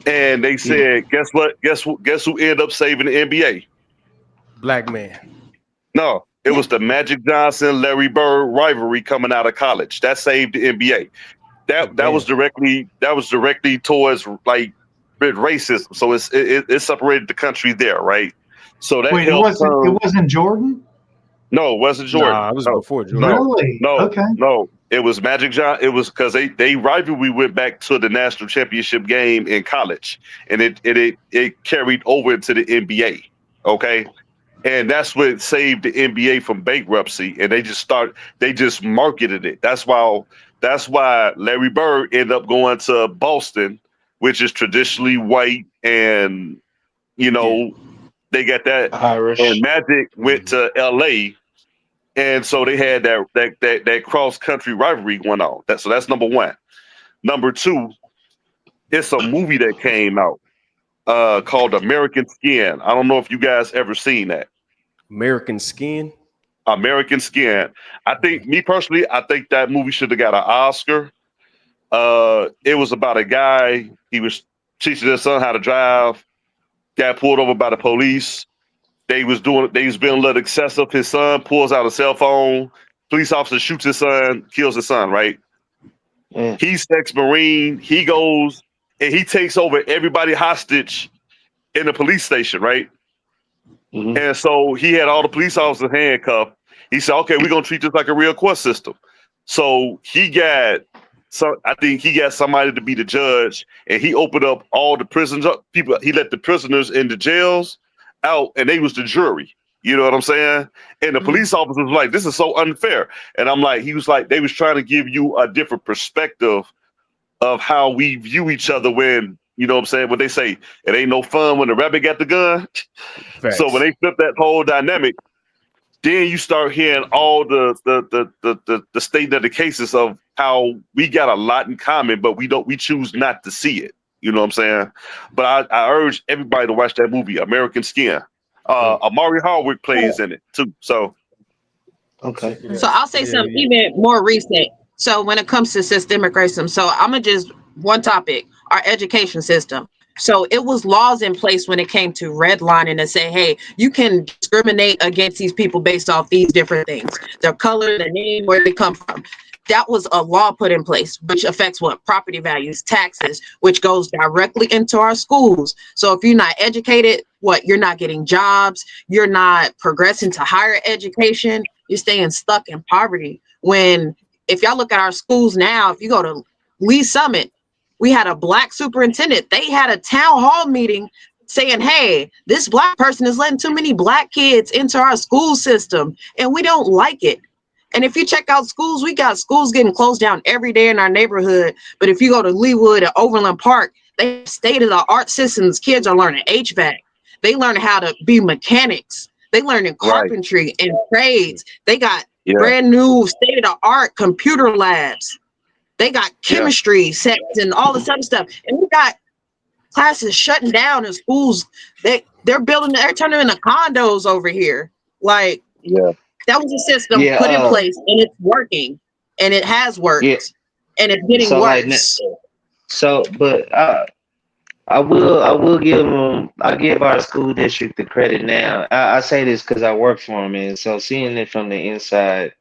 And they said, guess what? Guess who ended up saving the NBA? Black man. No, it was the Magic Johnson, Larry Bird rivalry coming out of college. That saved the NBA. That was directly towards like racism. So it separated the country there, right? So that it wasn't Jordan? No, it wasn't Jordan. Nah, it was before Jordan. Really? No, okay. No. It was Magic John. It was because they rivalry went back to the national championship game in college, and it carried over into the NBA. Okay, and that's what saved the NBA from bankruptcy. And they just marketed it. That's why Larry Bird ended up going to Boston, which is traditionally white, and you know they got that. And Irish. Magic went to LA, and so they had that cross country rivalry going on. That's number one. Number two, it's a movie that came out called American Skin. I don't know if you guys ever seen that. American Skin. American Skin. I think me personally, I think that movie should have got an Oscar. It was about a guy. He was teaching his son how to drive. Got pulled over by the police. They was being a little excessive. His son pulls out a cell phone. Police officer shoots his son, kills his son, right? Yeah. He's ex-Marine. He goes and he takes over everybody hostage in the police station, right? Mhm. And so he had all the police officers handcuffed. He said, okay, we're gonna treat this like a real court system. So I think he got somebody to be the judge, and he opened up all the prisons up. People, he let the prisoners in the jails out, and they was the jury. You know what I'm saying? And the police officers was like, this is so unfair. And he was like, they was trying to give you a different perspective of how we view each other when, you know what I'm saying, when they say it ain't no fun when the rabbit got the gun. Facts. So when they flip that whole dynamic, then you start hearing all the state of the cases of how we got a lot in common, but we choose not to see it. You know what I'm saying? But I urge everybody to watch that movie, American Skin. Amari Hardwick plays in it too. So Okay. So I'll say something even more recent. So when it comes to systemic racism, so I'm gonna just one topic, our education system. So it was laws in place when it came to redlining and say, hey, you can discriminate against these people based off these different things, their color, their name, where they come from. That was a law put in place, which affects what? Property values, taxes, which goes directly into our schools. So if you're not educated, what? You're not getting jobs, you're not progressing to higher education, you're staying stuck in poverty. When, if y'all look at our schools now, if you go to Lee Summit, we had a black superintendent. They had a town hall meeting saying, hey, this black person is letting too many black kids into our school system, and we don't like it. And if you check out schools, we got schools getting closed down every day in our neighborhood. But if you go to Leawood or Overland Park, they state-of-the-art systems. Kids are learning HVAC. They learn how to be mechanics. They learning carpentry and trades. They got brand new state-of-the-art computer labs. They got chemistry sets and all this other stuff. And we got classes shutting down in schools. They're turning into condos over here. Like, that was a system put in place, and it's working, and it has worked, and it's getting worse. But I will give our school district the credit now. I say this because I work for them, and so seeing it from the inside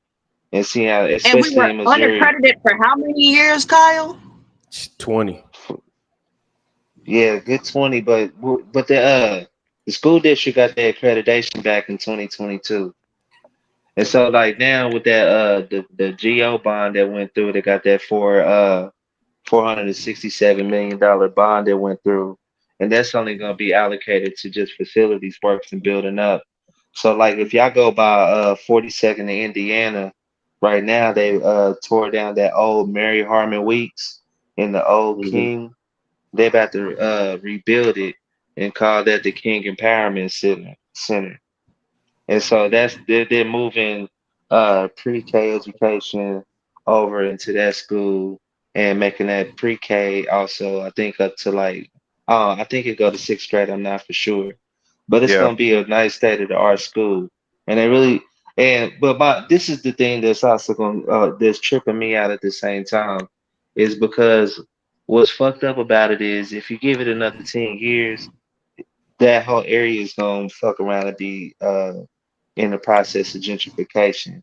and seeing how, And we especially were in Missouri, unaccredited for how many years, Kyle? 20. Yeah, good 20. But the school district got their accreditation back in 2022. And so like now with that the GO bond that went through, they got that $467 million bond that went through, and that's only gonna be allocated to just facilities works and building up. So like if y'all go by 42nd in Indiana, right now they tore down that old Mary Harmon Weeks in the old King. They about to rebuild it and call that the King Empowerment Center. And so they're moving pre-K education over into that school and making that pre-K also, I think up to like I think it go to sixth grade, I'm not for sure. But it's gonna be a nice state of the art school. And they really but this is the thing that's also gonna that's tripping me out at the same time, is because what's fucked up about it is if you give it another 10 years, that whole area is gonna fuck around and be in the process of gentrification,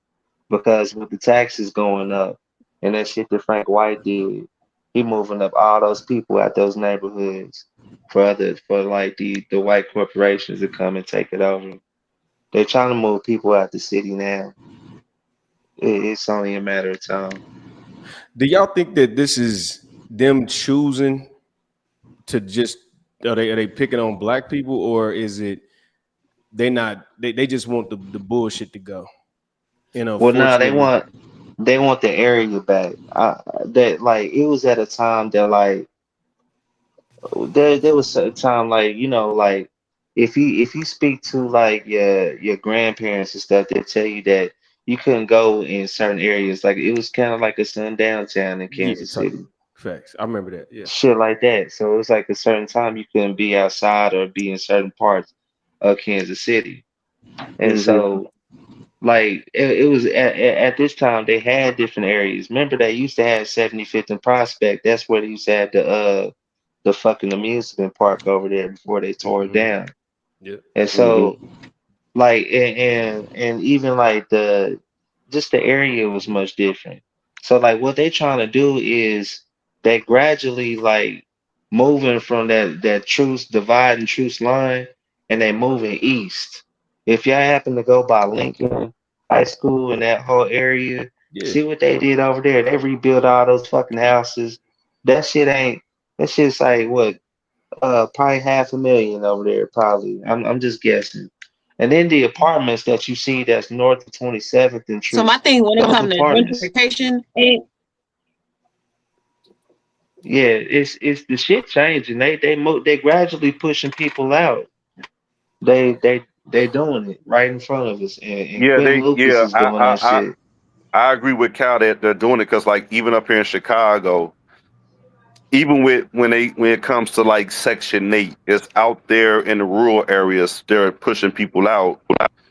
because with the taxes going up and that shit that Frank White did, he moving up all those people out those neighborhoods for like the white corporations to come and take it over. They're trying to move people out the city now. It's only a matter of time. Do y'all think that this is them choosing to just are they picking on black people, or is it they just want the bullshit to go? Well, no, Fortunately, they want the area back. That like it was at a time that like there was a time like like if you speak to like your grandparents and stuff, they tell you that you couldn't go in certain areas. Like it was kind of like a sundown town in yeah, Kansas City, facts. I remember that. Yeah. shit like that. So it was like a certain time you couldn't be outside or be in certain parts of Kansas City, and hmm so. Like it was at this time they had different areas. Remember they used to have 75th and Prospect. That's where they used to have the fucking amusement park over there before they tore it Hmm. down. Yeah. And hmm so like and even like the just the area was much different. So like what they trying to do is they gradually like moving from that truce divide and truce line, and they moving east. If y'all happen to go by Lincoln High School and that whole area, Yeah. see what they did over there. They rebuilt all those fucking houses. That shit's like what probably 500,000 over there, probably. I'm just guessing. And then the apartments that you see that's north of 27th and So my Truce, thing when it those comes to apartments, gentrification, ain't yeah, it's the shit changing. They gradually pushing people out. They doing it right in front of us, and Yeah, Quentin Lucas yeah. is doing that shit. I agree with Cal that they're doing it because like even up here in Chicago, even with when it comes to like Section 8, it's out there in the rural areas. They're pushing people out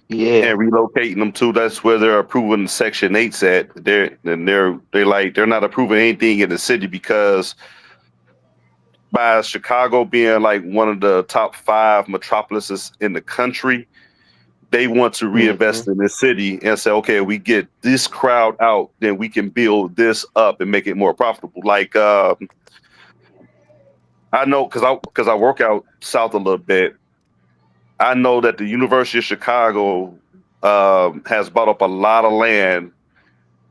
Yeah, and relocating them to. That's where they're approving Section 8's at. They're not approving anything in the city because by Chicago being like one of the top 5 metropolises in the country, they want to hmm reinvest in the city and say, okay, we get this crowd out, then we can build this up and make it more profitable. Like I know because I work out south a little bit. I know that the University of Chicago has bought up a lot of land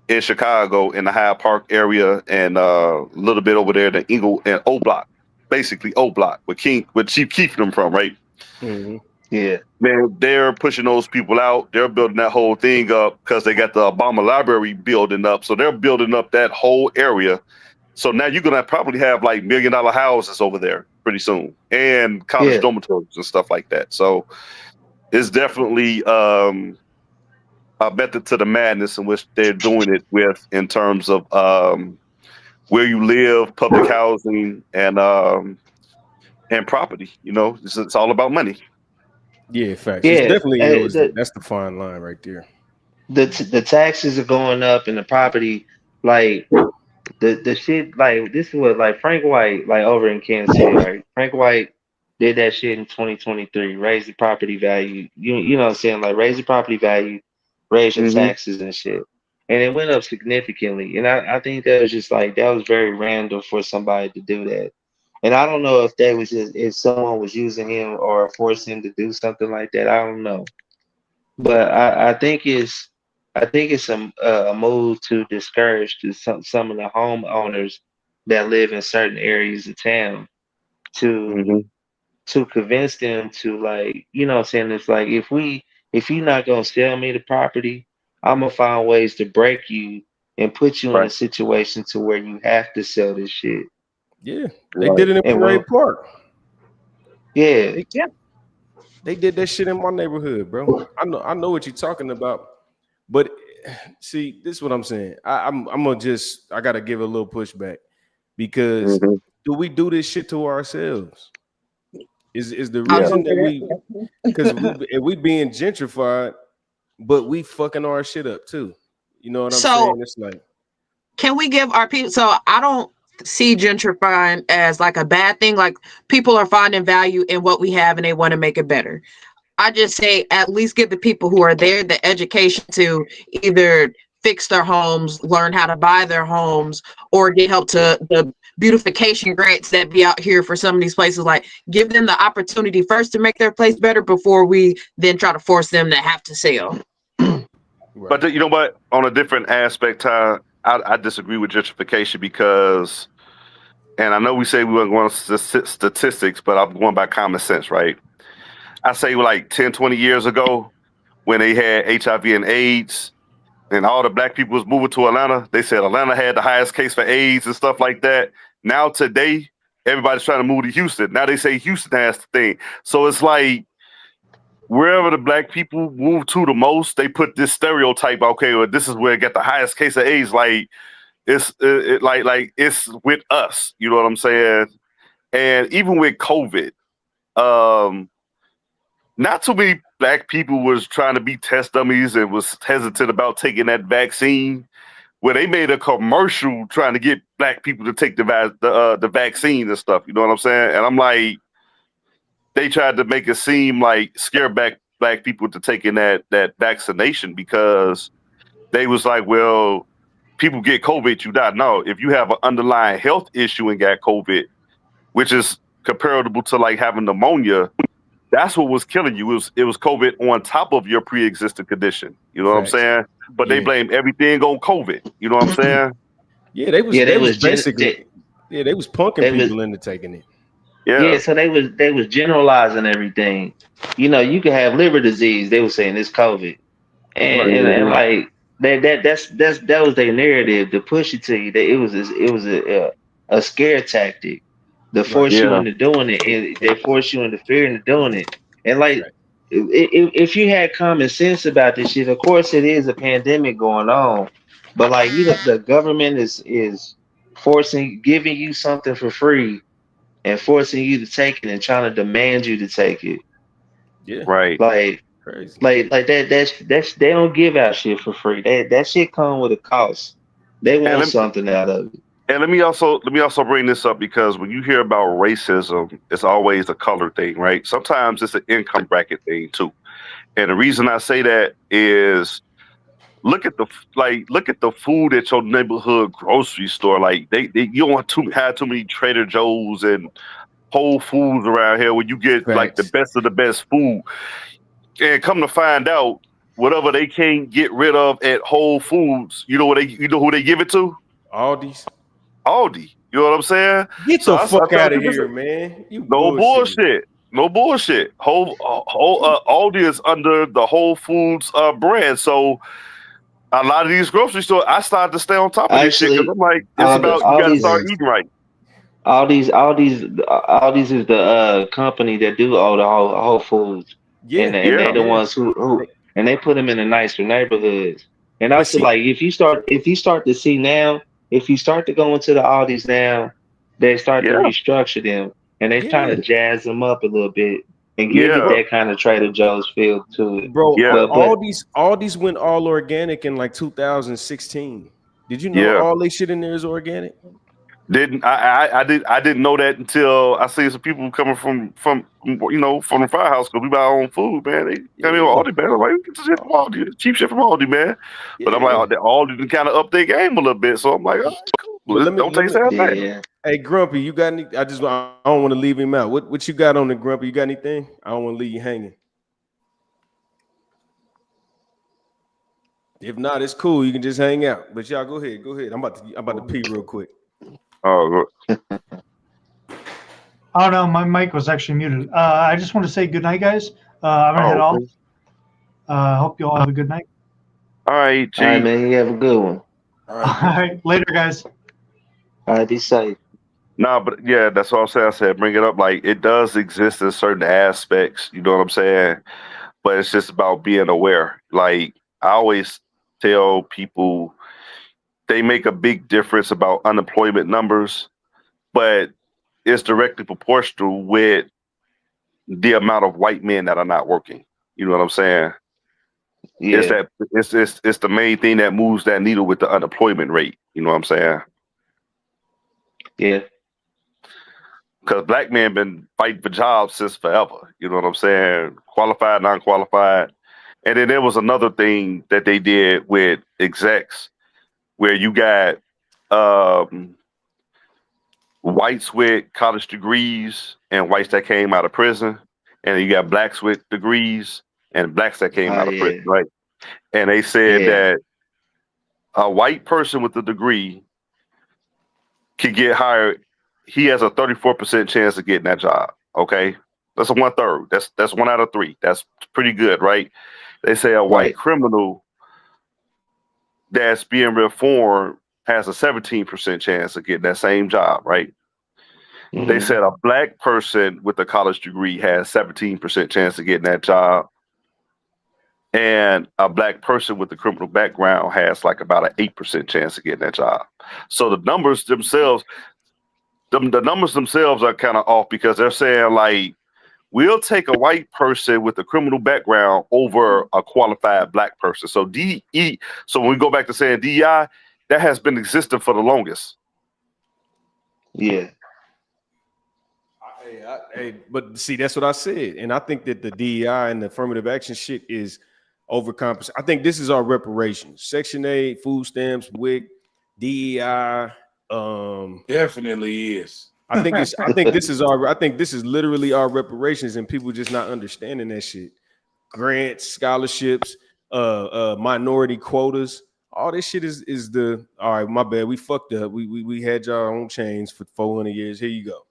in Chicago in the Hyde Park area and a little bit over there in the Eagle and O Block, basically O Block, with Chief Keef them from, right? Hmm. yeah, Man, they're pushing those people out. They're building that whole thing up because they got the Obama Library building up. So they're building up that whole area. So now you're gonna probably have like $1 million houses over there pretty soon, and college yeah, dormitories and stuff like that. So it's definitely a method to the madness in which they're doing it with in terms of where you live, public housing, and property. It's all about money. Yeah, facts. It's yeah. definitely that's the fine line right there. The taxes are going up and the property, like the shit, like this is what like Frank White, like over in Kansas City, right? Frank White did that shit in 2023, raise the property value. You know what I'm saying? Like raise the property value, raise your Hmm taxes and shit. And it went up significantly. And I think that was just like that was very random for somebody to do that. And I don't know if they was just if someone was using him or forced him to do something like that. I don't know. But I think it's a move to discourage some of the homeowners that live in certain areas of town to hmm to convince them to like what I'm saying, it's like if you're not gonna sell me the property, I'm gonna find ways to break you and put you in a Right. situation to where you have to sell this shit. Yeah, they Right. did it in And Parade well, Park. yeah, They, they did that shit in my neighborhood, bro. I know what you're talking about. But see, this is what I'm saying. I'm gonna I gotta give a little pushback because hmm do we do this shit to ourselves? Is the I was Yeah. reason gonna that say we that. because we being gentrified, but we fucking our shit up too. You know what I'm So saying? It's like, can we give our people? So I don't see gentrifying as like a bad thing. Like people are finding value in what we have and they want to make it better. I just say at least give the people who are there the education to either fix their homes, learn how to buy their homes, or get help to the beautification grants that be out here for some of these places. Like give them the opportunity first to make their place better before we then try to force them to have to sell. right. But you know what? On a different aspect, Ty, I disagree with gentrification because, and I know we say we weren't going to statistics, but I'm going by common sense, right? I say like 10, 20 years ago when they had HIV and AIDS and all the black people was moving to Atlanta, they said Atlanta had the highest case for AIDS and stuff like that. Now today, everybody's trying to move to Houston. Now they say Houston has the thing. So it's like wherever the black people move to the most, they put this stereotype. Okay, well, this is where it got the highest case of AIDS. Like like it's with us. You know what I'm saying? And even with COVID, not too many black people was trying to be test dummies and was hesitant about taking that vaccine. Where they made a commercial trying to get black people to take the vaccine and stuff. You know what I'm saying? And I'm like, they tried to make it seem like scare back black people to taking that vaccination because they was like, well, people get COVID, you die. No, if you have an underlying health issue and got COVID, which is comparable to like having pneumonia, that's what was killing you. It was COVID on top of your pre-existing condition. You know what I'm saying? But they blame everything on COVID. You know what I'm saying? Yeah, they was basically they was punking people into taking it. Yeah, so they was generalizing everything. You know, you could have liver disease. They were saying it's COVID, and like that was their narrative to push it to you that it was a scare tactic to force you into doing it. They force you into fear into doing it. And like, if you had common sense about this shit, of course it is a pandemic going on, but like the government is giving you something for free and forcing you to take it and trying to demand you to take it. Yeah. Right. Crazy. Like that's they don't give out shit for free. That shit come with a cost. They want something out of it. And let me also bring this up because when you hear about racism, it's always a color thing, right? Sometimes it's an income bracket thing too. And the reason I say that is look at the food at your neighborhood grocery store. Like you don't want to have too many Trader Joe's and Whole Foods around here where you get like the best of the best food. And come to find out, whatever they can't get rid of at Whole Foods, you know who they give it to? Aldi. You know what I'm saying? Get the fuck out of here, man. No bullshit. Aldi is under the Whole Foods brand. So a lot of these grocery stores, I started to stay on top of this shit because I'm like, it's about you gotta start eating right. Aldi's is the company that do all the Whole Foods. And they're the ones who and they put them in the nicer neighborhoods. And also, like if you start to see now, if you start to go into the Aldi's now, they start to restructure them and they trying to jazz them up a little bit and give it that kind of Trader Joe's feel to it. Bro, Aldi's went all organic in like 2016. Did you know all this shit in there is organic? I didn't know that until I see some people coming from the firehouse because we buy our own food, man. They come in with Aldi, man. I'm like, we get this shit from Aldi, cheap shit from Aldi, man. But I'm like, Aldi can kind of up their game a little bit, so I'm like, oh, cool. Don't taste that bad. Hey, Grumpy, you got any? I don't want to leave him out. What you got on the Grumpy? You got anything? I don't want to leave you hanging. If not, it's cool. You can just hang out. But y'all go ahead. I'm about to pee real quick. Oh, oh no, my mic was actually muted. I just want to say good night, guys. I'm gonna head off. Hope you all have a good night. All right, G. All right, man. You have a good one. All right, later, guys. All right, be safe. No, but yeah, that's what I'm saying. I said bring it up. Like it does exist in certain aspects. You know what I'm saying? But it's just about being aware. Like I always tell people, they make a big difference about unemployment numbers, but it's directly proportional with the amount of white men that are not working. You know what I'm saying? Yeah. It's the main thing that moves that needle with the unemployment rate. You know what I'm saying? Yeah. Because black men been fighting for jobs since forever. You know what I'm saying? Qualified, non-qualified. And then there was another thing that they did with execs where you got whites with college degrees and whites that came out of prison. And you got blacks with degrees and blacks that came out of prison, right? And they said that a white person with a degree can get hired, he has a 34% chance of getting that job. Okay, that's a 1/3. That's 1 out of 3. That's pretty good, right? They say a white Right. criminal that's being reformed has a 17% chance of getting that same job, right? They Mm-hmm. said a black person with a college degree has 17% chance of getting that job. And a black person with a criminal background has like about an 8% chance of getting that job. So the numbers themselves, the numbers themselves are kind of off because they're saying like, we'll take a white person with a criminal background over a qualified black person. So so when we go back to saying DEI, that has been existing for the longest. Yeah. But see, that's what I said, and I think that the DEI and the affirmative action shit is overcompensating. I think this is our reparations: Section 8, food stamps, WIC, DEI. Definitely is. I think this is literally our reparations, and people just not understanding that shit. Grants, scholarships, minority quotas. All this shit is the all right. My bad, we fucked up. We had y'all on chains for 400 years. Here you go.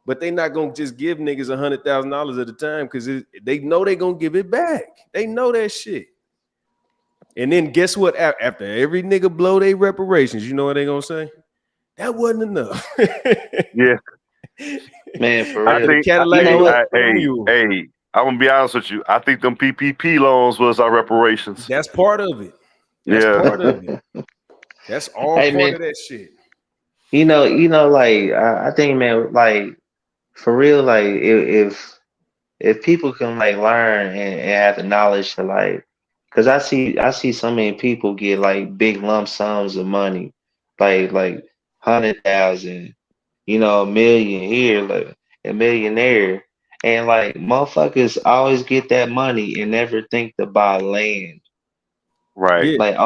But they not gonna just give niggas $100,000 at a time because they know they gonna give it back. They know that shit. And then guess what? After every nigga blow their reparations, you know what they gonna say? That wasn't enough. Yeah, Man, for I real. think. Cadillac You know what? Hey, I'm gonna be honest with you. I think them PPP loans was our reparations. That's part of it. That's part of it. That's all Hey, part man, of that shit. like I think, man, like for real, like if people can like learn and have the knowledge to like, because I see so many people get like big lump sums of money, like 100,000, a million here, like a millionaire, and like motherfuckers always get that money and never think to buy land, Right. Yeah. like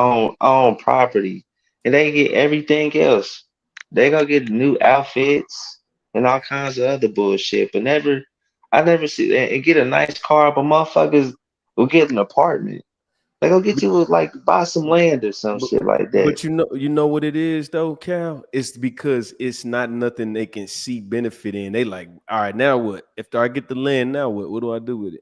own property, and they get everything else. They gonna get new outfits and all kinds of other bullshit, but I never see and get a nice car, but motherfuckers will get an apartment. They go get you like buy some land or some But, shit like that. but you know what it is though, Cal? It's because it's not nothing they can see benefit in. They like, all right, now what? After I get the land, now what? What do I do with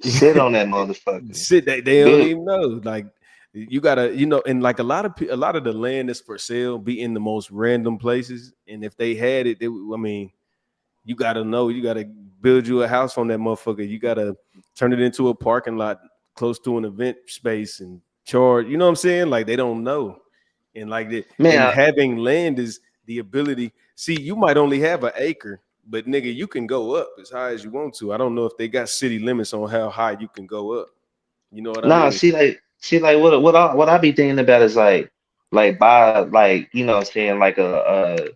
Sit it? on that motherfucker. Sit. They don't Build. even know. Like you gotta, and like a lot of the land that's for sale be in the most random places. And if they had it, I mean, you gotta know. You gotta build you a house on that motherfucker. You gotta turn it into a parking lot close to an event space and charge. You know what I'm saying? Like they don't know. And like that, Man, and having land is the ability. See, you might only have an acre, but nigga, you can go up as high as you want to. I don't know if they got city limits on how high you can go up. You know what I nah, mean? see like what I be thinking about is like buy like what I'm saying like a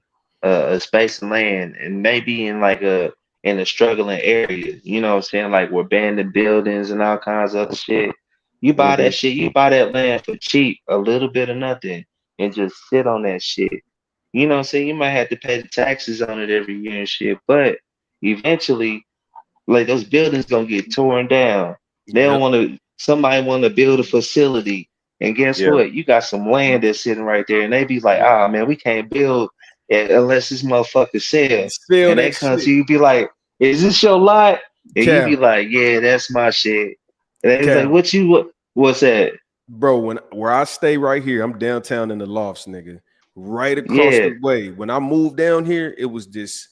space of land and maybe in a struggling area, what I'm saying, like where abandoned buildings and all kinds of other shit. You buy Hmm. that shit, you buy that land for cheap, a little bit of nothing, and just sit on that shit. You know what I'm saying? You might have to pay the taxes on it every year and shit, but eventually like those buildings gonna get torn down. They don't Yep. want to. Somebody want to build a facility, and guess Yeah. what? You got some land that's sitting right there, and they be like, Yep. "Ah, man, we can't build it unless this motherfucker sell." Sell And they that come to shit. you, be like, "Is this your lot?" And you be Cal, like, "Yeah, that's my shit." And they was like, Cal, What's that?" bro. Where I stay right here, I'm downtown in the lofts, nigga. Right across Yeah, the way. When I moved down here, it was this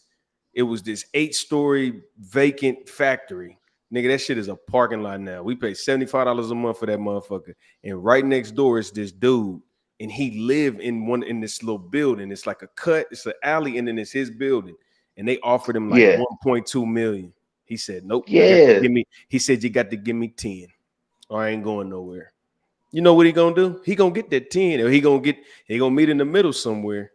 8-story vacant factory. Nigga, that shit is a parking lot now. We pay $75 a month for that motherfucker. And right next door is this dude. And he live in this little building. It's like a cut, it's an alley, and then it's his building. And they offered him like yeah, 1.2 million. He said, nope, you got to yeah. give me. He said, you got to give me 10. Or I ain't going nowhere. You know what he gonna do? He gonna get that 10, or he gonna meet in the middle somewhere.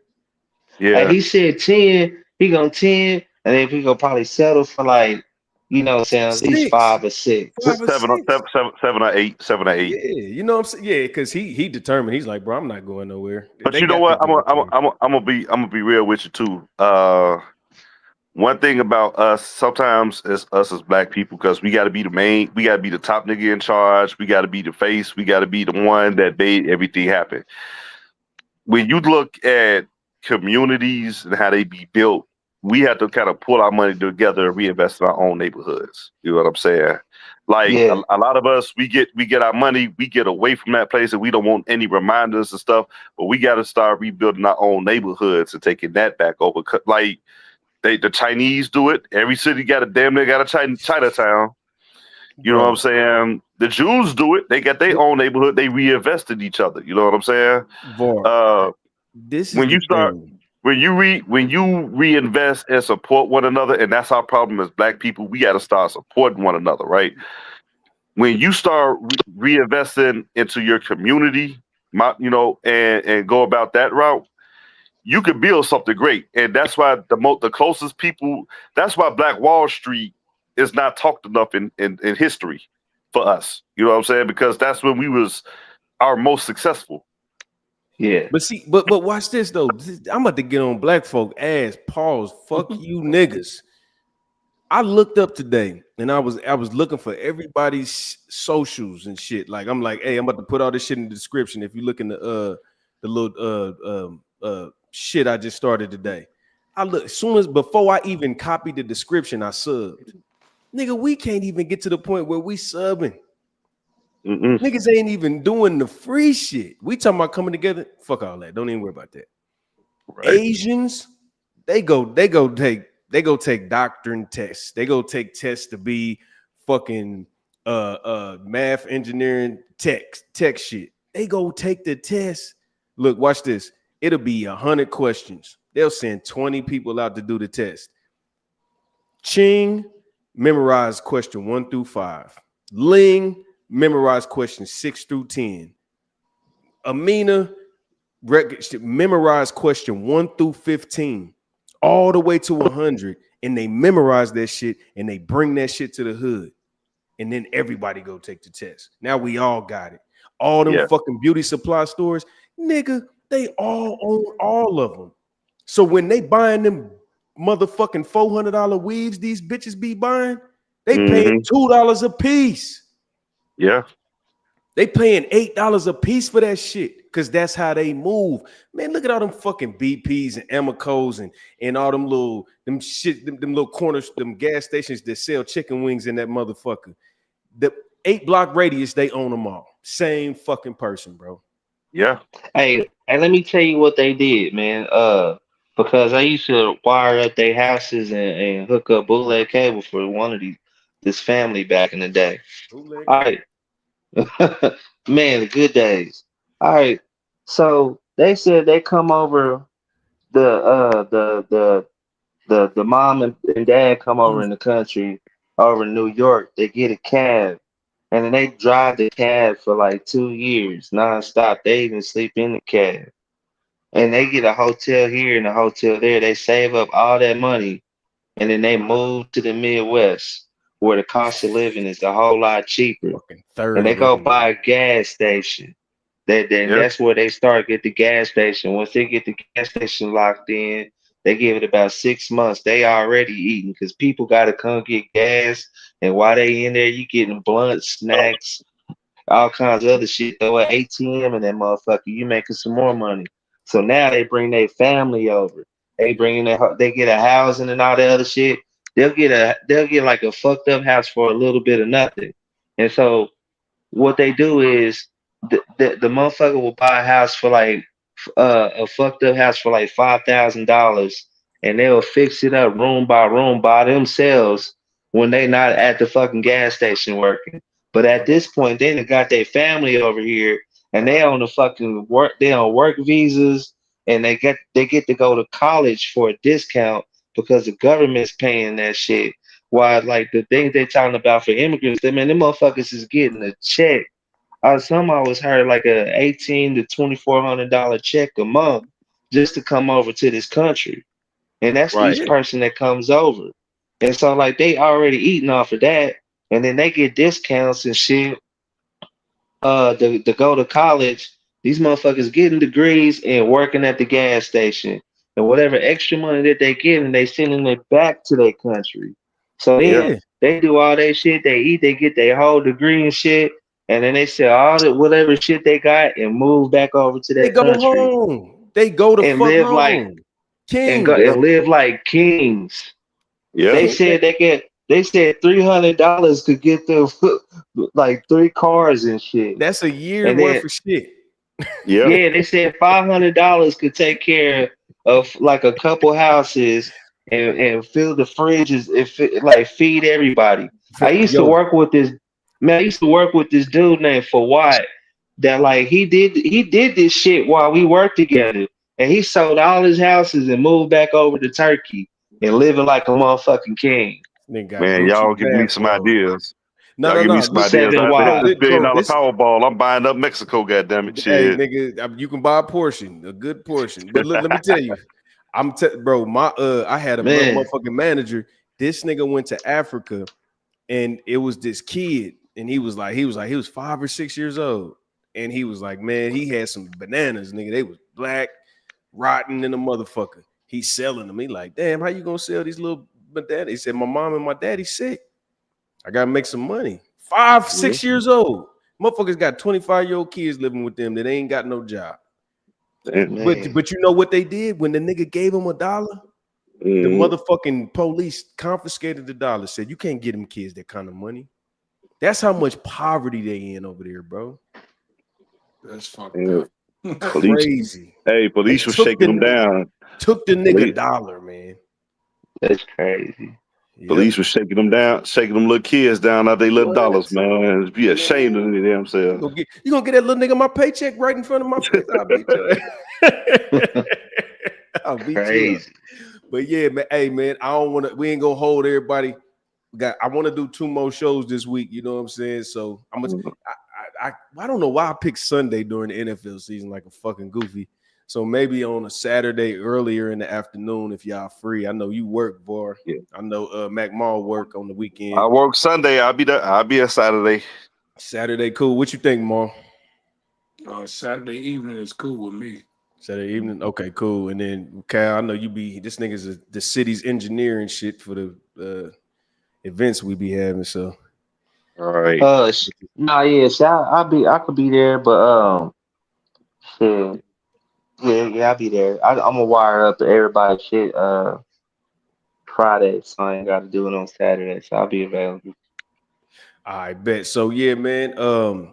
Like Yeah. he said 10, he gonna 10, and then he gonna probably settle for like, what I'm saying, at least 6, five or six. 5 or 6. 7 or 8, 7 or 8. Yeah, you know what I'm saying? Yeah, because he determined. He's like, bro, I'm not going nowhere. But They you know got to what? give it to him. I'm gonna be real with you too. one thing about us sometimes is us as black people, because we got to be the main, we got to be the top nigga in charge, we got to be the face, we got to be the one that made everything happen. When you look at communities and how they be built, we have to kind of pull our money together and reinvest in our own neighborhoods. You know what I'm saying? Like Yeah. a lot of us, we get our money, we get away from that place, and we don't want any reminders and stuff. But we got to start rebuilding our own neighborhoods and taking that back over. Like the Chinese do it. Every city got a damn near got a Chinatown. You know what I'm saying? The Jews do it. They got their own neighborhood. They reinvest in each other. You know what I'm saying? This is When you the start, thing. when you reinvest and support one another, and that's our problem as black people. We got to start supporting one another, right? When you start reinvesting into your community, and go about that route, you could build something great. And that's why the closest people. That's why Black Wall Street is not talked enough in history for us. You know what I'm saying? Because that's when we was our most successful. Yeah. But see, but watch this though. I'm about to get on black folk ass. Pause. Fuck you niggas. I looked up today and I was looking for everybody's socials and shit. Like I'm like, hey, I'm about to put all this shit in the description. If you look in the little shit I just started today. I look as soon as before I even copied the description, I subbed. Nigga, we can't even get to the point where we subbing. Niggas ain't even doing the free shit. We talking about coming together. Fuck all that. Don't even worry about that. Right. Asians, they go take doctrine tests. They go take tests to be fucking math, engineering, tech shit. They go take the test. Look, watch this. It'll be 100 questions. They'll send 20 people out to do the test. Ching memorized question 1 through 5. Ling memorized questions 6 through 10. Amina memorized question 1 through 15, all the way to 100, and they memorize that shit and they bring that shit to the hood, and then everybody go take the test. Now we all got it. All them fucking beauty supply stores, nigga, they all own all of them. So when they buying them motherfucking $400 weaves, these bitches be buying, they paying $2 a piece. Yeah. They paying $8 a piece for that shit because that's how they move. Man, look at all them fucking BPs and Amicos and all them little corners, them gas stations that sell chicken wings in that motherfucker. The 8-block radius, they own them all. Same fucking person, bro. Yeah. Hey, let me tell you what they did, man. Because I used to wire up their houses and hook up bootleg cable for this family back in the day. Bootleg All right. Man, the good days. All right. So they said they come over the mom and dad come over in the country over in New York. They get a cab and then they drive the cab for like 2 years nonstop. They even sleep in the cab. And they get a hotel here and a hotel there. They save up all that money and then they move to the Midwest where the cost of living is a whole lot cheaper. fucking third And they of go everywhere. buy a gas station. That's where they start get the gas station. Once they get the gas station locked in, they give it about 6 months. They already eating because people got to come get gas. And while they in there, you getting blunt snacks, all kinds of other shit. Throw an ATM in that motherfucker. You making some more money. So now they bring their family over. They they get a housing and all that other shit. They'll get like a fucked up house for a little bit of nothing. And so what they do is the motherfucker will buy a house for like a fucked up house for like $5,000, and they'll fix it up room by room by themselves when they not at the fucking gas station working. But at this point, they done got their family over here, and they on the fucking work. They on work visas, and they get to go to college for a discount because the government's paying that shit. While like the things they talking about for immigrants, them motherfuckers is getting a check. Some always heard like a $1,800 to $2,400 check a month just to come over to this country, and that's Right. each person that comes over. And so like they already eating off of that, and then they get discounts and shit. To go to college, these motherfuckers getting degrees and working at the gas station. and whatever extra money that they get, and they sending it back to their country. So then Yeah. they do all that shit. They eat. They get their whole degree and shit, and then they sell all the whatever shit they got and move back over to They their go country home. They go to and fuck live like home. King, and bro. live like kings. Yeah. They said they said $300 could get them like 3 cars and shit. That's a year And worth then of shit. Yeah. yeah, they said $500 could take care of like a couple houses and fill the fridges like feed everybody. I used to Yo, work with this man. I used to work with this dude named Fawad that like he did this shit while we worked together, and he sold all his houses and moved back over to Turkey and living like a motherfucking king. nigga got Man, Gucci y'all give me some bathrobe. ideas. No, Y'all no, give me no. some Listen, ideas. Seven After bro, this wives. $1 billion this, Powerball, I'm buying up Mexico. Goddamn it, hey, shit. nigga, you can buy a portion, a good portion. But let me tell you, bro, I had a Man, motherfucking manager. This nigga went to Africa, and it was this kid, and he was 5 or 6 years old, and he was like, man, he had some bananas, nigga. They was black, rotten in the motherfucker. He's selling them. He like, damn, how you gonna sell these little bananas? He said, my mom and my daddy sick. I gotta make some money. 5, 6 years old. Motherfuckers got 25-year-old kids living with them that ain't got no job. man. But you know what they did when the nigga gave him $1? The motherfucking police confiscated the dollar. Said you can't get them kids that kind of money. That's how much poverty they in over there, bro. That's fucked up. Crazy. Hey, police They was shaking them down. Took the nigga $1, man. That's crazy. Yep. Police was shaking them down, shaking them little kids down out they little What? dollars, man. Be ashamed of them themselves. You gonna get that little nigga my paycheck right in front of my face? I'll beat you. I'll beat you up. Crazy. But yeah, man. Hey, man, we ain't gonna hold everybody. I want to do 2 more shows this week. You know what I'm saying? So I don't know why I picked Sunday during the NFL season like a fucking goofy. So maybe on a Saturday earlier in the afternoon if y'all free. I know you work, boy. Yeah. I know Mac Mall work on the weekend. I work Sunday. I'll be there. I'll be a Saturday. Saturday, cool. What you think, Mall? Saturday evening is cool with me. Saturday evening, okay, cool. And then Cal, I know this nigga's the city's engineer and shit for the events we be having. So, all right. Yeah, so I could be there, but shit. Yeah, I'll be there. I'm gonna wire up everybody's shit Friday, so I ain't got to do it on Saturday. So I'll be available. I bet. So yeah, man.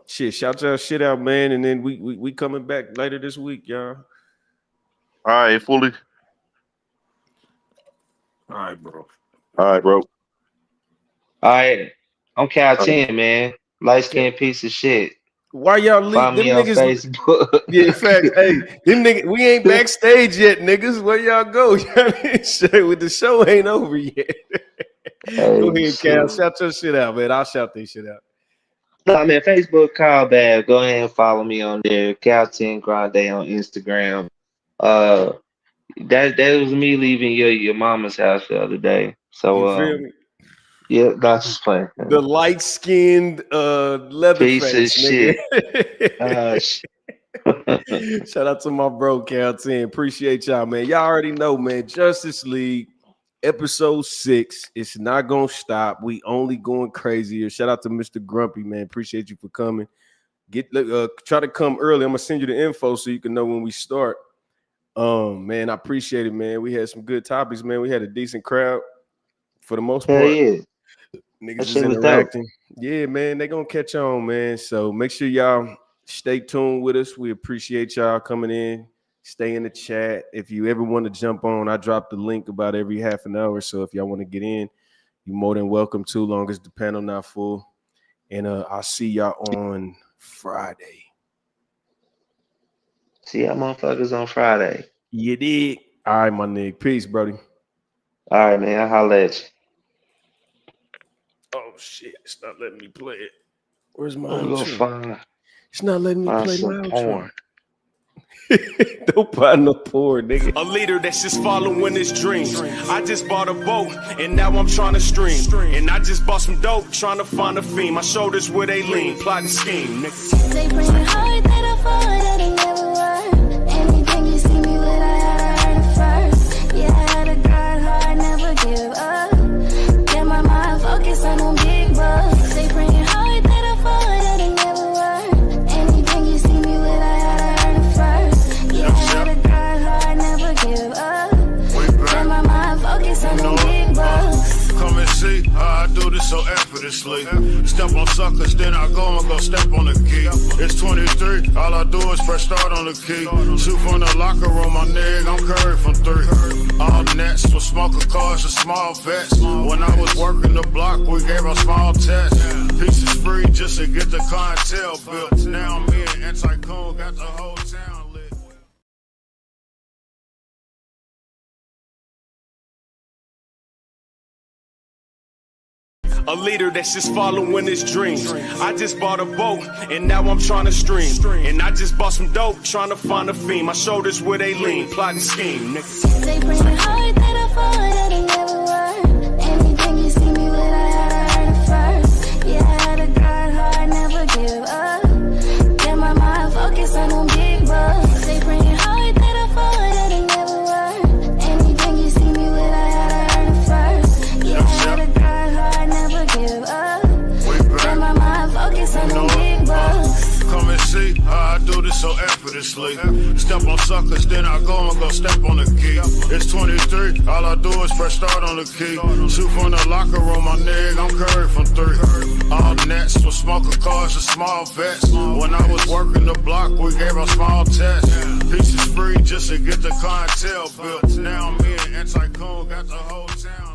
Shout y'all shit out, man. And then we coming back later this week, y'all. All right, fully. All right, bro. All right, bro. All right, I'm Cal 10, man. Light skinned piece of shit. Why y'all leave Find them me on niggas? Facebook. Yeah, facts. Hey, them niggas, we ain't backstage yet, niggas. Where y'all go? With the show ain't over yet. Go ahead, Cal. Shout your shit out, man. I'll shout this shit out. No, man, Facebook Kyle Bab. Go ahead and follow me on there. Cal 10 Grande on Instagram. That was me leaving your mama's house the other day. So You feel me? yeah, that's just playing. The light-skinned leather Piece face, of nigga. shit. Shout out to my bro Cal 10. Appreciate y'all, man. Y'all already know, man. Justice League episode 6. It's not gonna stop. We only going crazier. Shout out to Mr. Grumpy, man. Appreciate you for coming. Try to come early. I'm gonna send you the info so you can know when we start. Man, I appreciate it, man. We had some good topics, man. We had a decent crowd for the most part. Yeah. Niggas is interacting. Yeah, man, they gonna catch on, man. So make sure y'all stay tuned with us. We appreciate y'all coming in. Stay in the chat. If you ever want to jump on, I drop the link about every half an hour. So if y'all want to get in, you're more than welcome to, long as the panel not full. And I'll see y'all on Friday. See y'all motherfuckers on Friday. You did. All right, my nigga. Peace, Brody. All right, man. I'll holler at you. Oh shit, it's not letting me play it. Where's my I'm gonna outro? It's not letting me play some my porn. outro. Don't buy no porn, nigga. A leader that's just following his dreams. I just bought a boat and now I'm trying to stream. And I just bought some dope, trying to find a fiend. My shoulders where they lean, plotting scheme, nigga. They bring it hard that I fall, that I never were. Anything you see me with, I heard it first. this so effortlessly. Step on suckers, then I go step on the key. It's 23, all I do is press start on the key. Shoot from the locker room, my nigga, I'm curried from 3. All nets with smoker cars and small vets. When I was working the block, we gave our small tests. Pieces free just to get the clientele built. Now me and Anti-Coon got the whole town lit. A leader that's just following his dreams. I just bought a boat and now I'm trying to stream. And I just bought some dope trying to find a fiend. My shoulders where they lean, plotting scheme. They bring it hard that I fall that I never were. Anything you see me with, I heard it first. Yeah, I had to grind hard, never give up. Get my mind focused on them big bucks. They bring it hard that I fall that I never were. Anything you see me with, I heard it first. Yeah, I had to grind hard, never give up. Get my mind focused on them big bucks. Come and see how I do this so effortlessly. Step on suckers, then I go step on the key. It's 23, all I do is press start on the key. Shoot from the locker room, my nigga, I'm curried from 3. All nets with smoker cars and small vets. When I was working the block, we gave our small tests. Pieces free just to get the clientele built. Now me and Anti-Coon got the whole town.